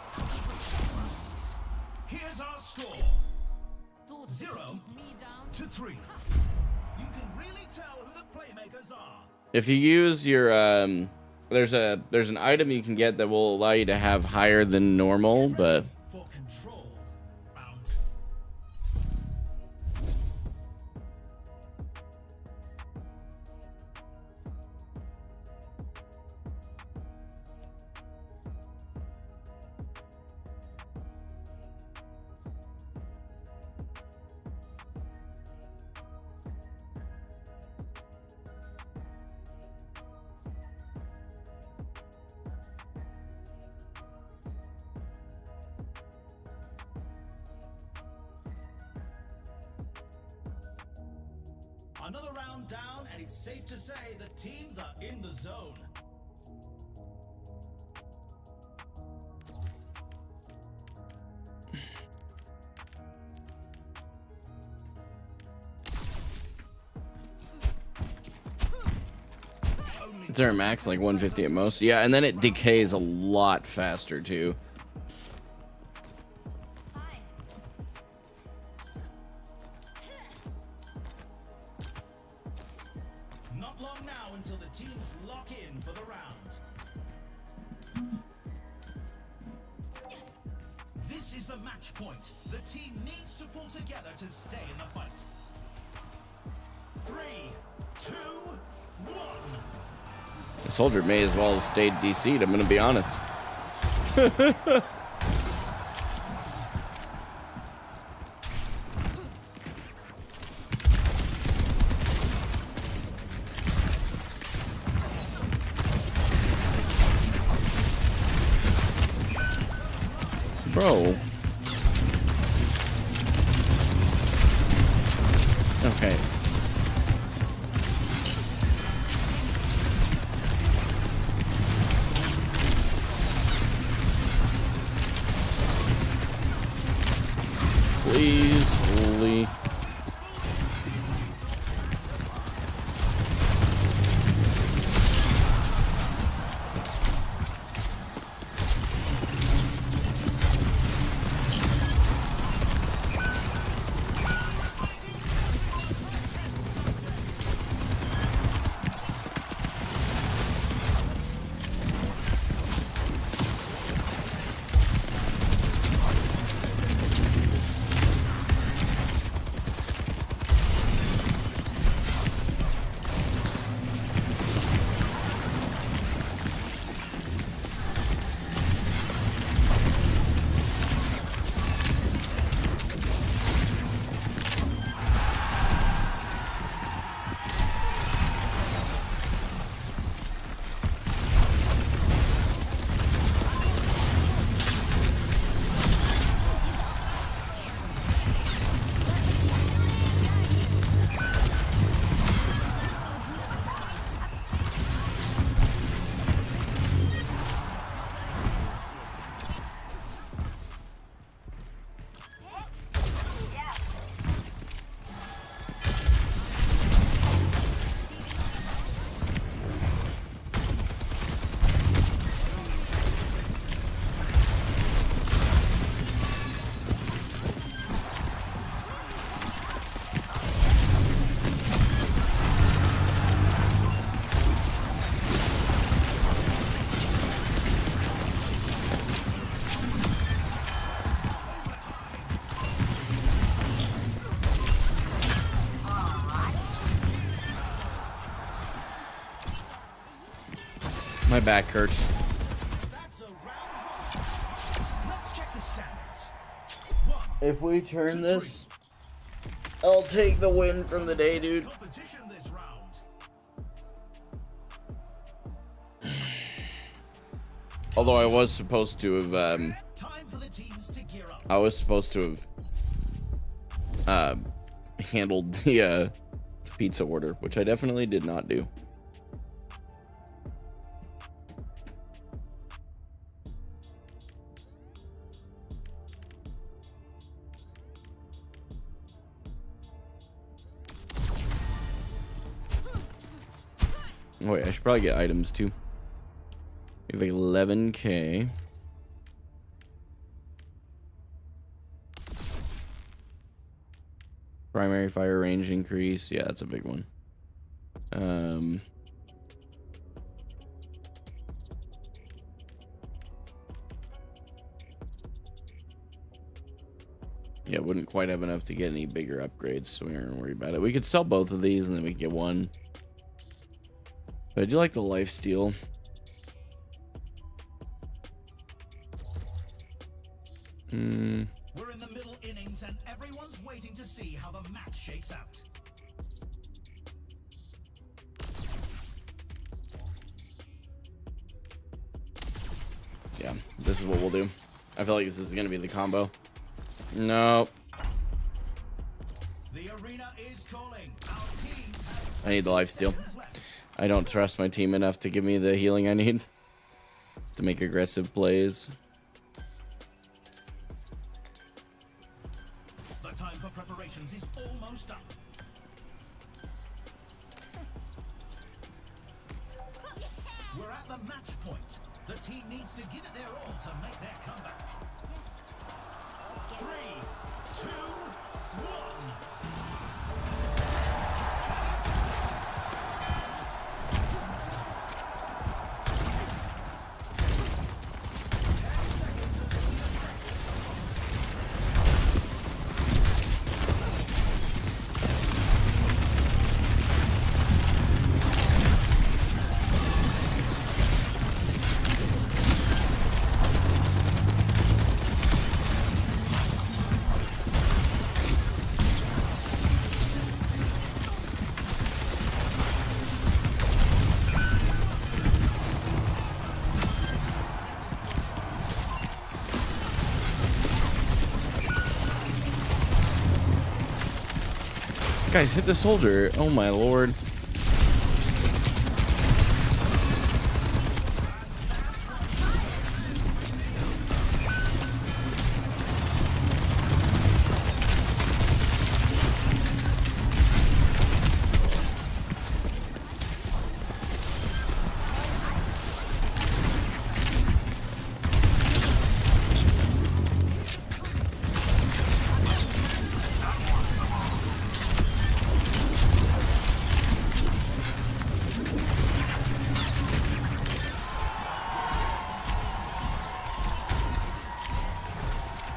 Here's our score. Thought 0 keep me down. to 3. You can really tell who the playmakers are. If you use your there's an item you can get that will allow you to have higher than normal, but For control. Round. Another round down, and it's safe to say the teams are in the zone. it's our max like 150 at most. Yeah, and then it decays a lot faster too. Hi. Not long now until the teams lock in for the round. This is the match point. The team needs to pull together to stay in the fight. 3, 2, 1. The soldier may as well have stayed DC'd, I'm gonna be honest. Bro. Okay. Please, holy. My back hurts. That's a round 1. Let's check the standings. 1. If we turn this, I'll take the win from the day, dude. Competition this round. Although I was supposed to have, Time for the teams to gear up. I was supposed to have, handled the, pizza order, which I definitely did not do. Oh, wait, I should probably get items too. We have 11K. Primary fire range increase. Yeah, that's a big one. Yeah, wouldn't quite have enough to get any bigger upgrades, so we aren't worried about it. We could sell both of these and then we could get one. But I do like the lifesteal. We're in the middle innings and everyone's waiting to see how the match shakes out. Yeah, this is what we'll do. I feel like this is going to be the combo. No. The arena is calling. Our teams have I need the lifesteal. left. I don't trust my team enough to give me the healing I need to make aggressive plays. The time for preparations is almost up. We're at the match point. The team needs to give it their all to make their comeback. 3, 2, 1. Guys, hit the soldier. Oh my lord.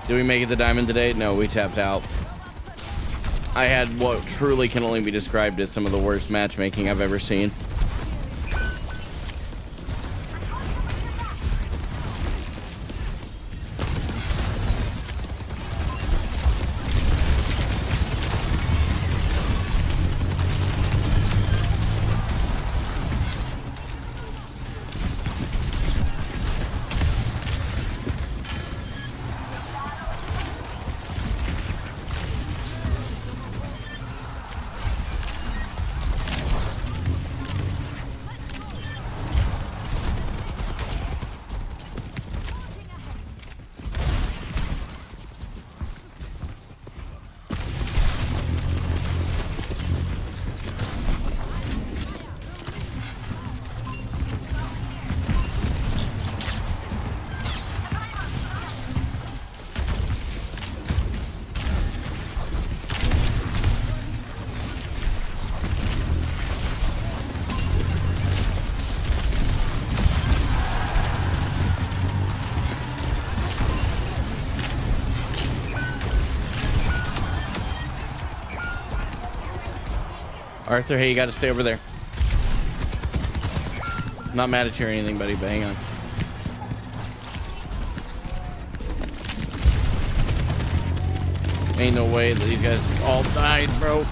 Did we make it to diamond today? No, we tapped out. I had what truly can only be described as some of the worst matchmaking I've ever seen. Arthur, hey, you gotta stay over there. Not mad at you or anything, buddy, but hang on. Ain't no way that these guys all died, bro.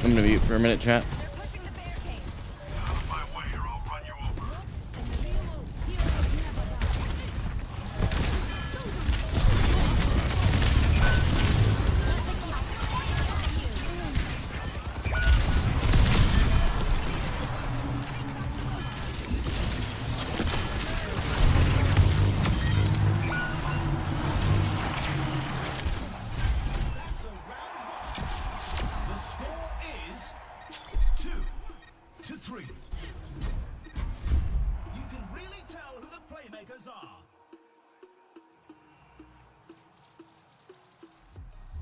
I'm gonna mute for a minute, chat. Pushing the barricade. Out of my way or I'll run you over. You can really tell who the playmakers are.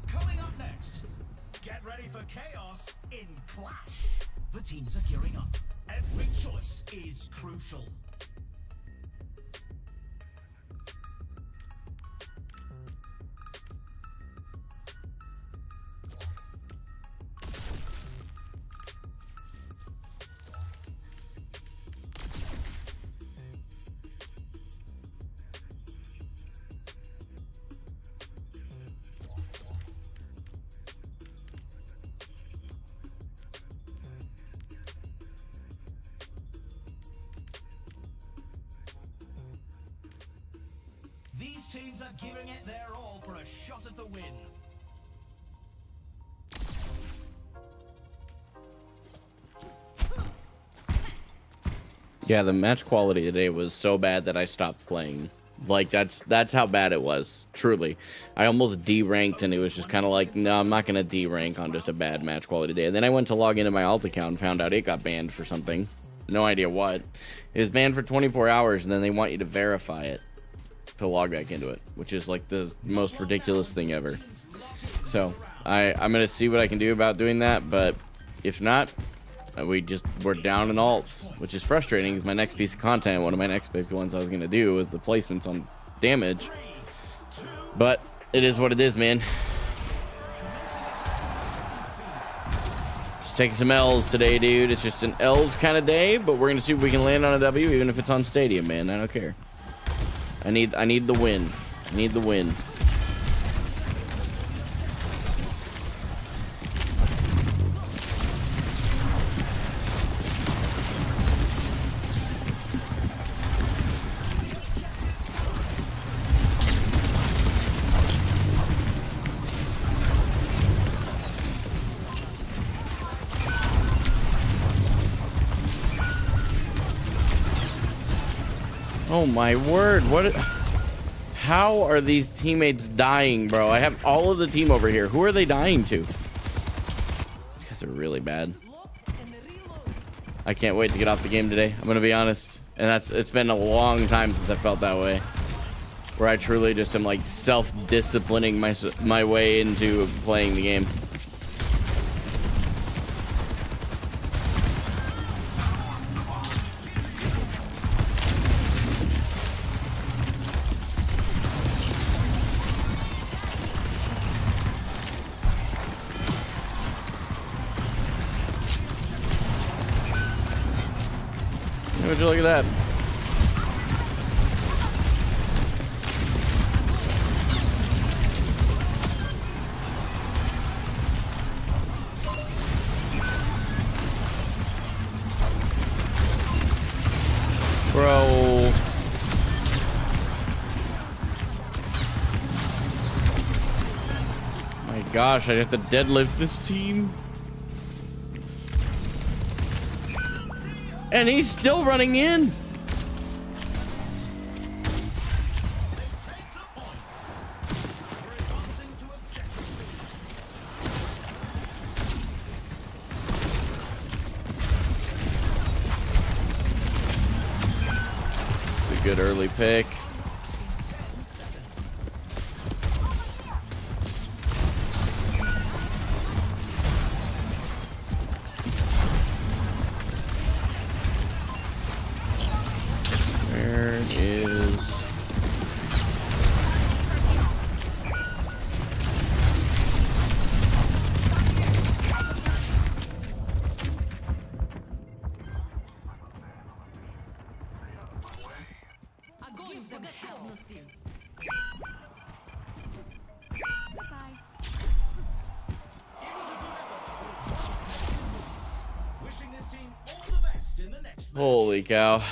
Coming up next, get ready for chaos in Clash. The teams are gearing up. Every choice is crucial. These teams are giving it their all for a shot at the win. Yeah, the match quality today was so bad that I stopped playing. Like, that's how bad it was, truly. I almost D-ranked, and it was just kind of like, no, I'm not going to D-rank on just a bad match quality day. And then I went to log into my alt account and found out it got banned for something. No idea what. It was banned for 24 hours, and then they want you to verify it to log back into it, which is like the most ridiculous thing ever. So, I'm going to see what I can do about doing that, but if not, we're down in alts, which is frustrating because my next piece of content, one of my next big ones I was going to do was the placements on damage. But it is what it is, man. Just taking some L's today, dude. It's just an L's kind of day, but we're going to see if we can land on a W, even if it's on Stadium, man. I don't care. I need the win. I need the win. Oh my word, what? How are these teammates dying, bro? I have all of the team over here. Who are they dying to? These guys are really bad. I can't wait to get off the game today, I'm gonna be honest. And it's been a long time since I felt that way. Where I truly just am like self-disciplining my way into playing the game. Would you look at that? Bro. My gosh, I have to deadlift this team. And he's still running in. It's a good early pick. Holy cow.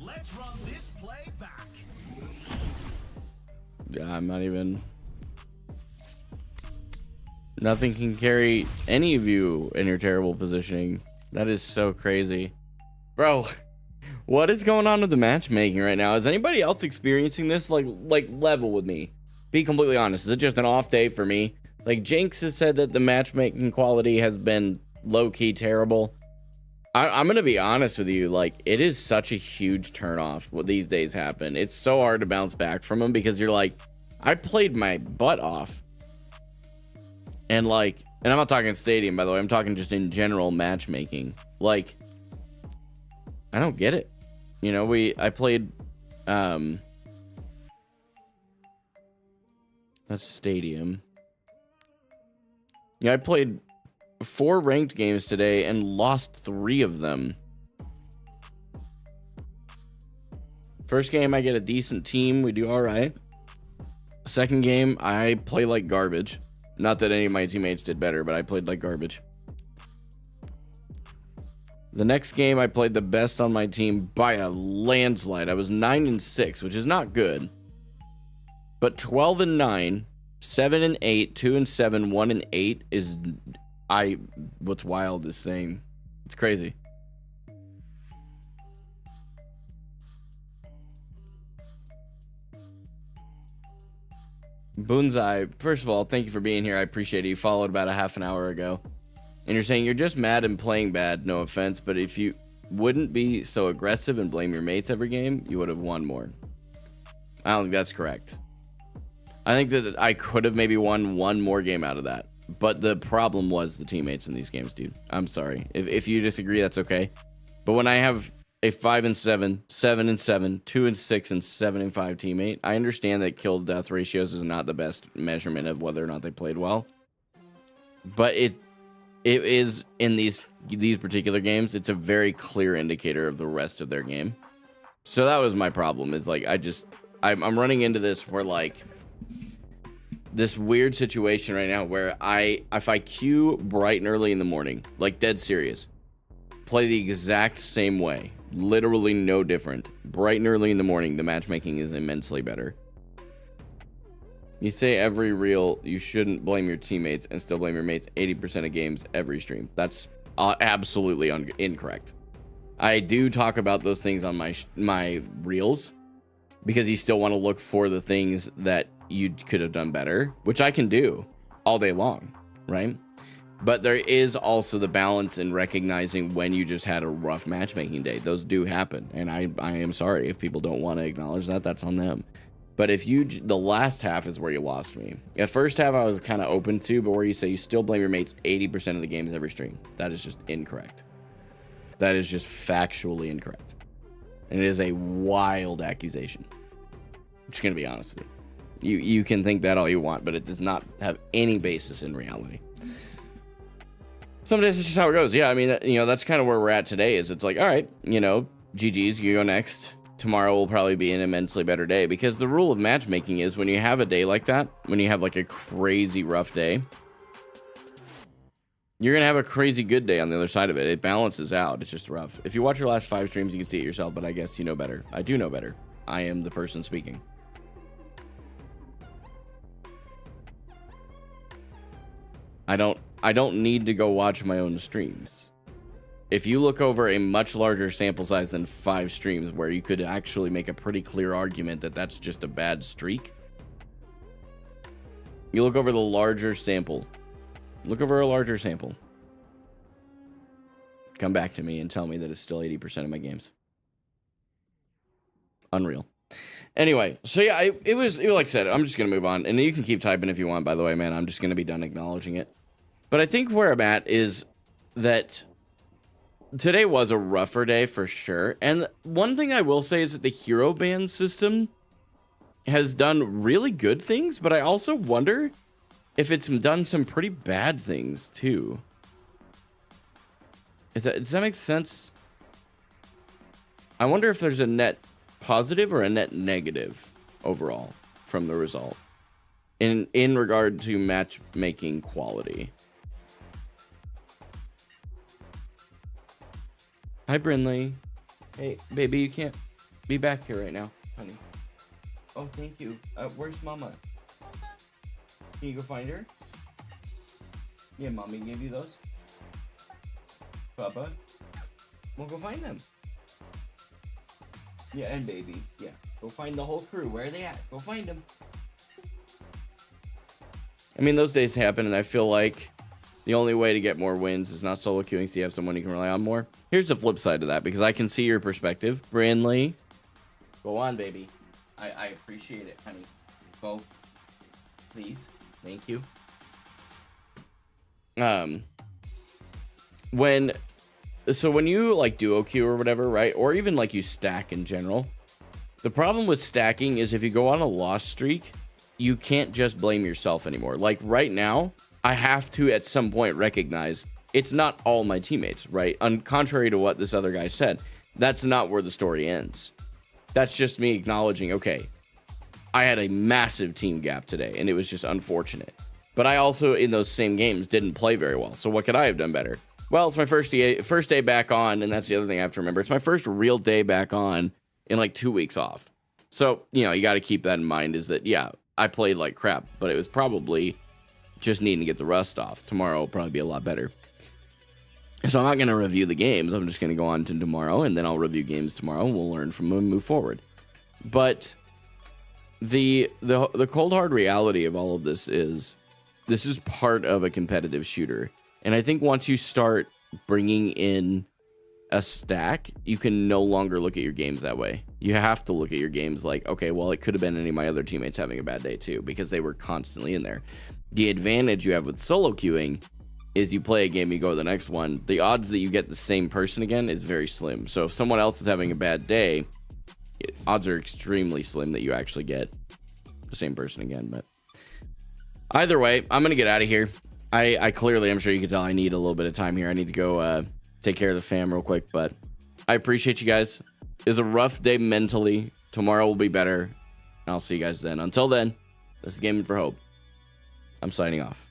Let's run this play back. Yeah, I'm not even... Nothing can carry any of you in your terrible positioning. That is so crazy. Bro, What is going on with the matchmaking right now? Is anybody else experiencing this? Like level with me. Be completely honest. Is it just an off day for me? Like Jinx has said that the matchmaking quality has been low-key terrible. I'm gonna be honest with you. Like, it is such a huge turnoff what these days happen. It's so hard to bounce back from them because you're like, I played my butt off. And like, and I'm not talking stadium, by the way. I'm talking just in general matchmaking. Like, I don't get it. You know, I played, that's stadium. Yeah, I played 4 ranked games today and lost 3 of them. First game, I get a decent team. We do all right. Second game, I play like garbage. Not that any of my teammates did better, but I played like garbage. The next game, I played the best on my team by a landslide. I was 9-6, which is not good. But 12-9, 7-8, 2-7, 1-8 is what's wild is saying. It's crazy. Boonzai, first of all, thank you for being here. I appreciate it. You followed about a half an hour ago. And you're saying you're just mad and playing bad, no offense, but if you wouldn't be so aggressive and blame your mates every game, you would have won more. I don't think that's correct. I think that I could have maybe won one more game out of that. But the problem was the teammates in these games, dude. I'm sorry. If you disagree, that's okay. But when I have a 5-7, 7-7, 2-6, and 7-5 teammate, I understand that kill to death ratios is not the best measurement of whether or not they played well. But it is in these particular games, it's a very clear indicator of the rest of their game. So that was my problem, is like I'm running into this where like this weird situation right now where if I queue bright and early in the morning, like dead serious, play the exact same way, literally no different, bright and early in the morning, the matchmaking is immensely better. You say every reel, you shouldn't blame your teammates and still blame your mates 80% of games every stream. That's absolutely incorrect. I do talk about those things on my reels because you still want to look for the things that you could have done better, which I can do all day long, right? But there is also the balance in recognizing when you just had a rough matchmaking day. Those do happen, and I am sorry if people don't want to acknowledge that. That's on them. But if the last half is where you lost me. The first half I was kind of open to, but where you say you still blame your mates 80% of the games every stream, that is just incorrect. That is just factually incorrect. And it is a wild accusation. I'm just going to be honest with you. You can think that all you want, but it does not have any basis in reality. Some days it's just how it goes. Yeah, I mean, that's kind of where we're at today, is it's like, all right, GG's, you go next. Tomorrow will probably be an immensely better day, because the rule of matchmaking is when you have a day like that, when you have like a crazy rough day, you're going to have a crazy good day on the other side of it. It balances out. It's just rough. If you watch your last 5 streams, you can see it yourself, but I guess you know better. I do know better. I am the person speaking. I don't need to go watch my own streams. If you look over a much larger sample size than 5 streams where you could actually make a pretty clear argument that that's just a bad streak, you look over the larger sample. Look over a larger sample. Come back to me and tell me that it's still 80% of my games. Unreal. Anyway, so yeah, it was like I said, I'm just going to move on. And you can keep typing if you want, by the way, man. I'm just going to be done acknowledging it. But I think where I'm at is that today was a rougher day for sure. And one thing I will say is that the hero ban system has done really good things, but I also wonder if it's done some pretty bad things too. Does that make sense? I wonder if there's a net positive or a net negative overall from the result in regard to matchmaking quality. Hi, Brinley. Hey, baby, you can't be back here right now, honey. Oh, thank you. Where's Mama? Can you go find her? Yeah, Mommy gave you those. Bubba, we'll go find them. Yeah, and baby. Yeah. Go find the whole crew. Where are they at? Go find them. I mean, those days happen, and I feel like the only way to get more wins is not solo queuing, so you have someone you can rely on more. Here's the flip side of that, because I can see your perspective. Brandley. Go on, baby. I appreciate it, honey. Go. Please. Thank you. When you like duo queue or whatever, right? Or even like you stack in general. The problem with stacking is if you go on a loss streak, you can't just blame yourself anymore. Like right now, I have to at some point recognize it's not all my teammates, right? Contrary to what this other guy said, that's not where the story ends. That's just me acknowledging, okay, I had a massive team gap today, and it was just unfortunate. But I also, in those same games, didn't play very well. So what could I have done better? Well, it's my first day back on, and that's the other thing I have to remember. It's my first real day back on in like 2 weeks off. So, you know, you got to keep that in mind is that, yeah, I played like crap, but it was probably just needing to get the rust off. Tomorrow will probably be a lot better. So I'm not going to review the games. I'm just going to go on to tomorrow, and then I'll review games tomorrow, and we'll learn from them and move forward. But the cold hard reality of all of this is part of a competitive shooter. And I think once you start bringing in a stack, you can no longer look at your games that way. You have to look at your games like, okay, well, it could have been any of my other teammates having a bad day too, because they were constantly in there. The advantage you have with solo queuing is you play a game, you go to the next one. The odds that you get the same person again is very slim. So if someone else is having a bad day, odds are extremely slim that you actually get the same person again. But either way, I'm going to get out of here. I clearly, I'm sure you can tell, I need a little bit of time here. I need to go take care of the fam real quick, but I appreciate you guys. It was a rough day mentally. Tomorrow will be better. And I'll see you guys then. Until then, this is Gaming for Hope. I'm signing off.